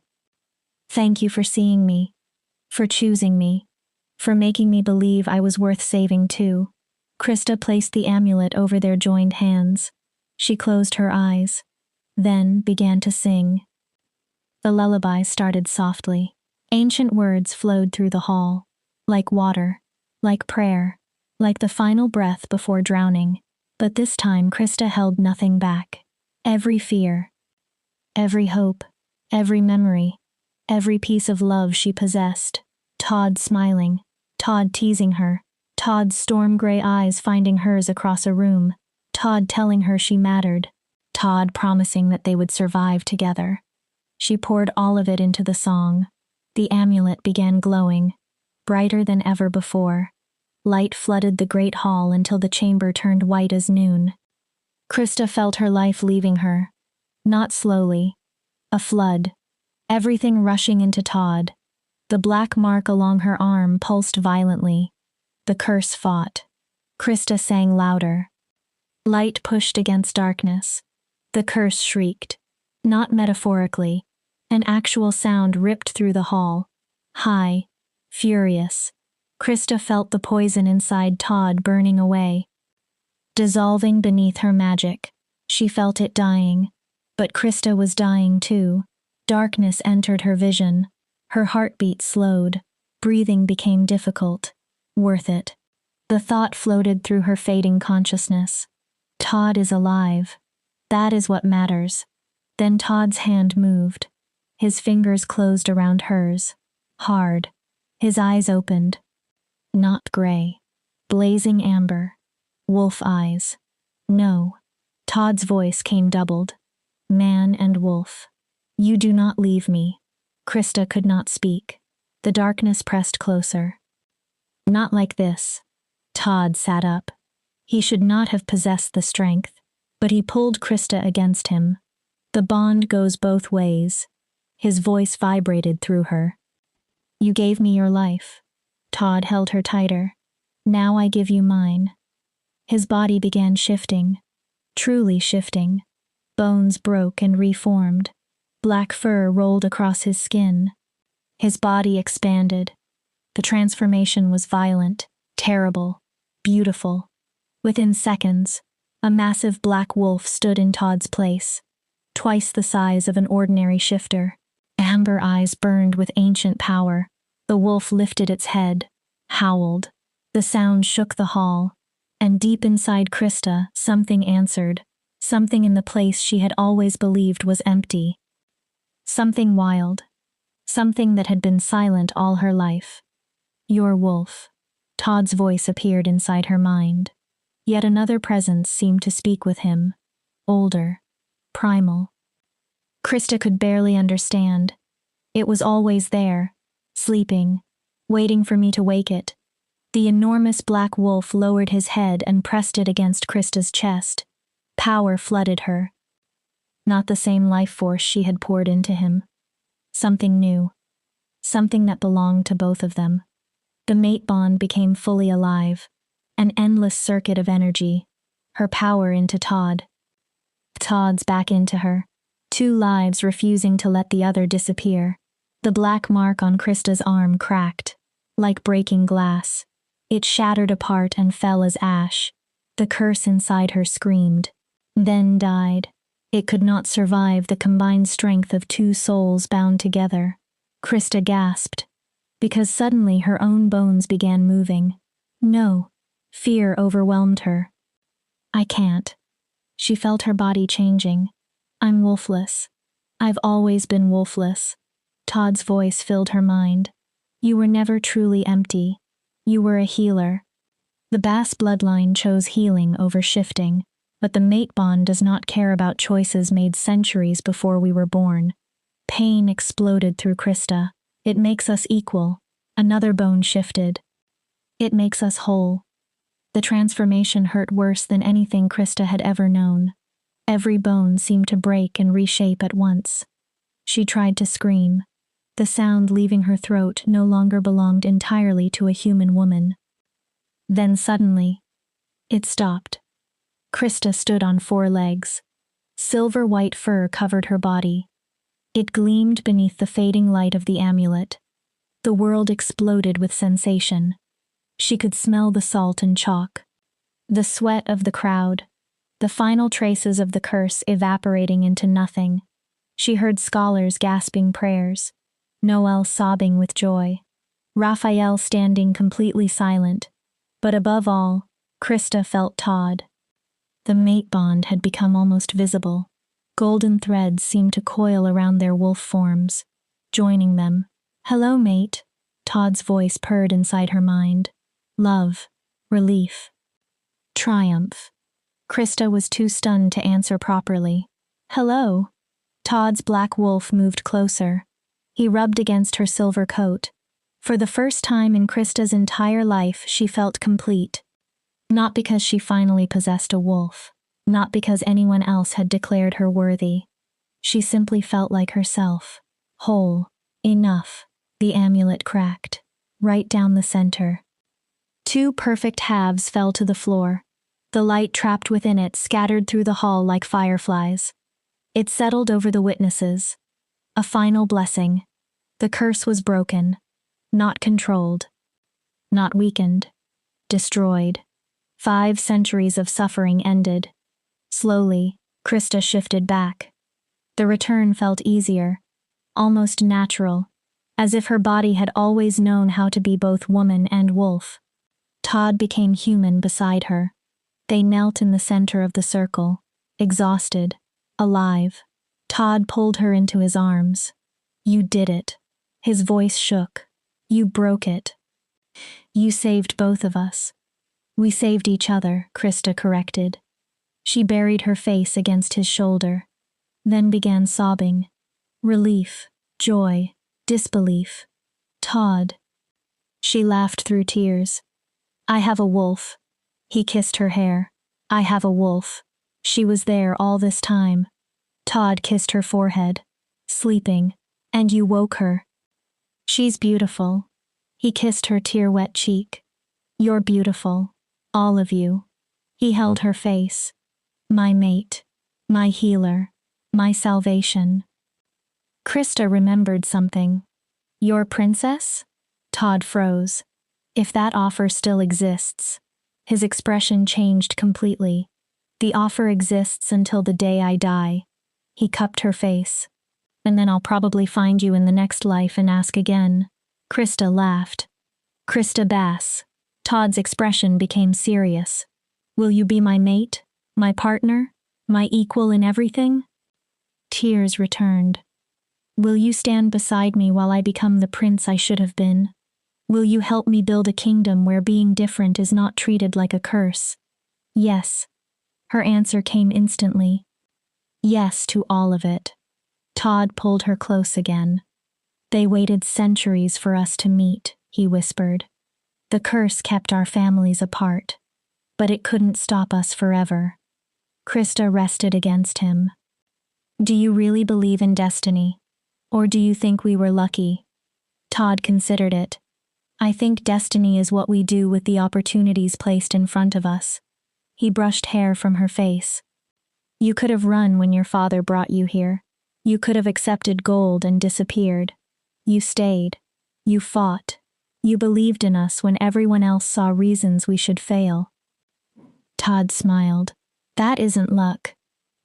Thank you for seeing me. For choosing me. For making me believe I was worth saving too. Krista placed the amulet over their joined hands. She closed her eyes. Then began to sing. The lullaby started softly. Ancient words flowed through the hall. Like water. Like prayer. Like the final breath before drowning. But this time Krista held nothing back. Every fear. Every hope. Every memory. Every piece of love she possessed. Todd smiling. Todd teasing her. Todd's storm-gray eyes finding hers across a room. Todd telling her she mattered. Todd promising that they would survive together. She poured all of it into the song. The amulet began glowing, brighter than ever before. Light flooded the great hall until the chamber turned white as noon. Krista felt her life leaving her. Not slowly. A flood. Everything rushing into Todd. The black mark along her arm pulsed violently. The curse fought. Krista sang louder. Light pushed against darkness. The curse shrieked. Not metaphorically. An actual sound ripped through the hall. High. Furious. Krista felt the poison inside Todd burning away. Dissolving beneath her magic. She felt it dying. But Krista was dying too. Darkness entered her vision. Her heartbeat slowed. Breathing became difficult. Worth it. The thought floated through her fading consciousness. Todd is alive. That is what matters. Then Todd's hand moved. His fingers closed around hers. Hard. His eyes opened. Not gray. Blazing amber. Wolf eyes. No. Todd's voice came doubled. Man and wolf. You do not leave me. Krista could not speak. The darkness pressed closer. Not like this. Todd sat up. He should not have possessed the strength, but he pulled Krista against him. The bond goes both ways. His voice vibrated through her. You gave me your life. Todd held her tighter. Now I give you mine. His body began shifting. Truly shifting. Bones broke and reformed. Black fur rolled across his skin. His body expanded. The transformation was violent, terrible, beautiful. Within seconds, a massive black wolf stood in Todd's place, twice the size of an ordinary shifter. Amber eyes burned with ancient power. The wolf lifted its head, howled. The sound shook the hall, and deep inside Krista, something answered, something in the place she had always believed was empty. Something wild, something that had been silent all her life. Your wolf. Todd's voice appeared inside her mind. Yet another presence seemed to speak with him. Older. Primal. Krista could barely understand. It was always there, sleeping, waiting for me to wake it. The enormous black wolf lowered his head and pressed it against Krista's chest. Power flooded her. Not the same life force she had poured into him. Something new. Something that belonged to both of them. The mate bond became fully alive. An endless circuit of energy. Her power into Todd. Todd's back into her. Two lives refusing to let the other disappear. The black mark on Krista's arm cracked. Like breaking glass. It shattered apart and fell as ash. The curse inside her screamed. Then died. It could not survive the combined strength of two souls bound together. Krista gasped, because suddenly her own bones began moving. No. Fear overwhelmed her. I can't. She felt her body changing. I'm wolfless. I've always been wolfless. Todd's voice filled her mind. You were never truly empty. You were a healer. The Bass bloodline chose healing over shifting. But the mate bond does not care about choices made centuries before we were born. Pain exploded through Krista. It makes us equal. Another bone shifted. It makes us whole. The transformation hurt worse than anything Krista had ever known. Every bone seemed to break and reshape at once. She tried to scream. The sound leaving her throat no longer belonged entirely to a human woman. Then suddenly, it stopped. Krista stood on 4 legs. Silver white fur covered her body. It gleamed beneath the fading light of the amulet. The world exploded with sensation. She could smell the salt and chalk. The sweat of the crowd. The final traces of the curse evaporating into nothing. She heard scholars gasping prayers. Noel sobbing with joy. Raphael standing completely silent. But above all, Krista felt Todd. The mate bond had become almost visible. Golden threads seemed to coil around their wolf forms, joining them. Hello, mate. Todd's voice purred inside her mind. Love. Relief. Triumph. Krista was too stunned to answer properly. Hello. Todd's black wolf moved closer. He rubbed against her silver coat. For the first time in Krista's entire life, she felt complete. Not because she finally possessed a wolf. Not because anyone else had declared her worthy. She simply felt like herself. Whole. Enough. The amulet cracked. Right down the center. 2 perfect halves fell to the floor. The light trapped within it scattered through the hall like fireflies. It settled over the witnesses. A final blessing. The curse was broken. Not controlled. Not weakened. Destroyed. 5 centuries of suffering ended. Slowly, Krista shifted back. The return felt easier, almost natural, as if her body had always known how to be both woman and wolf. Todd became human beside her. They knelt in the center of the circle, exhausted, alive. Todd pulled her into his arms. You did it. His voice shook. You broke it. You saved both of us. We saved each other, Krista corrected. She buried her face against his shoulder, then began sobbing. Relief, joy, disbelief. Todd. She laughed through tears. I have a wolf. He kissed her hair. I have a wolf. She was there all this time. Todd kissed her forehead. Sleeping. And you woke her. She's beautiful. He kissed her tear-wet cheek. You're beautiful. All of you. He held her face. My mate. My healer. My salvation. Krista remembered something. Your princess? Todd froze. If that offer still exists. His expression changed completely. The offer exists until the day I die. He cupped her face. And then I'll probably find you in the next life and ask again. Krista laughed. Krista Bass. Todd's expression became serious. Will you be my mate? My partner? My equal in everything? Tears returned. Will you stand beside me while I become the prince I should have been? Will you help me build a kingdom where being different is not treated like a curse? Yes. Her answer came instantly. Yes to all of it. Todd pulled her close again. They waited centuries for us to meet, he whispered. The curse kept our families apart. But it couldn't stop us forever. Krista rested against him. Do you really believe in destiny? Or do you think we were lucky? Todd considered it. I think destiny is what we do with the opportunities placed in front of us. He brushed hair from her face. You could have run when your father brought you here. You could have accepted gold and disappeared. You stayed. You fought. You believed in us when everyone else saw reasons we should fail. Todd smiled. That isn't luck.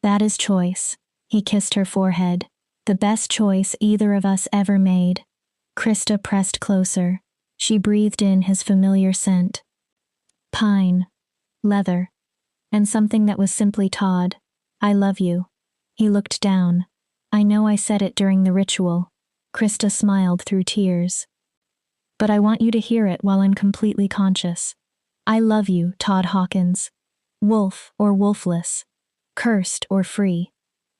That is choice. He kissed her forehead. The best choice either of us ever made. Krista pressed closer. She breathed in his familiar scent. Pine. Leather. And something that was simply Todd. I love you. He looked down. I know I said it during the ritual. Krista smiled through tears. But I want you to hear it while I'm completely conscious. I love you, Todd Hawkins. Wolf or wolfless. Cursed or free.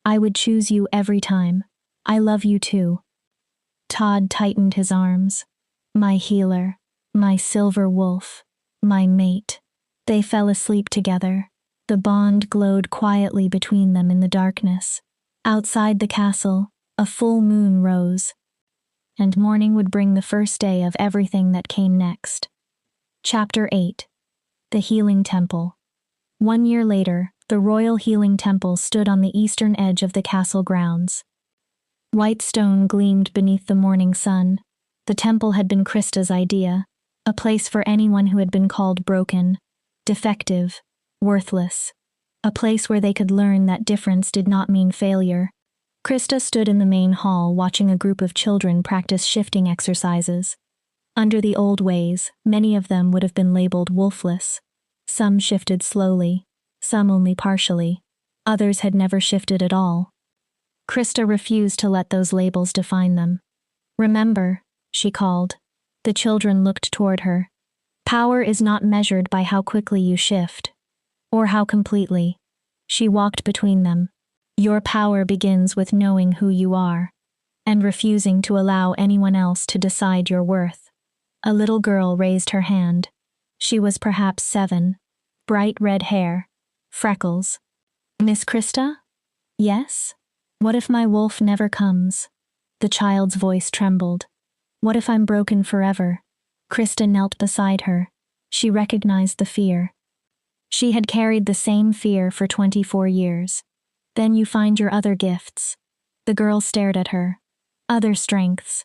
I would choose you every time. I love you too. Todd tightened his arms. My healer. My silver wolf. My mate. They fell asleep together. The bond glowed quietly between them in the darkness. Outside the castle, a full moon rose. And morning would bring the first day of everything that came next. Chapter 8. The Healing Temple. 1 year later, the Royal Healing Temple stood on the eastern edge of the castle grounds. White stone gleamed beneath the morning sun. The temple had been Krista's idea, a place for anyone who had been called broken, defective, worthless. A place where they could learn that difference did not mean failure. Krista stood in the main hall watching a group of children practice shifting exercises. Under the old ways, many of them would have been labeled wolfless. Some shifted slowly, some only partially. Others had never shifted at all. Krista refused to let those labels define them. Remember, she called. The children looked toward her. Power is not measured by how quickly you shift. Or how completely. She walked between them. Your power begins with knowing who you are, and refusing to allow anyone else to decide your worth. A little girl raised her hand. She was perhaps 7. Bright red hair. Freckles. Miss Krista? Yes? What if my wolf never comes? The child's voice trembled. What if I'm broken forever? Krista knelt beside her. She recognized the fear. She had carried the same fear for 24 years. Then you find your other gifts. The girl stared at her. Other strengths.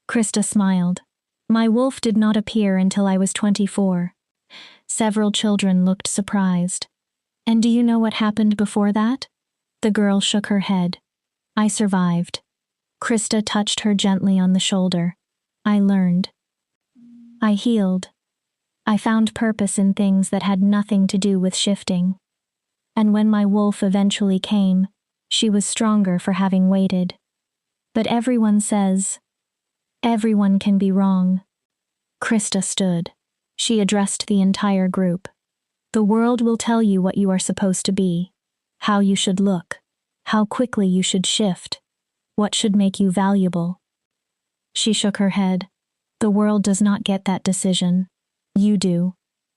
Krista smiled. My wolf did not appear until I was 24. Several children looked surprised. And do you know what happened before that? The girl shook her head. I survived. Krista touched her gently on the shoulder. I learned. I healed. I found purpose in things that had nothing to do with shifting. And when my wolf eventually came, she was stronger for having waited. But everyone says, everyone can be wrong. Krista stood. She addressed the entire group. The world will tell you what you are supposed to be, how you should look, how quickly you should shift, what should make you valuable. She shook her head. The world does not get that decision. You do.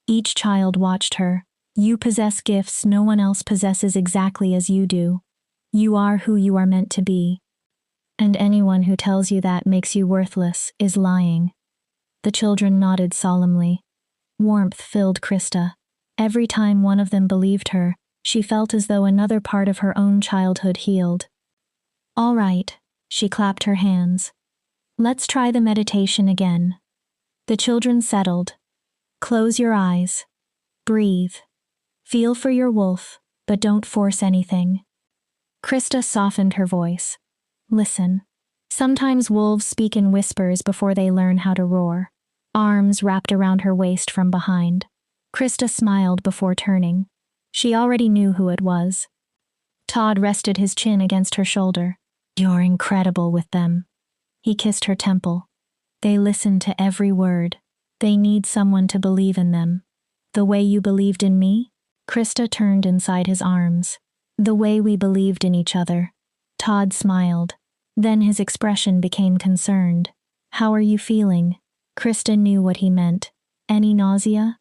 Each child watched her. You possess gifts no one else possesses exactly as you do. You are who you are meant to be. And anyone who tells you that makes you worthless is lying. The children nodded solemnly. Warmth filled Krista. Every time one of them believed her, she felt as though another part of her own childhood healed. All right, she clapped her hands. Let's try the meditation again. The children settled. Close your eyes. Breathe. Feel for your wolf, but don't force anything. Krista softened her voice. Listen. Sometimes wolves speak in whispers before they learn how to roar. Arms wrapped around her waist from behind. Krista smiled before turning. She already knew who it was. Todd rested his chin against her shoulder. You're incredible with them. He kissed her temple. They listen to every word. They need someone to believe in them. The way you believed in me? Krista turned inside his arms. The way we believed in each other. Todd smiled. Then his expression became concerned. How are you feeling? Krista knew what he meant. Any nausea?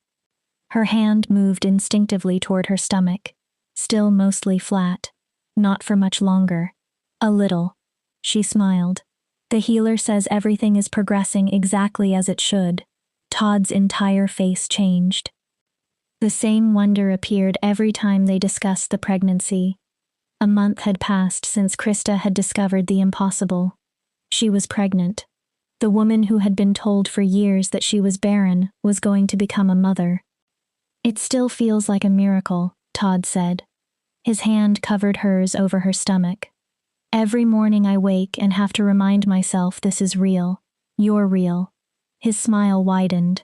Her hand moved instinctively toward her stomach. Still mostly flat. Not for much longer. A little. She smiled. The healer says everything is progressing exactly as it should. Todd's entire face changed. The same wonder appeared every time they discussed the pregnancy. A month had passed since Krista had discovered the impossible. She was pregnant. The woman who had been told for years that she was barren was going to become a mother. It still feels like a miracle, Todd said. His hand covered hers over her stomach. Every morning I wake and have to remind myself this is real. You're real. His smile widened.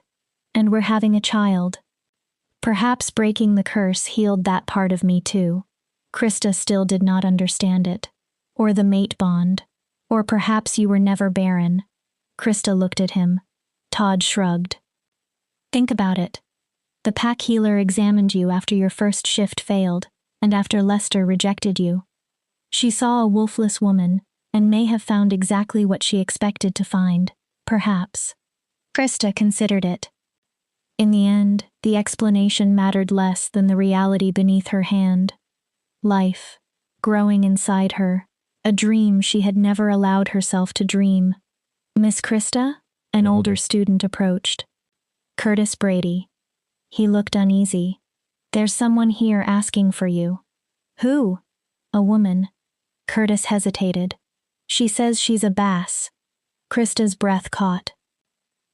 And we're having a child. Perhaps breaking the curse healed that part of me too. Krista still did not understand it. Or the mate bond. Or perhaps you were never barren. Krista looked at him. Todd shrugged. Think about it. The pack healer examined you after your first shift failed, and after Lester rejected you. She saw a wolfless woman, and may have found exactly what she expected to find, perhaps. Krista considered it. In the end, the explanation mattered less than the reality beneath her hand. Life, growing inside her, a dream she had never allowed herself to dream. Miss Krista? An older student approached. Curtis Brady. He looked uneasy. There's someone here asking for you. Who? A woman. Curtis hesitated. She says she's a bass. Krista's breath caught.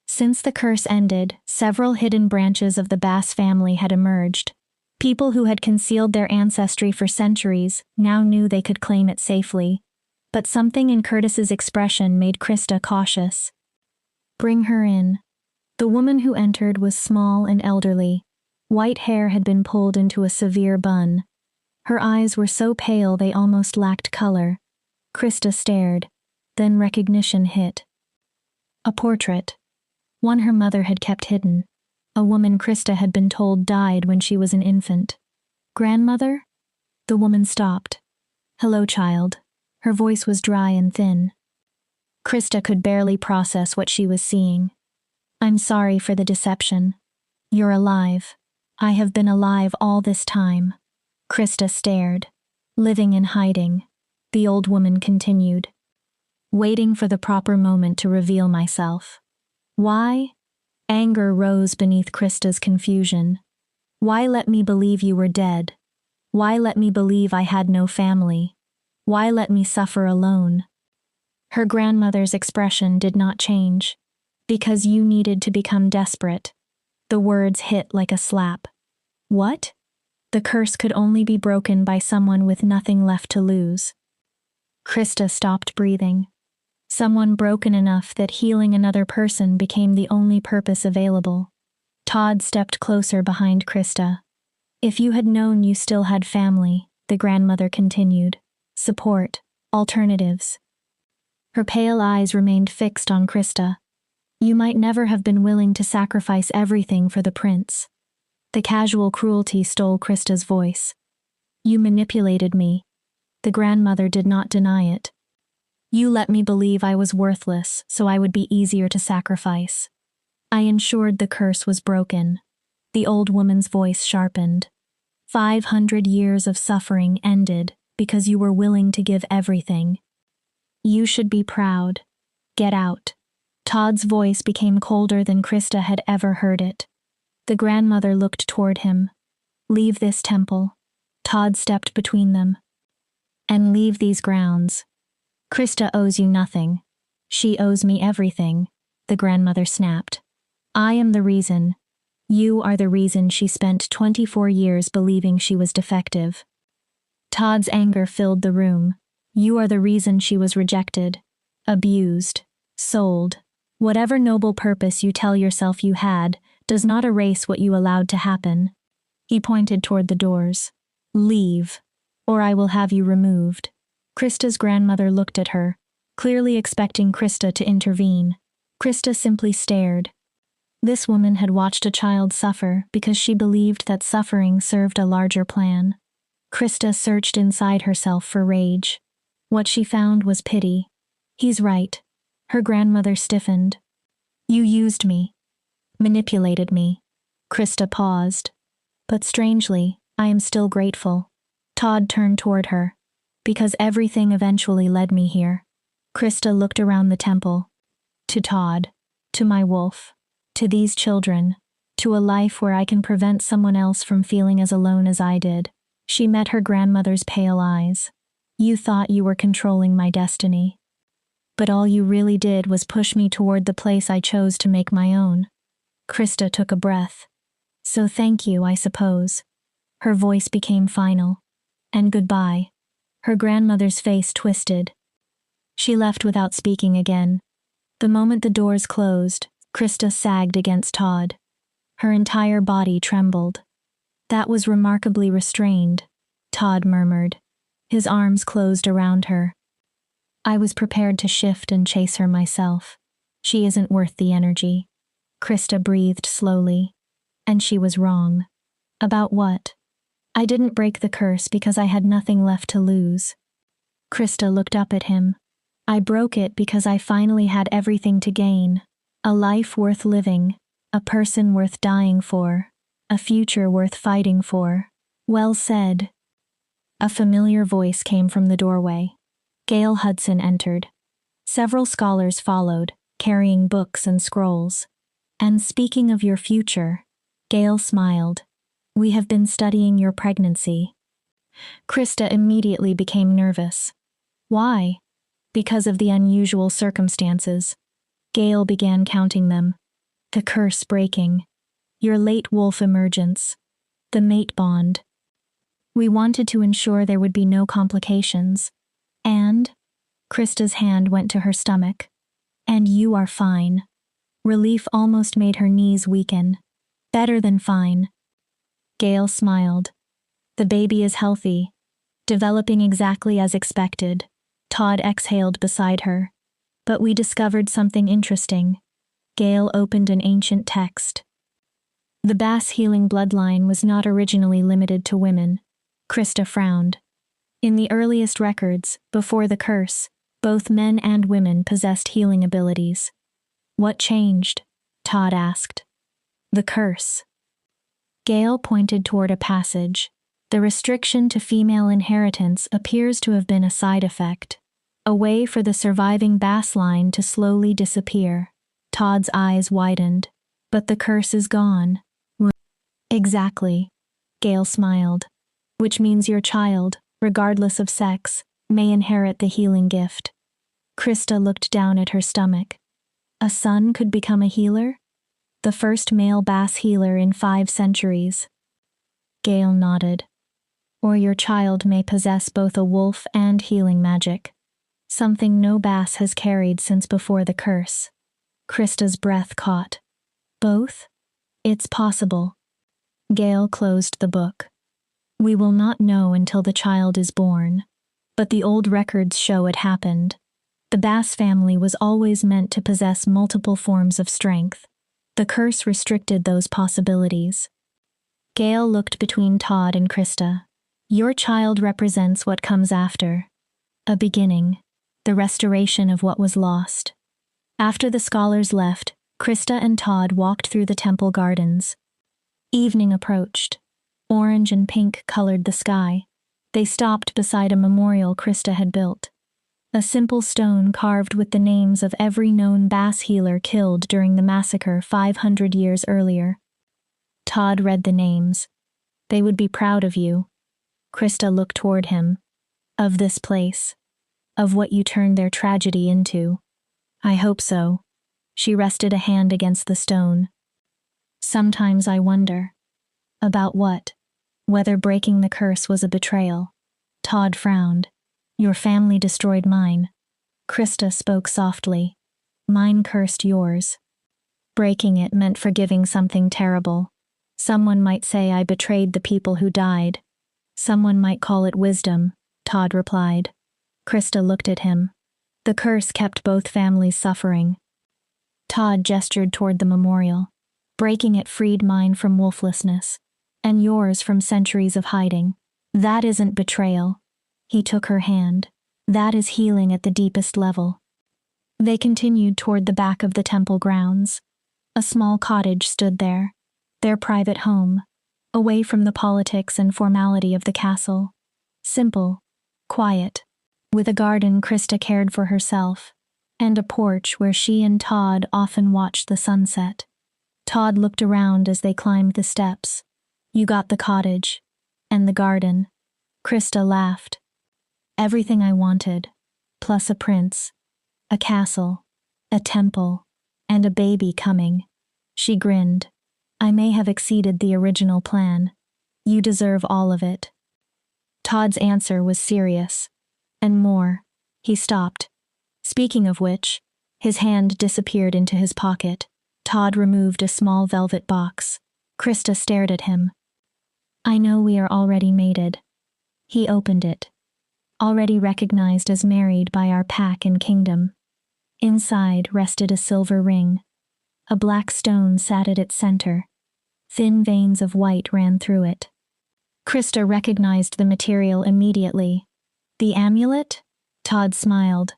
Since the curse ended, several hidden branches of the Bass family had emerged. People who had concealed their ancestry for centuries now knew they could claim it safely. But something in Curtis's expression made Krista cautious. Bring her in. The woman who entered was small and elderly. White hair had been pulled into a severe bun. Her eyes were so pale they almost lacked color. Krista stared. Then recognition hit. A portrait. One her mother had kept hidden. A woman Krista had been told died when she was an infant. Grandmother? The woman stopped. Hello, child. Her voice was dry and thin. Krista could barely process what she was seeing. I'm sorry for the deception. You're alive. I have been alive all this time. Krista stared. Living in hiding. The old woman continued. Waiting for the proper moment to reveal myself. Why? Anger rose beneath Krista's confusion. Why let me believe you were dead? Why let me believe I had no family? Why let me suffer alone? Her grandmother's expression did not change. Because you needed to become desperate. The words hit like a slap. What? The curse could only be broken by someone with nothing left to lose. Krista stopped breathing. Someone broken enough that healing another person became the only purpose available. Todd stepped closer behind Krista. If you had known you still had family, the grandmother continued. Support, alternatives. Her pale eyes remained fixed on Krista. You might never have been willing to sacrifice everything for the prince. The casual cruelty stole Krista's voice. You manipulated me. The grandmother did not deny it. You let me believe I was worthless so I would be easier to sacrifice. I ensured the curse was broken. The old woman's voice sharpened. 500 years of suffering ended because you were willing to give everything. You should be proud. Get out. Todd's voice became colder than Krista had ever heard it. The grandmother looked toward him. Leave this temple. Todd stepped between them. And leave these grounds. Krista owes you nothing. She owes me everything, the grandmother snapped. I am the reason. You are the reason she spent 24 years believing she was defective. Todd's anger filled the room. You are the reason she was rejected, abused, sold. Whatever noble purpose you tell yourself you had does not erase what you allowed to happen. He pointed toward the doors. Leave, or I will have you removed. Krista's grandmother looked at her, clearly expecting Krista to intervene. Krista simply stared. This woman had watched a child suffer because she believed that suffering served a larger plan. Krista searched inside herself for rage. What she found was pity. He's right. Her grandmother stiffened. You used me. Manipulated me. Krista paused. But strangely, I am still grateful. Todd turned toward her. Because everything eventually led me here. Krista looked around the temple. To Todd. To my wolf. To these children. To a life where I can prevent someone else from feeling as alone as I did. She met her grandmother's pale eyes. You thought you were controlling my destiny. But all you really did was push me toward the place I chose to make my own. Krista took a breath. So thank you, I suppose. Her voice became final. And goodbye. Her grandmother's face twisted. She left without speaking again. The moment the doors closed, Krista sagged against Todd. Her entire body trembled. That was remarkably restrained, Todd murmured. His arms closed around her. I was prepared to shift and chase her myself. She isn't worth the energy. Krista breathed slowly. And she was wrong. About what? I didn't break the curse because I had nothing left to lose. Krista looked up at him. I broke it because I finally had everything to gain. A life worth living. A person worth dying for. A future worth fighting for. Well said. A familiar voice came from the doorway. Gail Hudson entered. Several scholars followed, carrying books and scrolls. And speaking of your future, Gail smiled. We have been studying your pregnancy. Krista immediately became nervous. Why? Because of the unusual circumstances. Gail began counting them. The curse breaking. Your late wolf emergence. The mate bond. We wanted to ensure there would be no complications. And? Krista's hand went to her stomach. And you are fine. Relief almost made her knees weaken. Better than fine. Gail smiled. The baby is healthy. Developing exactly as expected. Todd exhaled beside her. But we discovered something interesting. Gail opened an ancient text. The Bass healing bloodline was not originally limited to women. Krista frowned. In the earliest records, before the curse, both men and women possessed healing abilities. What changed? Todd asked. The curse. Gail pointed toward a passage. The restriction to female inheritance appears to have been a side effect. A way for the surviving Bass line to slowly disappear. Todd's eyes widened. But the curse is gone. Exactly. Gail smiled. Which means your child, regardless of sex, may inherit the healing gift. Krista looked down at her stomach. A son could become a healer? The first male Bass healer in 5 centuries. Gail nodded. Or your child may possess both a wolf and healing magic. Something no Bass has carried since before the curse. Krista's breath caught. Both? It's possible. Gail closed the book. We will not know until the child is born. But the old records show it happened. The Bass family was always meant to possess multiple forms of strength. The curse restricted those possibilities. Gail looked between Todd and Krista. Your child represents what comes after. A beginning. The restoration of what was lost. After the scholars left, Krista and Todd walked through the temple gardens. Evening approached. Orange and pink colored the sky. They stopped beside a memorial Krista had built. A simple stone carved with the names of every known bass healer killed during the massacre 500 years earlier. Todd read the names. They would be proud of you. Krista looked toward him. Of this place. Of what you turned their tragedy into. I hope so. She rested a hand against the stone. Sometimes I wonder. About what? Whether breaking the curse was a betrayal. Todd frowned. Your family destroyed mine. Krista spoke softly. Mine cursed yours. Breaking it meant forgiving something terrible. Someone might say I betrayed the people who died. Someone might call it wisdom, Todd replied. Krista looked at him. The curse kept both families suffering. Todd gestured toward the memorial. Breaking it freed mine from wolflessness. And yours from centuries of hiding. That isn't betrayal. He took her hand. That is healing at the deepest level. They continued toward the back of the temple grounds. A small cottage stood there, their private home, away from the politics and formality of the castle. Simple, quiet, with a garden Krista cared for herself, and a porch where she and Todd often watched the sunset. Todd looked around as they climbed the steps. You got the cottage, and the garden. Krista laughed. Everything I wanted, plus a prince, a castle, a temple, and a baby coming. She grinned. I may have exceeded the original plan. You deserve all of it. Todd's answer was serious. And more. He stopped. Speaking of which, his hand disappeared into his pocket. Todd removed a small velvet box. Krista stared at him. I know we are already mated. He opened it. Already recognized as married by our pack and kingdom. Inside rested a silver ring. A black stone sat at its center. Thin veins of white ran through it. Krista recognized the material immediately. The amulet? Todd smiled.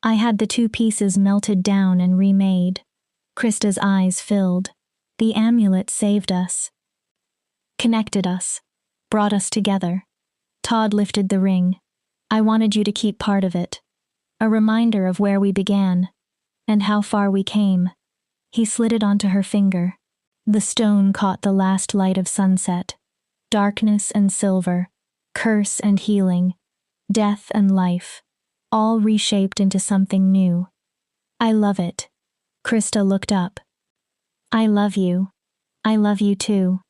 I had the two pieces melted down and remade. Krista's eyes filled. The amulet saved us. Connected us. Brought us together. Todd lifted the ring. I wanted you to keep part of it. A reminder of where we began. And how far we came. He slid it onto her finger. The stone caught the last light of sunset. Darkness and silver. Curse and healing. Death and life. All reshaped into something new. I love it. Krista looked up. I love you. I love you too.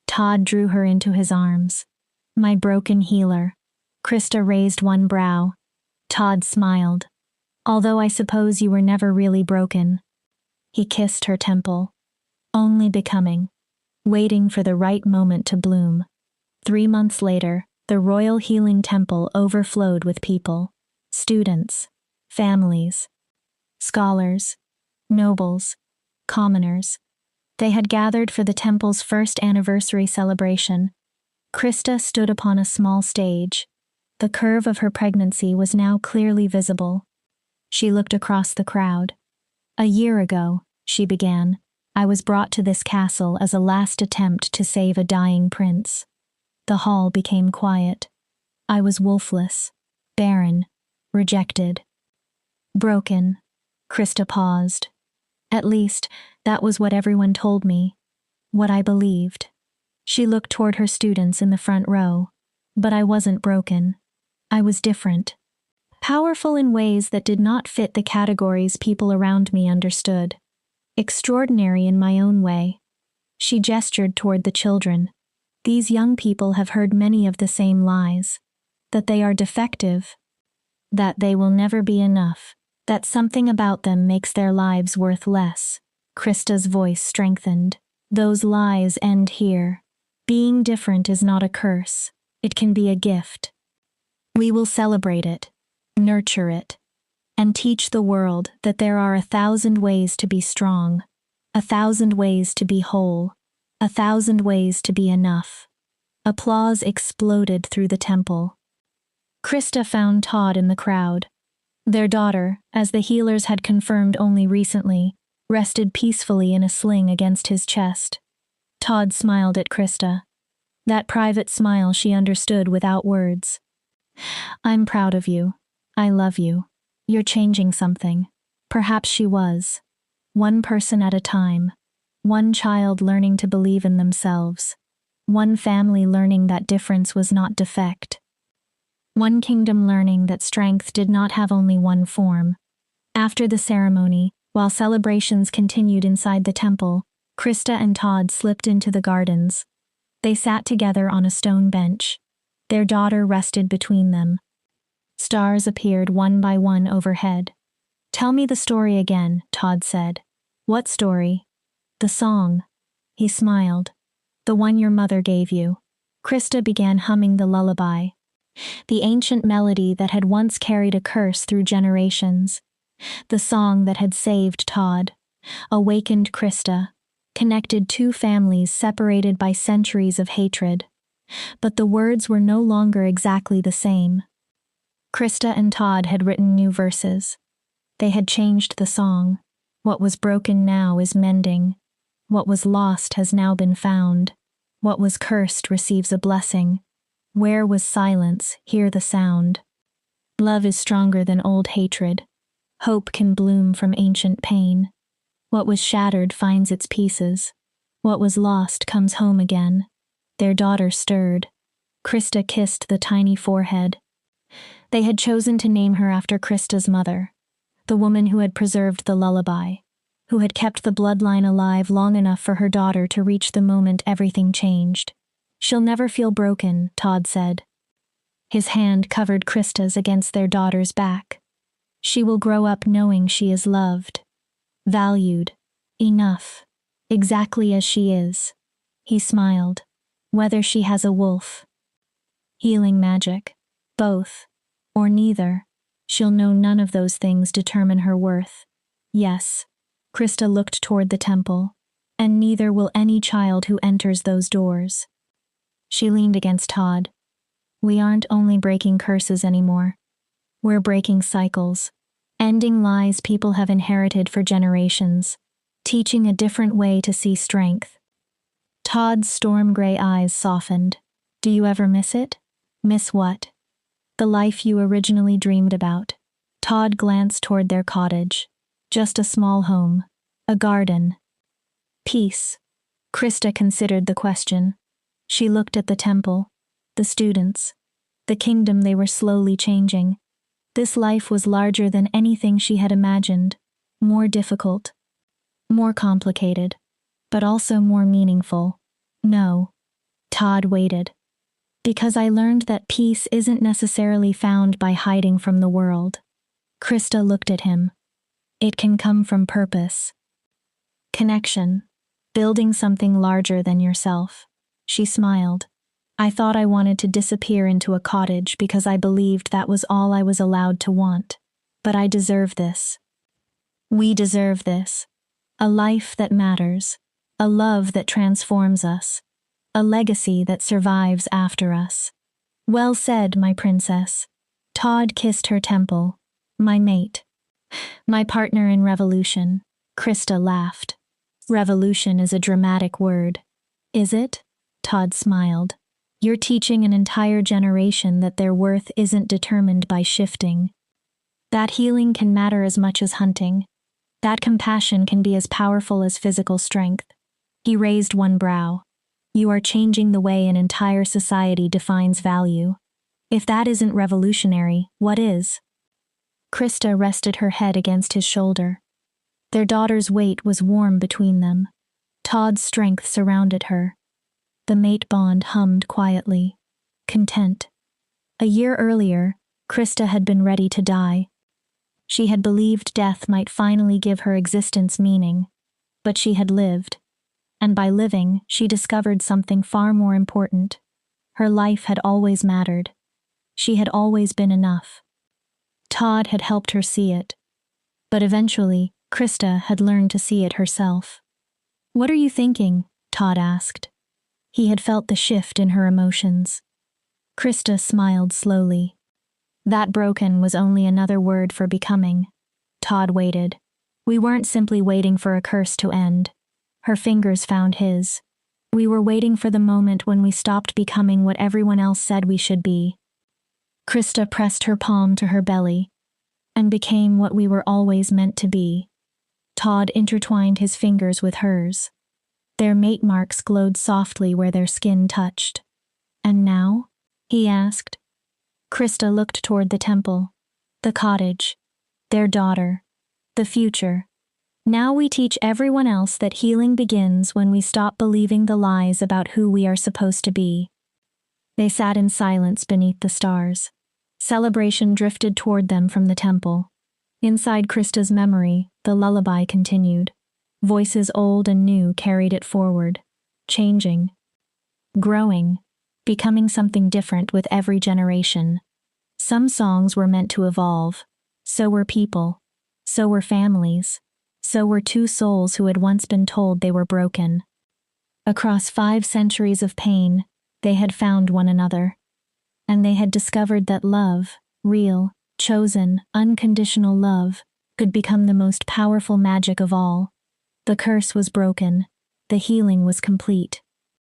Todd drew her into his arms. My broken healer. Krista raised one brow. Todd smiled. Although I suppose you were never really broken. He kissed her temple. Only becoming. Waiting for the right moment to bloom. 3 months later, the Royal Healing Temple overflowed with people. Students. Families. Scholars. Nobles. Commoners. They had gathered for the temple's first anniversary celebration. Krista stood upon a small stage. The curve of her pregnancy was now clearly visible. She looked across the crowd. A year ago, she began, I was brought to this castle as a last attempt to save a dying prince. The hall became quiet. I was wolfless, barren, rejected. Broken. Krista paused. At least, that was what everyone told me. What I believed. She looked toward her students in the front row. But I wasn't broken. I was different. Powerful in ways that did not fit the categories people around me understood. Extraordinary in my own way. She gestured toward the children. These young people have heard many of the same lies. That they are defective. That they will never be enough. That something about them makes their lives worth less. Krista's voice strengthened. Those lies end here. Being different is not a curse. It can be a gift. We will celebrate it, nurture it, and teach the world that there are 1,000 ways to be strong, 1,000 ways to be whole, 1,000 ways to be enough. Applause exploded through the temple. Krista found Todd in the crowd. Their daughter, as the healers had confirmed only recently, rested peacefully in a sling against his chest. Todd smiled at Krista. That private smile she understood without words. I'm proud of you. I love you. You're changing something. Perhaps she was. One person at a time. One child learning to believe in themselves. One family learning that difference was not defect. One kingdom learning that strength did not have only one form. After the ceremony, while celebrations continued inside the temple, Krista and Todd slipped into the gardens. They sat together on a stone bench. Their daughter rested between them. Stars appeared one by one overhead. "Tell me the story again," Todd said. "What story?" "The song." He smiled. "The one your mother gave you." Krista began humming the lullaby, the ancient melody that had once carried a curse through generations. The song that had saved Todd, awakened Krista, connected two families separated by centuries of hatred. But the words were no longer exactly the same. Krista and Todd had written new verses. They had changed the song. What was broken now is mending. What was lost has now been found. What was cursed receives a blessing. Where was silence, hear the sound. Love is stronger than old hatred. Hope can bloom from ancient pain. What was shattered finds its pieces. What was lost comes home again. Their daughter stirred. Krista kissed the tiny forehead. They had chosen to name her after Krista's mother, the woman who had preserved the lullaby, who had kept the bloodline alive long enough for her daughter to reach the moment everything changed. "She'll never feel broken," Todd said. His hand covered Krista's against their daughter's back. "She will grow up knowing she is loved, valued, enough, exactly as she is." He smiled. "Whether she has a wolf, healing magic, both, or neither, she'll know none of those things determine her worth." "Yes." Krista looked toward the temple. "And neither will any child who enters those doors." She leaned against Todd. "We aren't only breaking curses anymore. We're breaking cycles, ending lies people have inherited for generations, teaching a different way to see strength." Todd's storm-gray eyes softened. "Do you ever miss it?" "Miss what?" "The life you originally dreamed about." Todd glanced toward their cottage. Just a small home. A garden. Peace. Krista considered the question. She looked at the temple, the students, the kingdom they were slowly changing. This life was larger than anything she had imagined, more difficult, more complicated, but also more meaningful. "No." Todd waited. "Because I learned that peace isn't necessarily found by hiding from the world." Krista looked at him. "It can come from purpose. Connection. Building something larger than yourself." She smiled. "I thought I wanted to disappear into a cottage because I believed that was all I was allowed to want. But I deserve this. We deserve this. A life that matters. A love that transforms us. A legacy that survives after us." "Well said, my princess." Todd kissed her temple. "My mate. My partner in revolution." Krista laughed. "Revolution is a dramatic word." "Is it?" Todd smiled. "You're teaching an entire generation that their worth isn't determined by shifting. That healing can matter as much as hunting. That compassion can be as powerful as physical strength." He raised one brow. "You are changing the way an entire society defines value. If that isn't revolutionary, what is?" Krista rested her head against his shoulder. Their daughter's weight was warm between them. Todd's strength surrounded her. The mate bond hummed quietly. Content. A year earlier, Krista had been ready to die. She had believed death might finally give her existence meaning. But she had lived. And by living, she discovered something far more important. Her life had always mattered. She had always been enough. Todd had helped her see it. But eventually, Krista had learned to see it herself. "What are you thinking?" Todd asked. He had felt the shift in her emotions. Krista smiled slowly. "That broken was only another word for becoming." Todd waited. "We weren't simply waiting for a curse to end." Her fingers found his. "We were waiting for the moment when we stopped becoming what everyone else said we should be." Krista pressed her palm to her belly. and became what we were always meant to be. Todd intertwined his fingers with hers. Their mate marks glowed softly where their skin touched. And now? He asked. Krista looked toward the temple, the cottage, their daughter, the future. Now we teach everyone else that healing begins when we stop believing the lies about who we are supposed to be. They sat in silence beneath the stars. Celebration drifted toward them from the temple. Inside Krista's memory, the lullaby continued. Voices old and new carried it forward, changing, growing, becoming something different with every generation. Some songs were meant to evolve. So were people. So were families. So were two souls who had once been told they were broken. Across 5 centuries of pain, they had found one another. And they had discovered that love, real, chosen, unconditional love, could become the most powerful magic of all. The curse was broken. The healing was complete.